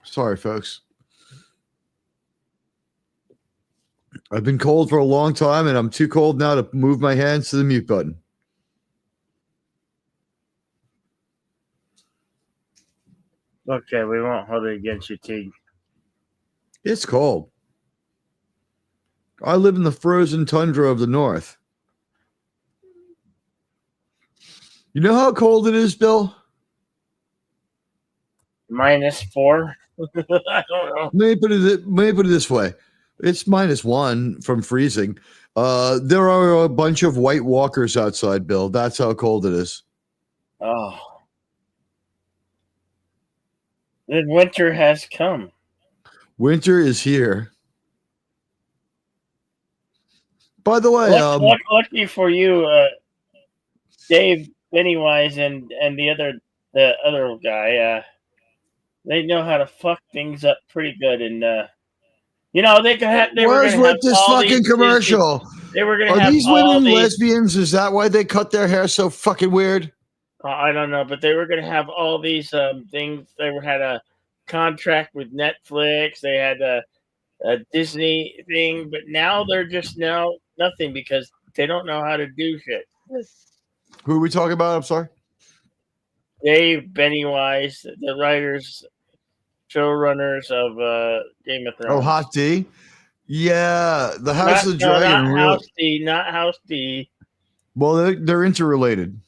Sorry, folks. I've been cold for a long time, and I'm too cold now to move my hands to the mute button. Okay, we won't hold it against you, Teague. It's cold. I live in the frozen tundra of the north. You know how cold it is, Bill? -4. I don't know. Let me put it this way. It's -1 from freezing. There are a bunch of White Walkers outside, Bill. That's how cold it is. Oh. The winter has come. Winter is here. By the way, lucky for you, Dave Pennywise and the other guy, they know how to fuck things up pretty good, and they were going to have with this all fucking these commercial. They were going to Are have these all women these. lesbians? Is that why they cut their hair so fucking weird? I don't know, but they were going to have all these things. They had a contract with Netflix. They had a Disney thing, but now they're just nothing because they don't know how to do shit. Who are we talking about? I'm sorry. Dave Pennywise, the writers, showrunners of Game of Thrones. Oh, Hot D. Yeah, the House of the Dragon. Not House D. Well, they're interrelated.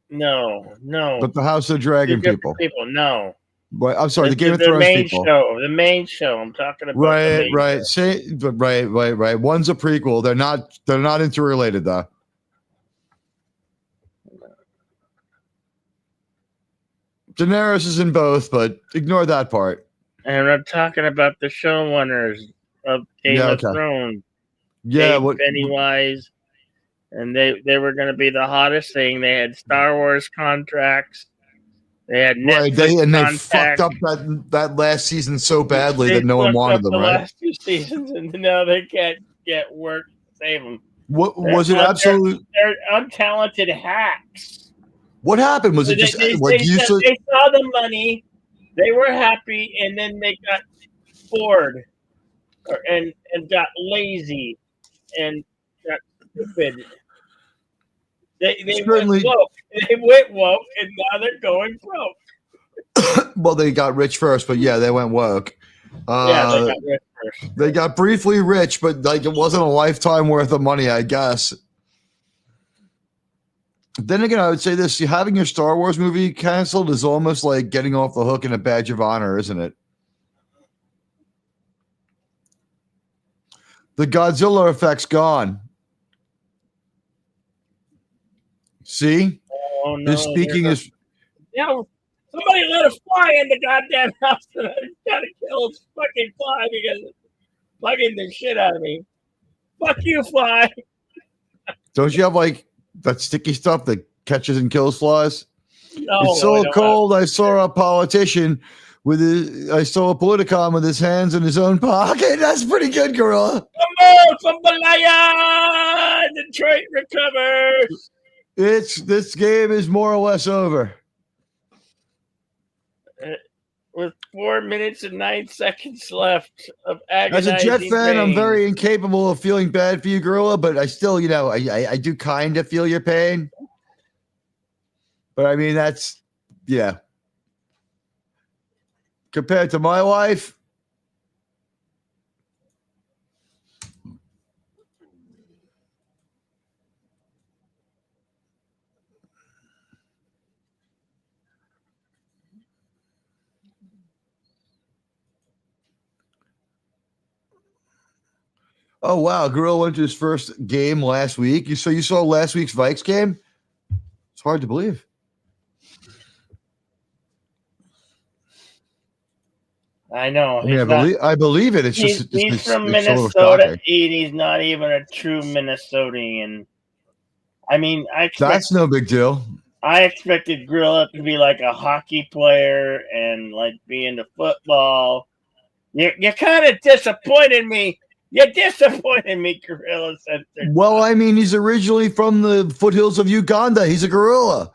No. But the House of the Dragon people. No. But I'm sorry, the Game of Thrones people. The main show. I'm talking about. Right. Right. One's a prequel. They're not interrelated though. Daenerys is in both, but ignore that part. And I'm talking about the showrunners of Game of Thrones. Yeah, Pennywise, and they were going to be the hottest thing. They had Star Wars contracts. They had Netflix they fucked up that last season so badly that no one wanted them, right? The last 2 seasons, and now they can't get work to save them. What was it? Absolute? They're untalented hacks. What happened? Was it just they saw the money, they were happy, and then they got bored, and got lazy, and got stupid. They went woke. They went woke, and now they're going broke. Well, they got rich first, but yeah, they went woke. They got rich first. They got briefly rich, but it wasn't a lifetime worth of money, I guess. Then again, I would say this: having your Star Wars movie canceled is almost like getting off the hook in a badge of honor, isn't it? The Godzilla effect's gone. See? Oh, no, his speaking is. Somebody let a fly in the goddamn house, and I gotta kill this fucking fly because it's bugging the shit out of me. Fuck you, fly. Don't you have that sticky stuff that catches and kills flies? No, it's so cold. I saw a politician I saw a politicon with his hands in his own pocket. That's pretty good, Gorilla. Come on, Jambalaya! Detroit recovers. This game is more or less over. With 4 minutes and 9 seconds left of agonizing As a Jet fan, pain. I'm very incapable of feeling bad for you, Gorilla, but I still, I do kind of feel your pain. But I mean, that's, yeah. Compared to my wife. Oh, wow. Gorilla went to his first game last week. So you saw last week's Vikes game? It's hard to believe. I know. I believe it. It's he's from Minnesota, and he's not even a true Minnesotan. I mean, that's no big deal. I expected Gorilla to be like a hockey player and be into football. You kind of disappointed me You disappointed me, Gorilla Censored. Well, I mean, he's originally from the foothills of Uganda. He's a gorilla.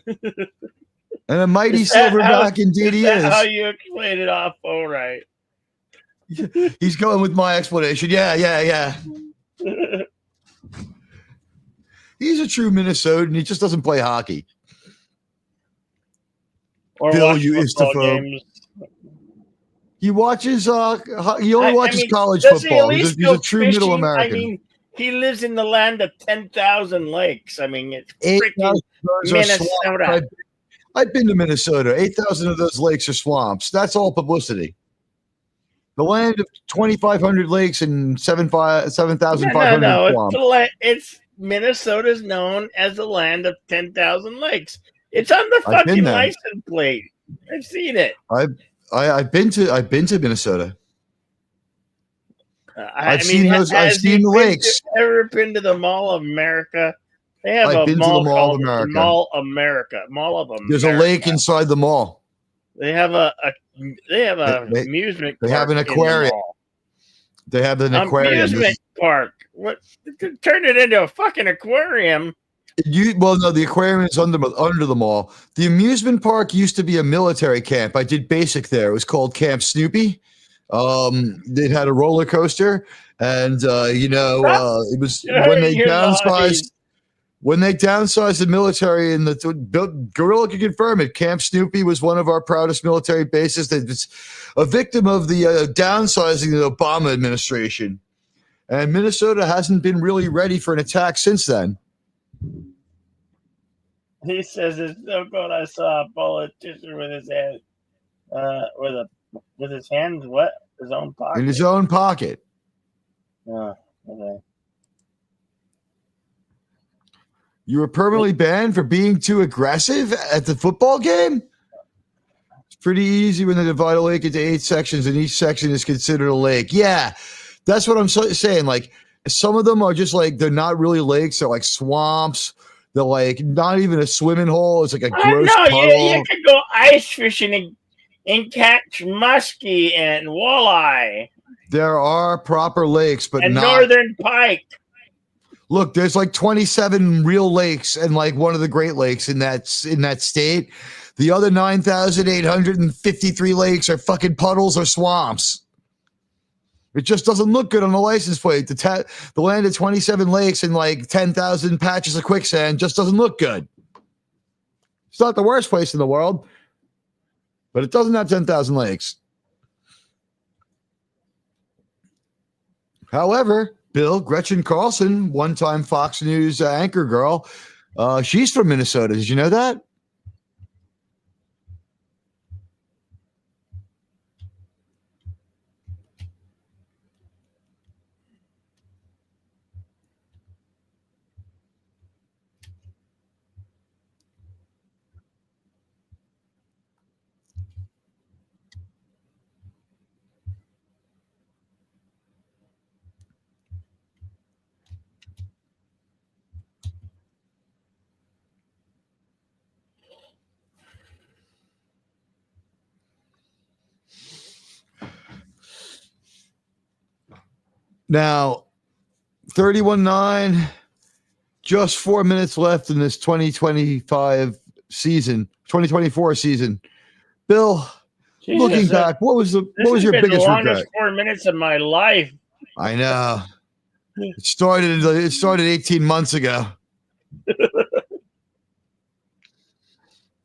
And a mighty silverback indeed he Is that how is. you explain it off? All right. He's going with my explanation. Yeah. He's a true Minnesotan. He just doesn't play hockey. Or Bill, watch you football istophobe. games. He watches. He only watches college does he at football. least He's a go true Middle fishing? American. I mean, he lives in the land of 10,000 lakes. I mean, it's 8,000 freaking of those are swamps. Minnesota. I've been to Minnesota. 8,000 of those lakes are swamps. That's all publicity. The land of 2,500 lakes and 7,500 No. swamps. It's Minnesota's known as the land of 10,000 lakes. It's on the I've been fucking there. license plate. I've seen it. I've been to Minnesota. I've seen has the he lakes. ever been to the Mall of America? They have I've a been to the mall Mall of called America. Mall America. Mall of America. There's a lake inside the mall. They have amusement. They have an park in the aquarium. mall. They have an aquarium. Amusement park. What? Turn it into a fucking aquarium. No, the aquarium is under the mall. The amusement park used to be a military camp. I did basic there. It was called Camp Snoopy. It had a roller coaster, and it was when they downsized. When they downsized the military, and the Gorilla can confirm it, Camp Snoopy was one of our proudest military bases. That was a victim of the downsizing of the Obama administration, and Minnesota hasn't been really ready for an attack since then. He says it's so good. I saw a politician with his hand, with his hands what? His own pocket. In his own pocket. Oh, okay. You were permanently banned for being too aggressive at the football game? It's pretty easy when they divide a lake into 8 sections and each section is considered a lake. Yeah, that's what I'm saying. Like, some of them are just like, they're not really lakes. They're like swamps. They're like not even a swimming hole. It's like a gross puddle. You could go ice fishing and catch muskie and walleye. There are proper lakes, but and not northern pike. Look, there's like 27 real lakes and like one of the Great Lakes in that state. The other 9,853 lakes are fucking puddles or swamps. It just doesn't look good on the license plate. The land of 27 lakes and like 10,000 patches of quicksand just doesn't look good. It's not the worst place in the world, but it doesn't have 10,000 lakes. However, Bill, Gretchen Carlson, one-time Fox News anchor girl, she's from Minnesota. Did you know that? Now, 31-9, just 4 minutes left in this 2024 season. Bill, Jesus, looking back, what was your biggest the regret? longest 4 minutes of my life. I know. It started 18 months ago.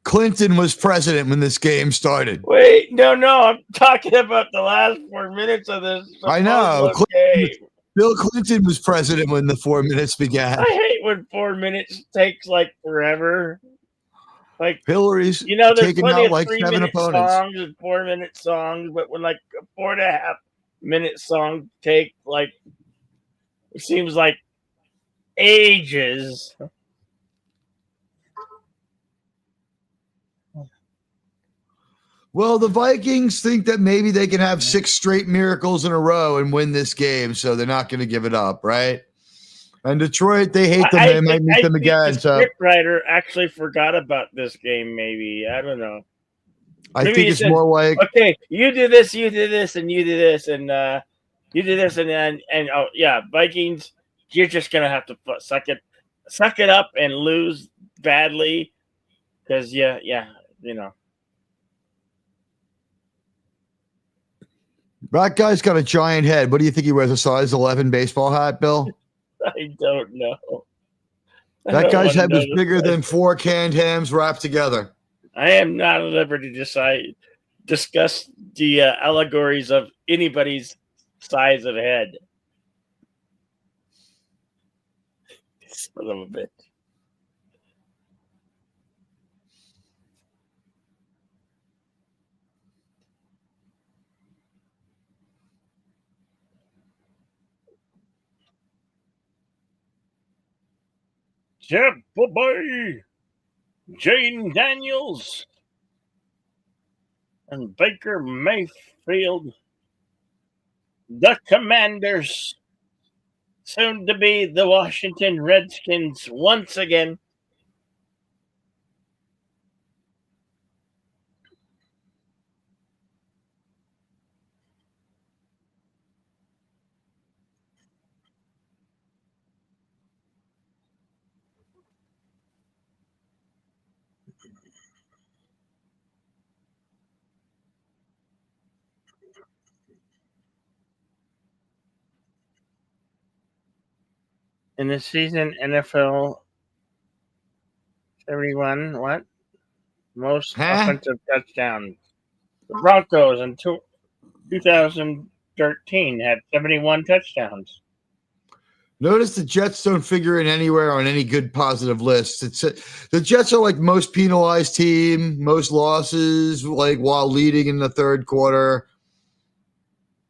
Clinton was president when this game started. Wait, no, I'm talking about the last 4 minutes of this. I know. Bill Clinton was president when the 4 minutes began. I hate when 4 minutes takes like forever. Like Hillary's there's taking plenty out like of 7 opponents. Songs and 4-minute songs, but when like a 4.5-minute song take like it seems like ages. Well, the Vikings think that maybe they can have 6 straight miracles in a row and win this game, so they're not going to give it up, right? And Detroit, they hate them. They might meet them again. The scriptwriter actually forgot about this game. Maybe I don't know. I think it's more like okay, you do this, and you do this, and You do this, and oh yeah, Vikings. You're just gonna have to suck it up, and lose badly, because yeah, you know. That guy's got a giant head. What do you think he wears? A size 11 baseball hat, Bill? I don't know. I That don't guy's wanna head know was this bigger guy. than 4 canned hams wrapped together. I am not at liberty to discuss the allegories of anybody's size of head. Son of a bitch. Jeff Boy, Jane Daniels, and Baker Mayfield, the Commanders, soon to be the Washington Redskins once again. In the season, NFL 71, what? Most offensive touchdowns. The Broncos in 2013 had 71 touchdowns. Notice the Jets don't figure in anywhere on any good positive lists. The Jets are like most penalized team, most losses, like while leading in the third quarter,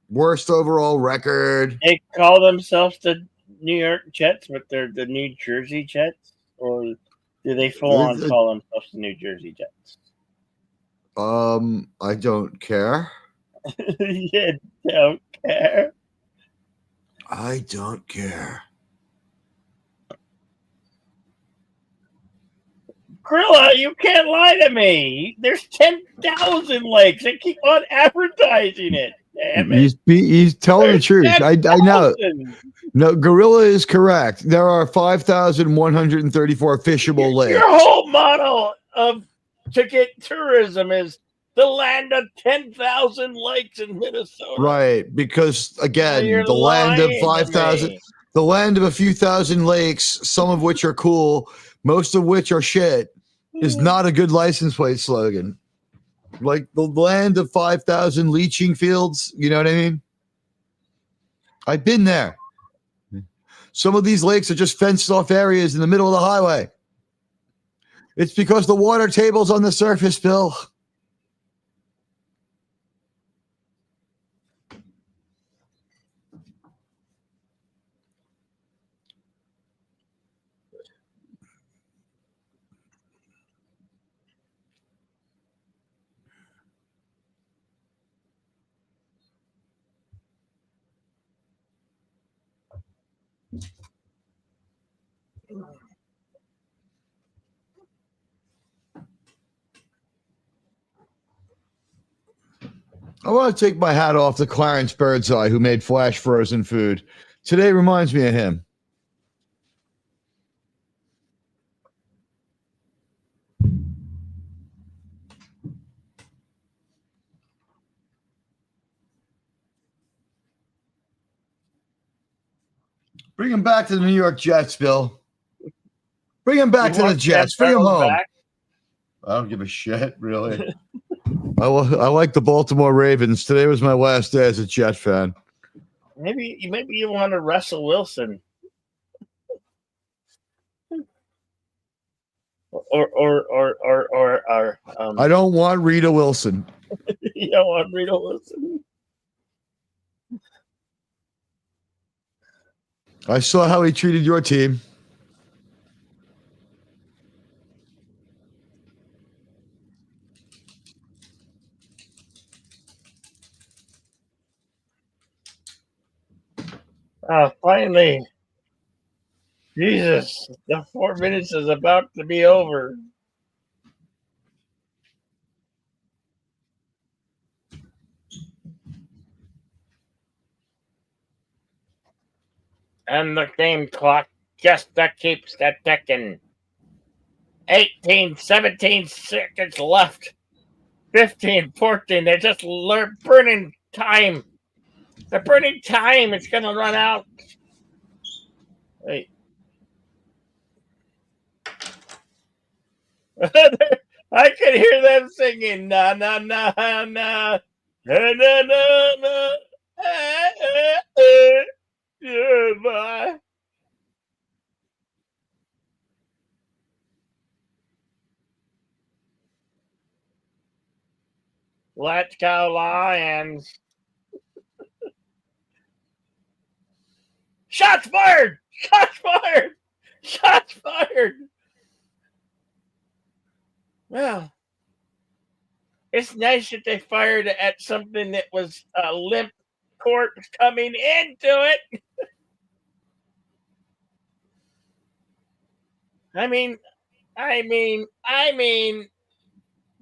worst overall record. They call themselves the New York Jets, but they're the New Jersey Jets, or do they full on call themselves the New Jersey Jets? I don't care. You don't care. I don't care. Grilla, you can't lie to me. There's 10,000 lakes. They keep on advertising it. Damn it. He's telling the truth. 10,000. I know. No, Gorilla is correct. There are 5,134 fishable lakes. Your whole model to get tourism is the land of 10,000 lakes in Minnesota. Right, because again, the land of 5,000, the land of a few thousand lakes, some of which are cool, most of which are shit, is not a good license plate slogan. Like the land of 5,000 leaching fields, you know what I mean? I've been there. Some of these lakes are just fenced off areas in the middle of the highway. It's because the water table's on the surface, Bill. I want to take my hat off to Clarence Birdseye, who made flash frozen food. Today reminds me of him. Bring him back to the New York Jets, Bill. Bring him back to the Jets. Bring him home. Back? I don't give a shit, really. I like the Baltimore Ravens. Today was my last day as a Jet fan. Maybe you want to Russell Wilson. Or I don't want Rita Wilson. You don't want Rita Wilson? I saw how he treated your team. Finally. Jesus, the 4 minutes is about to be over. And the game clock just keeps ticking. 18, 17 seconds left. 15, 14. They're just burning time. They're burning time. It's going to run out. Wait. I can hear them singing. Na, na, na, na. Na, na, na, na. Goodbye. Let's go, Lions. Shots fired! Shots fired! Shots fired! Well, it's nice that they fired at something that was a limp corpse coming into it. I mean,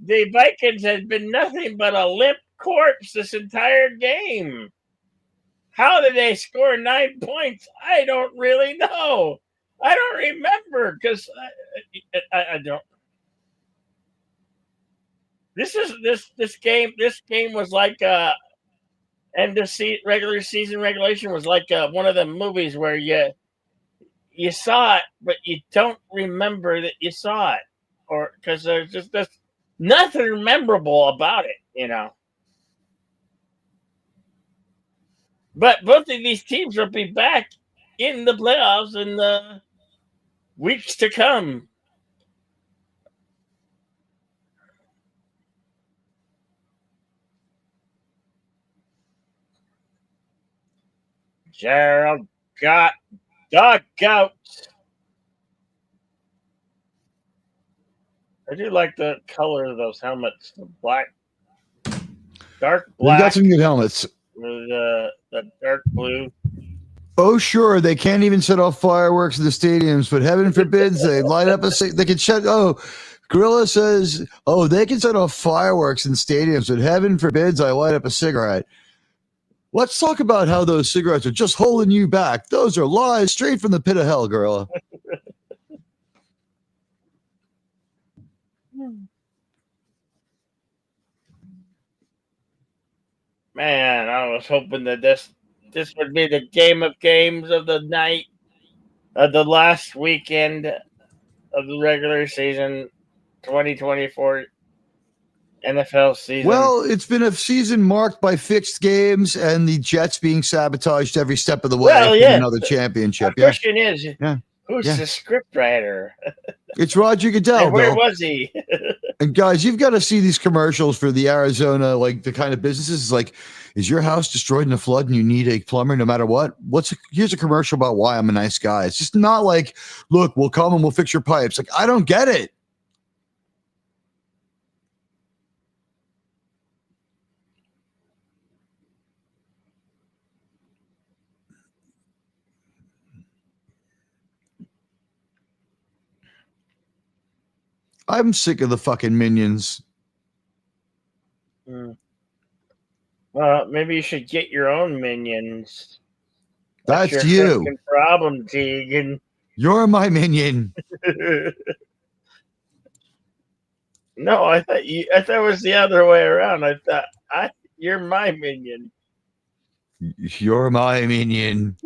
the Vikings has been nothing but a limp corpse this entire game. How did they score 9 points? I don't really know. I don't remember because I don't. This game was like and the regular season regulation was like one of the movies where you saw it but you don't remember that you saw it, or because there's just nothing memorable about it, you know. But both of these teams will be back in the playoffs in the weeks to come. Gerald got dugout. I do like the color of those helmets. The black, dark black. We got some good helmets. With the dark blue. Oh, sure. They can't even set off fireworks in the stadiums, but heaven forbids they light up they can shut. Oh, Gorilla says, oh, they can set off fireworks in stadiums, but heaven forbids I light up a cigarette. Let's talk about how those cigarettes are just holding you back. Those are lies straight from the pit of hell, Gorilla. Man, I was hoping that this would be the game of games of the night of the last weekend of the regular season 2024 NFL season. Well, it's been a season marked by fixed games and the Jets being sabotaged every step of the way. Well, yeah. Another championship. The question is, Yeah. who's Yeah. the script writer? It's Roger Goodell. And where Bill. was he? And guys, you've got to see these commercials for the Arizona, like the kind of businesses. It's like, is your house destroyed in a flood and you need a plumber no matter what? Here's a commercial about why I'm a nice guy. It's just not like, look, we'll come and we'll fix your pipes. Like, I don't get it. I'm sick of the fucking minions. Well, maybe you should get your own minions. That's your you. fucking problem, Tegan. You're my minion. No, I thought it was the other way around. I thought you're my minion. You're my minion.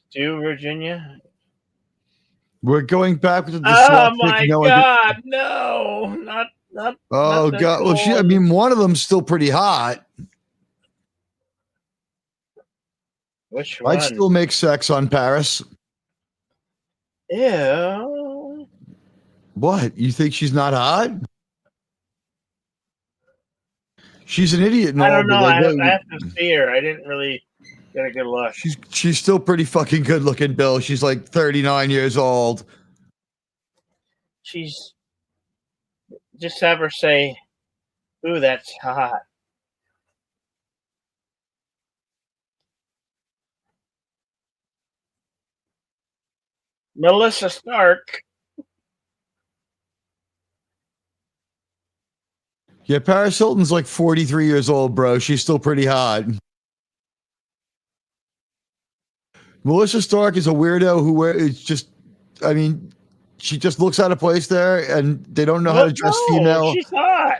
Stu, Virginia. We're going back to the Oh my God! No, not. Oh not God! Well, I mean, one of them's still pretty hot. Which one? I'd still make sex on Paris. Ew. What? You think she's not hot? She's an idiot. And I all, don't know. but I have to see her. I didn't really get a good look. She's still pretty fucking good looking, Bill. She's like 39 years old. she's just have her say, "Ooh, that's hot." Melissa Stark. Yeah, Paris Hilton's like 43 years old, bro. She's still pretty hot. Melissa Stark is a weirdo who it's just, I mean, she just looks out of place there, and they don't know how to dress female. She's hot.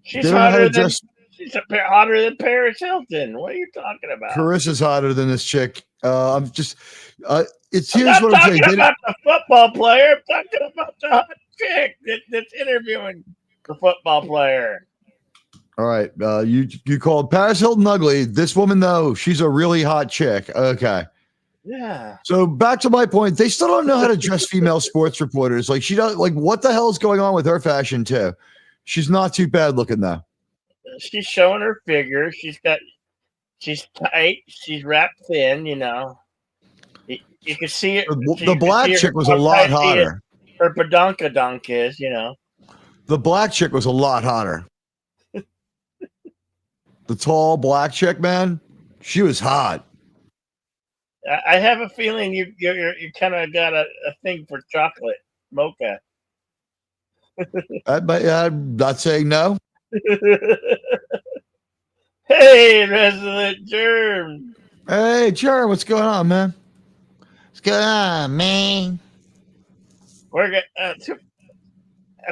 She's They don't know how to hotter than dress. she's hotter than Paris Hilton. What are you talking about? Carissa's hotter than this chick. I'm just, it's I'm here's not what I'm saying. talking about the football player. I'm talking about the hot chick that's interviewing the football player. All right, you called Paris Hilton ugly. This woman though, she's a really hot chick. Okay. Yeah. So back to my point, they still don't know how to dress female sports reporters. Like she does. Like what the hell is going on with her fashion too? She's not too bad looking though. She's showing her figure. She's tight. She's wrapped thin. You know. You can see it. The black chick was a lot hotter. Her badonkadonk is. You know. The black chick was a lot hotter. The tall black chick, man, she was hot. I have a feeling you kind of got a thing for chocolate mocha. I'm not saying no. Hey, Resident Germ. Hey, Germ, what's going on, man? What's going on, man? We're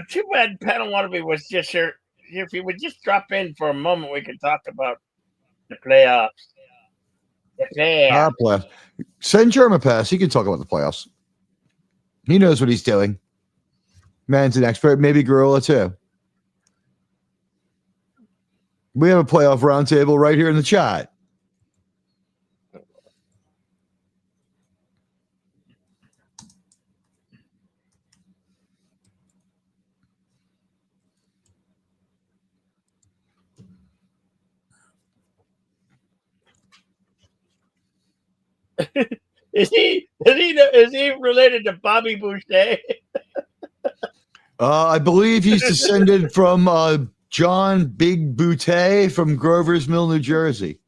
too bad Panel Wannabe was just here. If he would just drop in for a moment, we could talk about the playoffs. The playoffs. Send Germ a pass. He can talk about the playoffs. He knows what he's doing. Man's an expert, maybe Gorilla too. We have a playoff roundtable right here in the chat. Is he related to Bobby Boucher? I believe he's descended from John Big Boutte from Grover's Mill, New Jersey.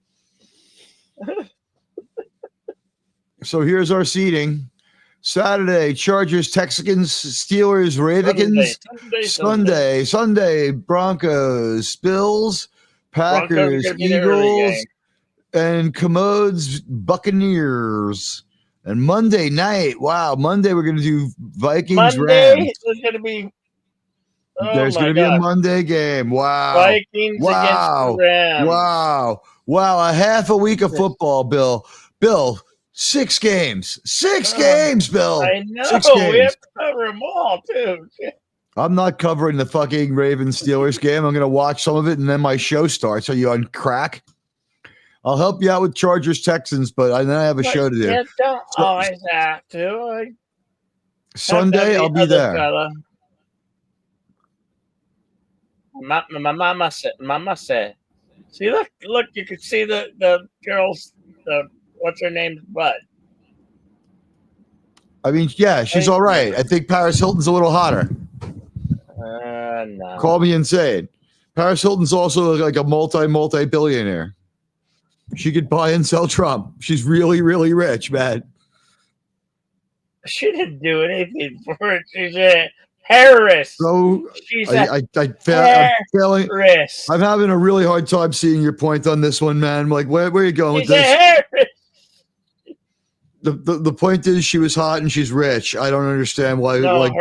So here's our seating. Saturday, Chargers, Texans, Steelers, Ravens. Sunday, Broncos, Bills, Packers, Eagles, and Commodes, Buccaneers. And Monday night, Monday we're going to do Vikings, Rams. There's going to be there's going to be a Monday game. Wow. Vikings against the Rams. Wow. A half a week of football, Bill. 6 games. 6 games, Bill. I know. 6 games. We have to cover them all, too. I'm not covering the fucking Ravens Steelers game. I'm going to watch some of it and then my show starts. Are you on crack? I'll help you out with Chargers Texans, but then I have a show to do. You don't always have to. Sunday, I'll be there. Fella. My mama said. See, look, you can see the girl's, what's her name's butt. I mean, yeah, she's all right. I think Paris Hilton's a little hotter. No. Call me insane. Paris Hilton's also like a multi-billionaire. She could buy and sell Trump. She's really, really rich, man. She didn't do anything for it. She's a Harris. So she's I'm failing. I'm having a really hard time seeing your point on this one, man. Like, where are you going with this? Harris. The point is she was hot and she's rich. I don't understand why. No,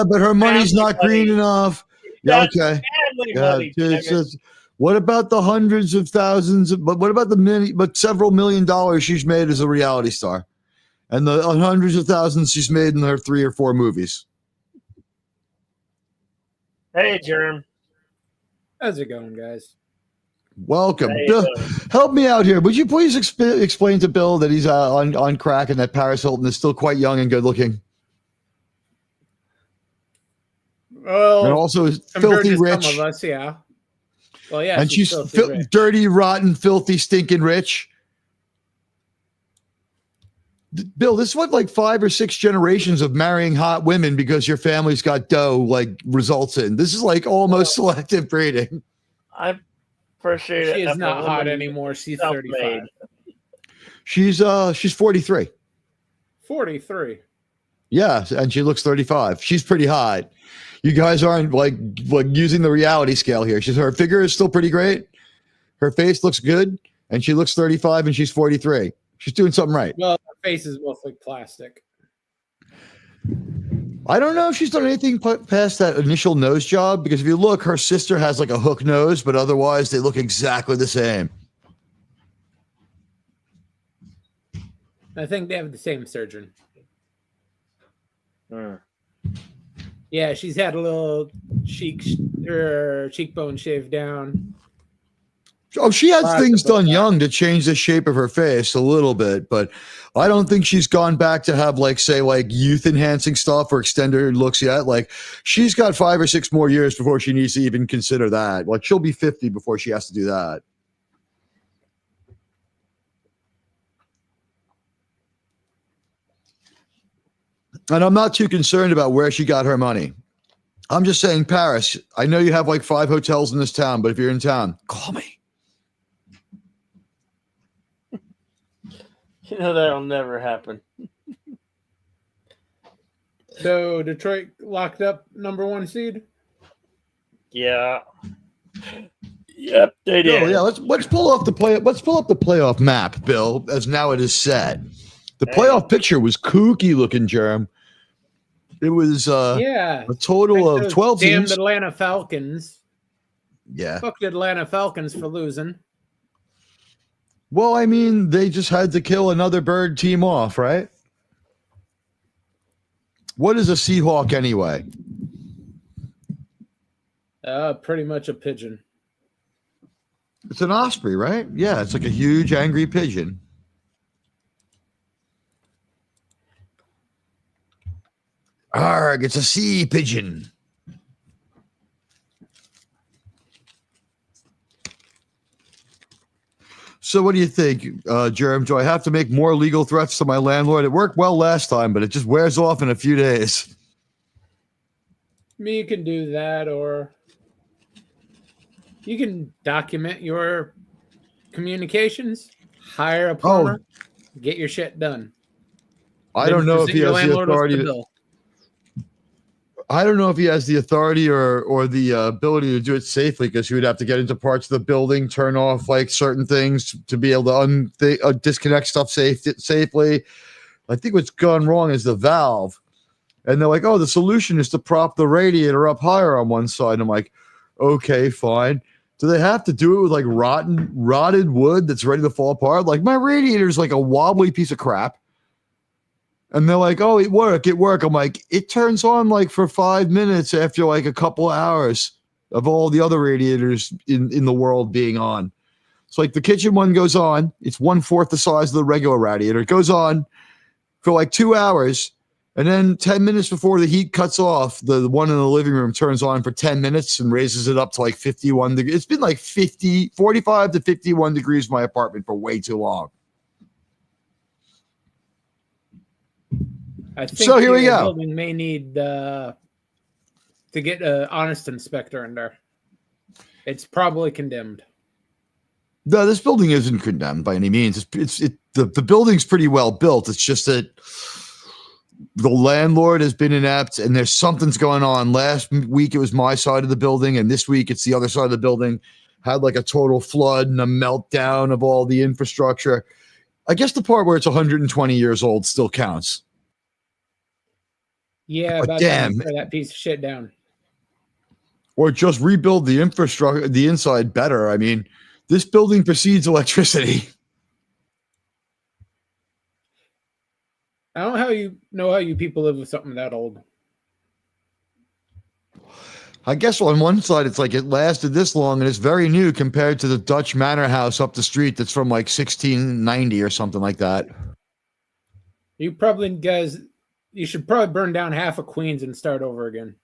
but her money's not green enough. Yeah, okay. What about the hundreds of thousands? But what about several $1 million she's made as a reality star, and the hundreds of thousands she's made in her 3 or 4 movies? Hey, Germ. How's it going, guys? Welcome. Bill, help me out here. Would you please explain to Bill that he's on crack and that Paris Hilton is still quite young and good looking? Well, and also filthy rich. Some of us, yeah. Well, yeah, and she's dirty, rotten, filthy, stinking rich. Bill, this is what like 5 or 6 generations of marrying hot women because your family's got dough like results in. This is like almost selective breeding. I appreciate it. She is if a not hot woman anymore. is She's self-made. 35. She's 43. 43. Yeah, and she looks 35. She's pretty hot. You guys aren't like using the reality scale here. Her figure is still pretty great. Her face looks good, and she looks 35 and she's 43. She's doing something right. Well, her face is mostly plastic. I don't know if she's done anything past that initial nose job, because if you look, her sister has like a hook nose, but otherwise they look exactly the same. I think they have the same surgeon. Hmm. Yeah, she's had a little cheekbone shaved down. Oh, she has Lots things of done Botox. young to change the shape of her face a little bit, but I don't think she's gone back to have like, say, like youth enhancing stuff or extended looks yet. Like she's got 5 or 6 more years before she needs to even consider that. Like she'll be 50 before she has to do that. And I'm not too concerned about where she got her money. I'm just saying, Paris, I know you have like 5 hotels in this town, but if you're in town, call me. You know that'll never happen. So Detroit locked up number 1 seed. Yeah. Yep, they did. Oh yeah, let's pull up the playoff map, Bill, as now it is set. The playoff picture was kooky looking, Jerm. It was Yeah, a total of 12 damn teams. Atlanta Falcons. Yeah. Fuck the Atlanta Falcons for losing. Well, I mean, they just had to kill another bird team off, right? What is a Seahawk anyway? Pretty much a pigeon. It's an osprey, right? Yeah, it's like a huge angry pigeon. Arg, it's a sea pigeon. So what do you think, Jerem? Do I have to make more legal threats to my landlord? It worked well last time, but it just wears off in a few days. You can do that, or you can document your communications, hire a plumber, get your shit done. I Then don't know if present he your has the landlord with authority. the bill. I don't know if he has the authority or the ability to do it safely, because he would have to get into parts of the building, turn off like certain things to be able to disconnect stuff safely. I think what's gone wrong is the valve. And they're like, oh, the solution is to prop the radiator up higher on one side. I'm like, okay, fine. Do they have to do it with like rotted wood that's ready to fall apart? Like my radiator is like a wobbly piece of crap. And they're like, oh, it worked. I'm like, it turns on like for 5 minutes after like a couple of hours of all the other radiators in the world being on. It's like the kitchen one goes on. It's 1/4 the size of the regular radiator. It goes on for like 2 hours. And then 10 minutes before the heat cuts off, the one in the living room turns on for 10 minutes and raises it up to like 51 degrees. It's been like 45 to 51 degrees in my apartment for way too long. I think So here we your go. building may need to get an honest inspector in there. It's probably condemned. No, this building isn't condemned by any means. The building's pretty well built. It's just that the landlord has been inept, and there's something's going on. Last week it was my side of the building, and this week it's the other side of the building. Had like a total flood and a meltdown of all the infrastructure. I guess the part where it's 120 years old still counts. Yeah, But about damn. to tear that piece of shit down. Or just rebuild the infrastructure, the inside better. I mean, this building precedes electricity. I don't know how you people live with something that old. I guess on one side, it's like it lasted this long and it's very new compared to the Dutch manor house up the street that's from like 1690 or something like that. You should probably burn down half of Queens and start over again.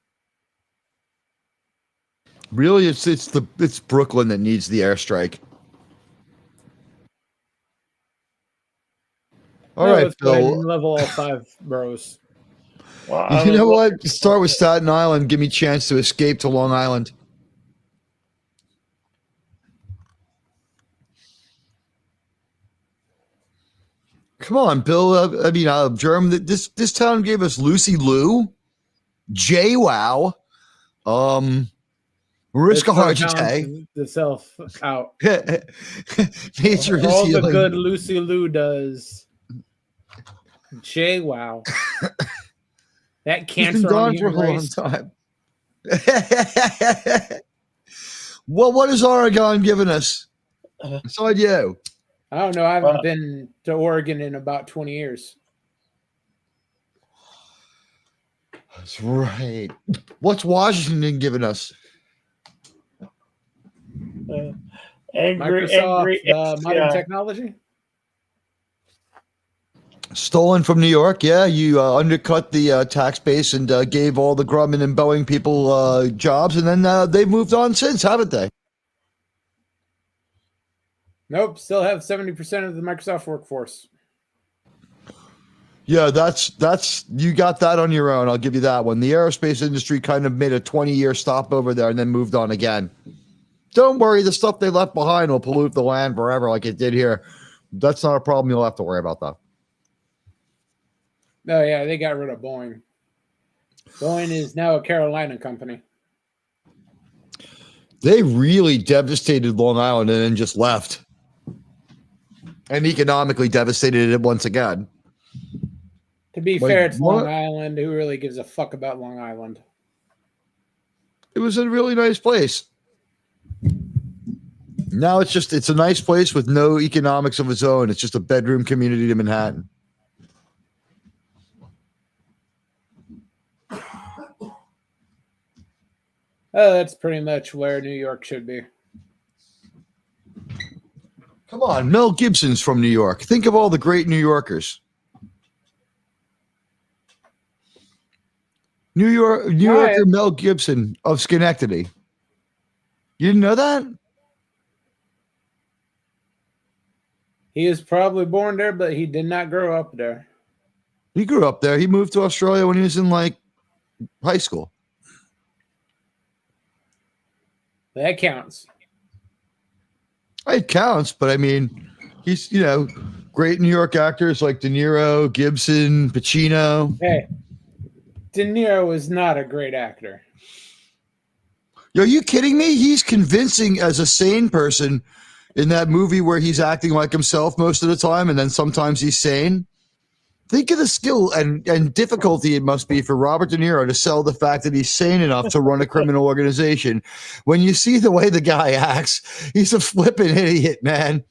Really, it's Brooklyn that needs the airstrike. All No, right, let's go ahead Bill. and level all 5 bros. Well, I You was know looking- what? Start with Staten Island. Give me a chance to escape to Long Island. Come on, Bill. Germ. This town gave us Lucy Liu, JWoww, Mariska Let's go Hargitay. balance the self out. Nature is All the healing. good Lucy Liu does. Wow. That He's been cancer on gone the for a human long race. time. Well, what has Oregon given us? Besides you. I don't know. I haven't been to Oregon in about 20 years. That's right. What's Washington giving us? Microsoft, modern technology. Stolen from New York, yeah. You undercut the tax base and gave all the Grumman and Boeing people jobs, and then they've moved on since, haven't they? Nope, still have 70% of the Microsoft workforce. Yeah, that's you got that on your own. I'll give you that one. The aerospace industry kind of made a 20-year stop over there and then moved on again. Don't worry, the stuff they left behind will pollute the land forever like it did here. That's not a problem you'll have to worry about, though. Oh, yeah, they got rid of Boeing. Boeing is now a Carolina company. They really devastated Long Island and then just left. And economically devastated it once again. To be Like, fair, it's what? Long Island. Who really gives a fuck about Long Island? It was a really nice place. Now it's a nice place with no economics of its own. It's just a bedroom community to Manhattan. Oh, that's pretty much where New York should be. Come on, Mel Gibson's from New York. Think of all the great New Yorkers. New Yorker Mel Gibson of Schenectady. You didn't know that? He was probably born there, but he did not grow up there. He grew up there. He moved to Australia when he was in high school. That counts. It counts, but I mean, he's, great New York actors like De Niro, Gibson, Pacino. Hey, De Niro is not a great actor. Are you kidding me? He's convincing as a sane person in that movie where he's acting like himself most of the time, and then sometimes he's sane. Think of the skill and difficulty it must be for Robert De Niro to sell the fact that he's sane enough to run a criminal organization. When you see the way the guy acts, he's a flippin' idiot, man.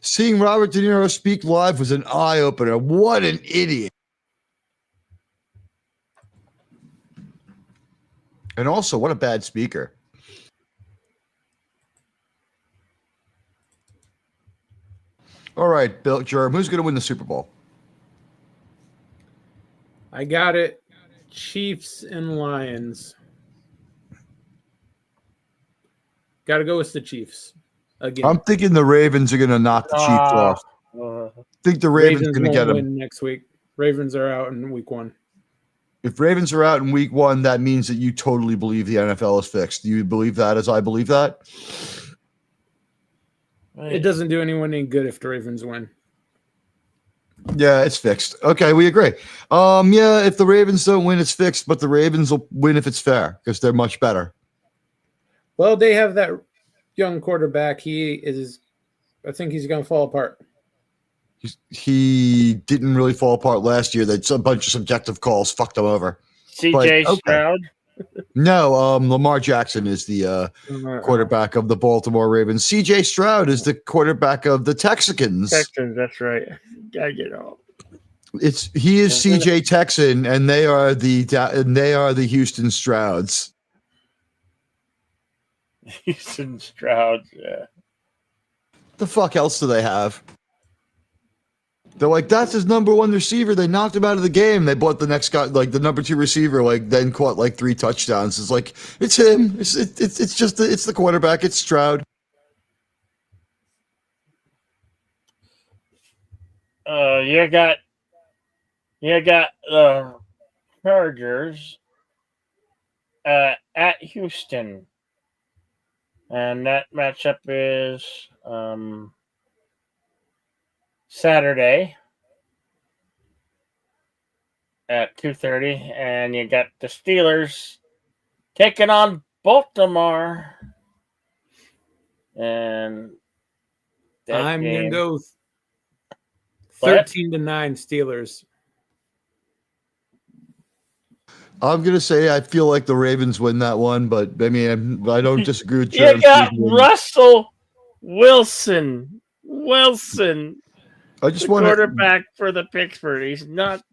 Seeing Robert De Niro speak live was an eye-opener. What an idiot. And also, what a bad speaker. All right, Bill Jerm, who's going to win the Super Bowl? I got it. Chiefs and Lions. Got to go with the Chiefs again. I'm thinking the Ravens are going to knock the Chiefs off. I think the Ravens are going to get them. Win next week. Ravens are out in week 1. If Ravens are out in week 1, that means that you totally believe the NFL is fixed. Do you believe that as I believe that? It doesn't do anyone any good if the Ravens win. Yeah, it's fixed. Okay, we agree. Yeah, if the Ravens don't win, it's fixed, but the Ravens will win if it's fair because they're much better. Well, they have that young quarterback. I think he's going to fall apart. He didn't really fall apart last year. That a bunch of subjective calls fucked him over. CJ Stroud? No, Lamar Jackson is the quarterback of the Baltimore Ravens. CJ Stroud is the quarterback of the Texans. Texans, that's right. Gotta get off. He is CJ Texan, and they are the Houston Strouds. Houston Stroud, yeah. The fuck else do they have? They're like, that's his number 1 receiver. They knocked him out of the game. They bought the next guy, like the number 2 receiver, then caught 3 touchdowns. It's like, it's him. It's the quarterback. It's Stroud. You got the Chargers at Houston, and that matchup is Saturday at 2:30, and you got the Steelers taking on Baltimore, and that I'm game. gonna go What? 13-9 Steelers. I'm gonna say I feel like the Ravens win that one, but I mean I don't disagree with You Jerem's got reasoning. Russell Wilson. I just The want to. quarterback for the Pittsburgh. He's not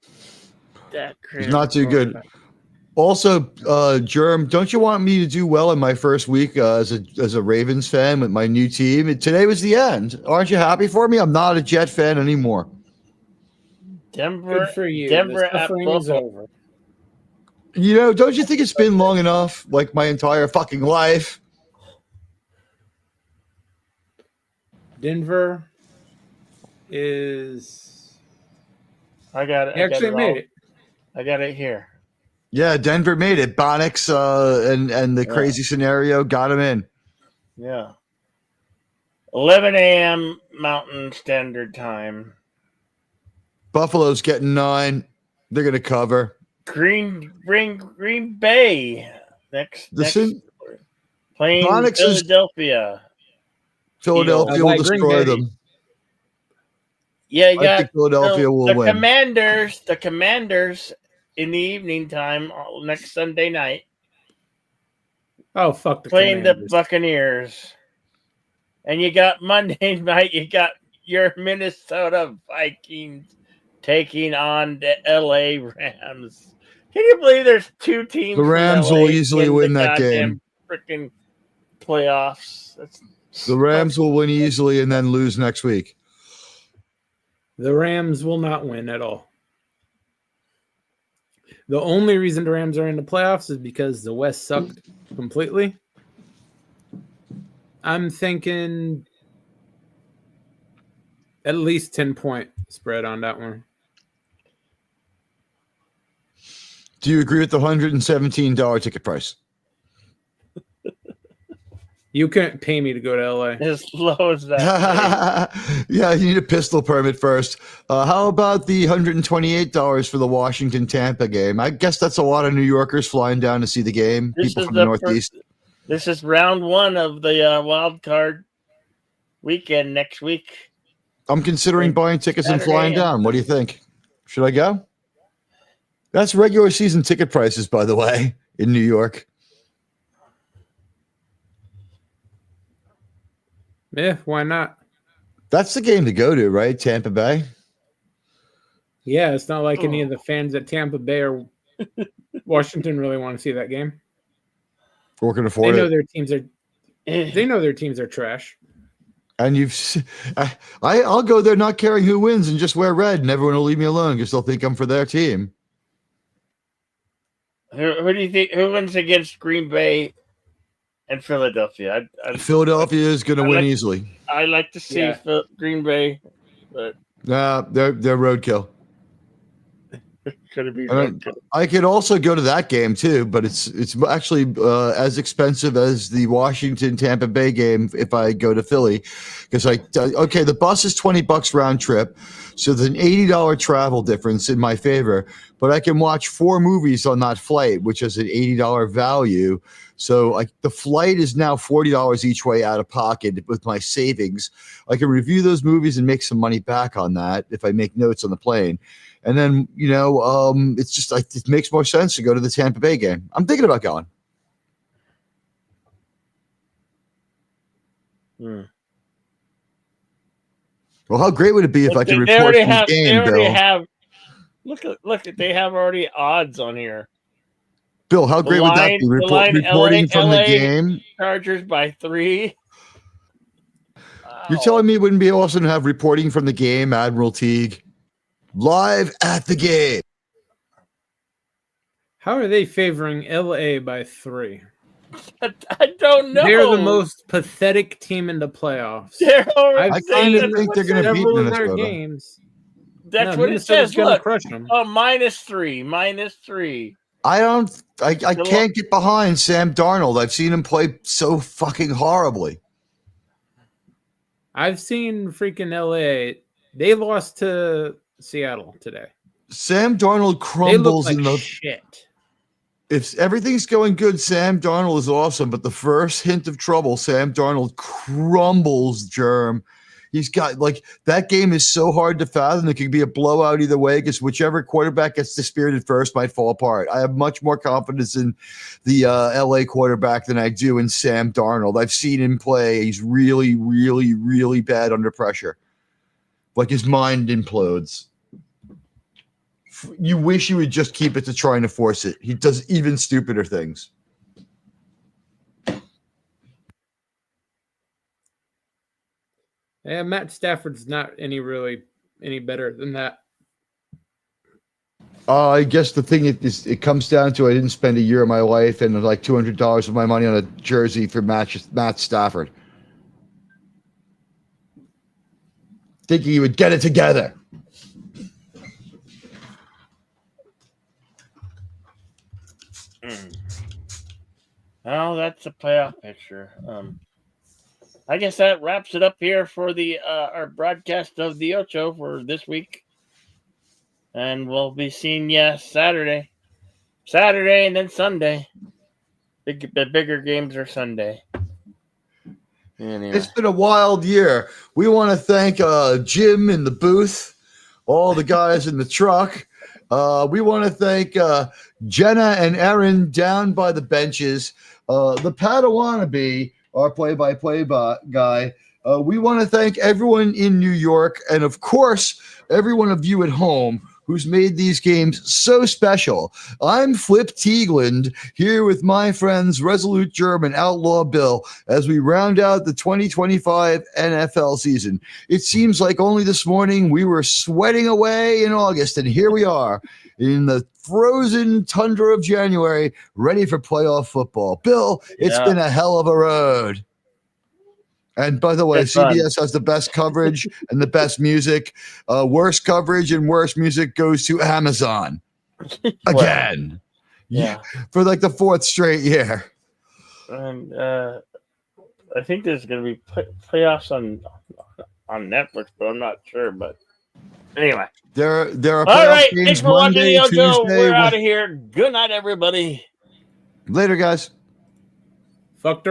that great. He's not too good. Also, Jerem, don't you want me to do well in my first week as a Ravens fan with my new team? Today was the end. Aren't you happy for me? I'm not a Jet fan anymore. Denver, Good for you. Denver The at suffering is Buffalo. over. You know, don't you think it's been long enough? Like my entire fucking life. Denver is. I got it. He actually made it. I got it here. Yeah, Denver made it. Bonix and the crazy scenario got him in. Yeah. 11 a.m. Mountain Standard Time. Buffalo's getting 9. They're gonna cover. Green Bay next playing Bonix Philadelphia. Philadelphia will destroy them. Yeah, you I got think Philadelphia will win. The Commanders in the evening time next Sunday night Oh, fuck the playing Commanders. the Buccaneers. And you got Monday night, you got your Minnesota Vikings taking on the LA Rams. Can you believe there's 2 teams? The Rams will easily win that game. Freaking playoffs. The Rams will win easily and then lose next week. The Rams will not win at all. The only reason the Rams are in the playoffs is because the West sucked completely. I'm thinking at least 10-point spread on that one. Do you agree with the $117 ticket price? You couldn't pay me to go to LA. As low as that. Yeah, you need a pistol permit first. How about the $128 for the Washington-Tampa game? I guess that's a lot of New Yorkers flying down to see the game. People from the Northeast. This is round 1 of the wild card weekend next week. I'm considering buying tickets and flying down. What do you think? Should I go? That's regular season ticket prices, by the way, in New York. Yeah, why not? That's the game to go to, right? Tampa Bay. Yeah, it's not like any of the fans at Tampa Bay or Washington really want to see that game. Or can afford They know it. their teams are. They know their teams are trash. And I'll go there not caring who wins and just wear red, and everyone will leave me alone because they'll think I'm for their team. Who do you think? Who wins against Green Bay and Philadelphia? Philadelphia is going to win easily. I like to see Green Bay, but Nah, they're roadkill. could it be? I could also go to that game too, but it's actually as expensive as the Washington Tampa Bay game if I go to Philly, because the bus is $20 round trip, so there's an $80 travel difference in my favor, but I can watch 4 movies on that flight, which is an $80 value. So the flight is now $40 each way out of pocket with my savings. I can review those movies and make some money back on that if I make notes on the plane. And then, it's just it makes more sense to go to the Tampa Bay game. I'm thinking about going. Well, how great would it be if I could report from the game, Bill? Look, they have already odds on here. Bill, how great would that be? Reporting from the game? Chargers by 3. Wow. You're telling me it wouldn't be awesome to have reporting from the game, Admiral Teague? Live at the game. How are they favoring LA by 3? I don't know. They're the most pathetic team in the playoffs. I kind of think they're going to beat several of their Minnesota. games. That's No, what it Minnesota's says. gonna Look. crush them. Oh, -3. I The lo- can't get behind Sam Darnold. I've seen him play so fucking horribly. I've seen freaking LA. They lost to Seattle today. Sam Darnold They look crumbles like in the. shit. If everything's going good, Sam Darnold is awesome. But the first hint of trouble, Sam Darnold crumbles, Germ. He's got like that game is so hard to fathom. It could be a blowout either way because whichever quarterback gets dispirited first might fall apart. I have much more confidence in the LA quarterback than I do in Sam Darnold. I've seen him play. He's really, really, really bad under pressure. Like his mind implodes. You wish you would just keep it to trying to force it. He does even stupider things. Yeah, Matt Stafford's not any better than that. I guess the thing it comes down to I didn't spend a year of my life and like $200 of my money on a jersey for Matt Stafford. Thinking he would get it together. Well, that's a playoff picture. I guess that wraps it up here for the our broadcast of the Ocho for this week. And we'll be seeing you Saturday, and then Sunday. The bigger games are Sunday. Anyway. It's been a wild year. We want to thank Jim in the booth, all the guys in the truck. We want to thank Jenna and Aaron down by the benches. The Padawannabe, our play-by-play guy. We want to thank everyone in New York and, of course, every one of you at home who's made these games so special. I'm Flip Teagland here with my friends Resolute German Outlaw Bill as we round out the 2025 NFL season. It seems like only this morning we were sweating away in August, and here we are in the frozen tundra of January, ready for playoff football. Bill, it's been a hell of a road. And by the way, CBS has the best coverage and the best music. Worst coverage and worst music goes to Amazon. Again. Yeah. For like the fourth straight year. And I think there's going to be playoffs on Netflix, but I'm not sure. But anyway. There are playoff all right, games thanks for Monday, watching the Ocho. Tuesday. We're out of here. Good night, everybody. Later, guys. Fucked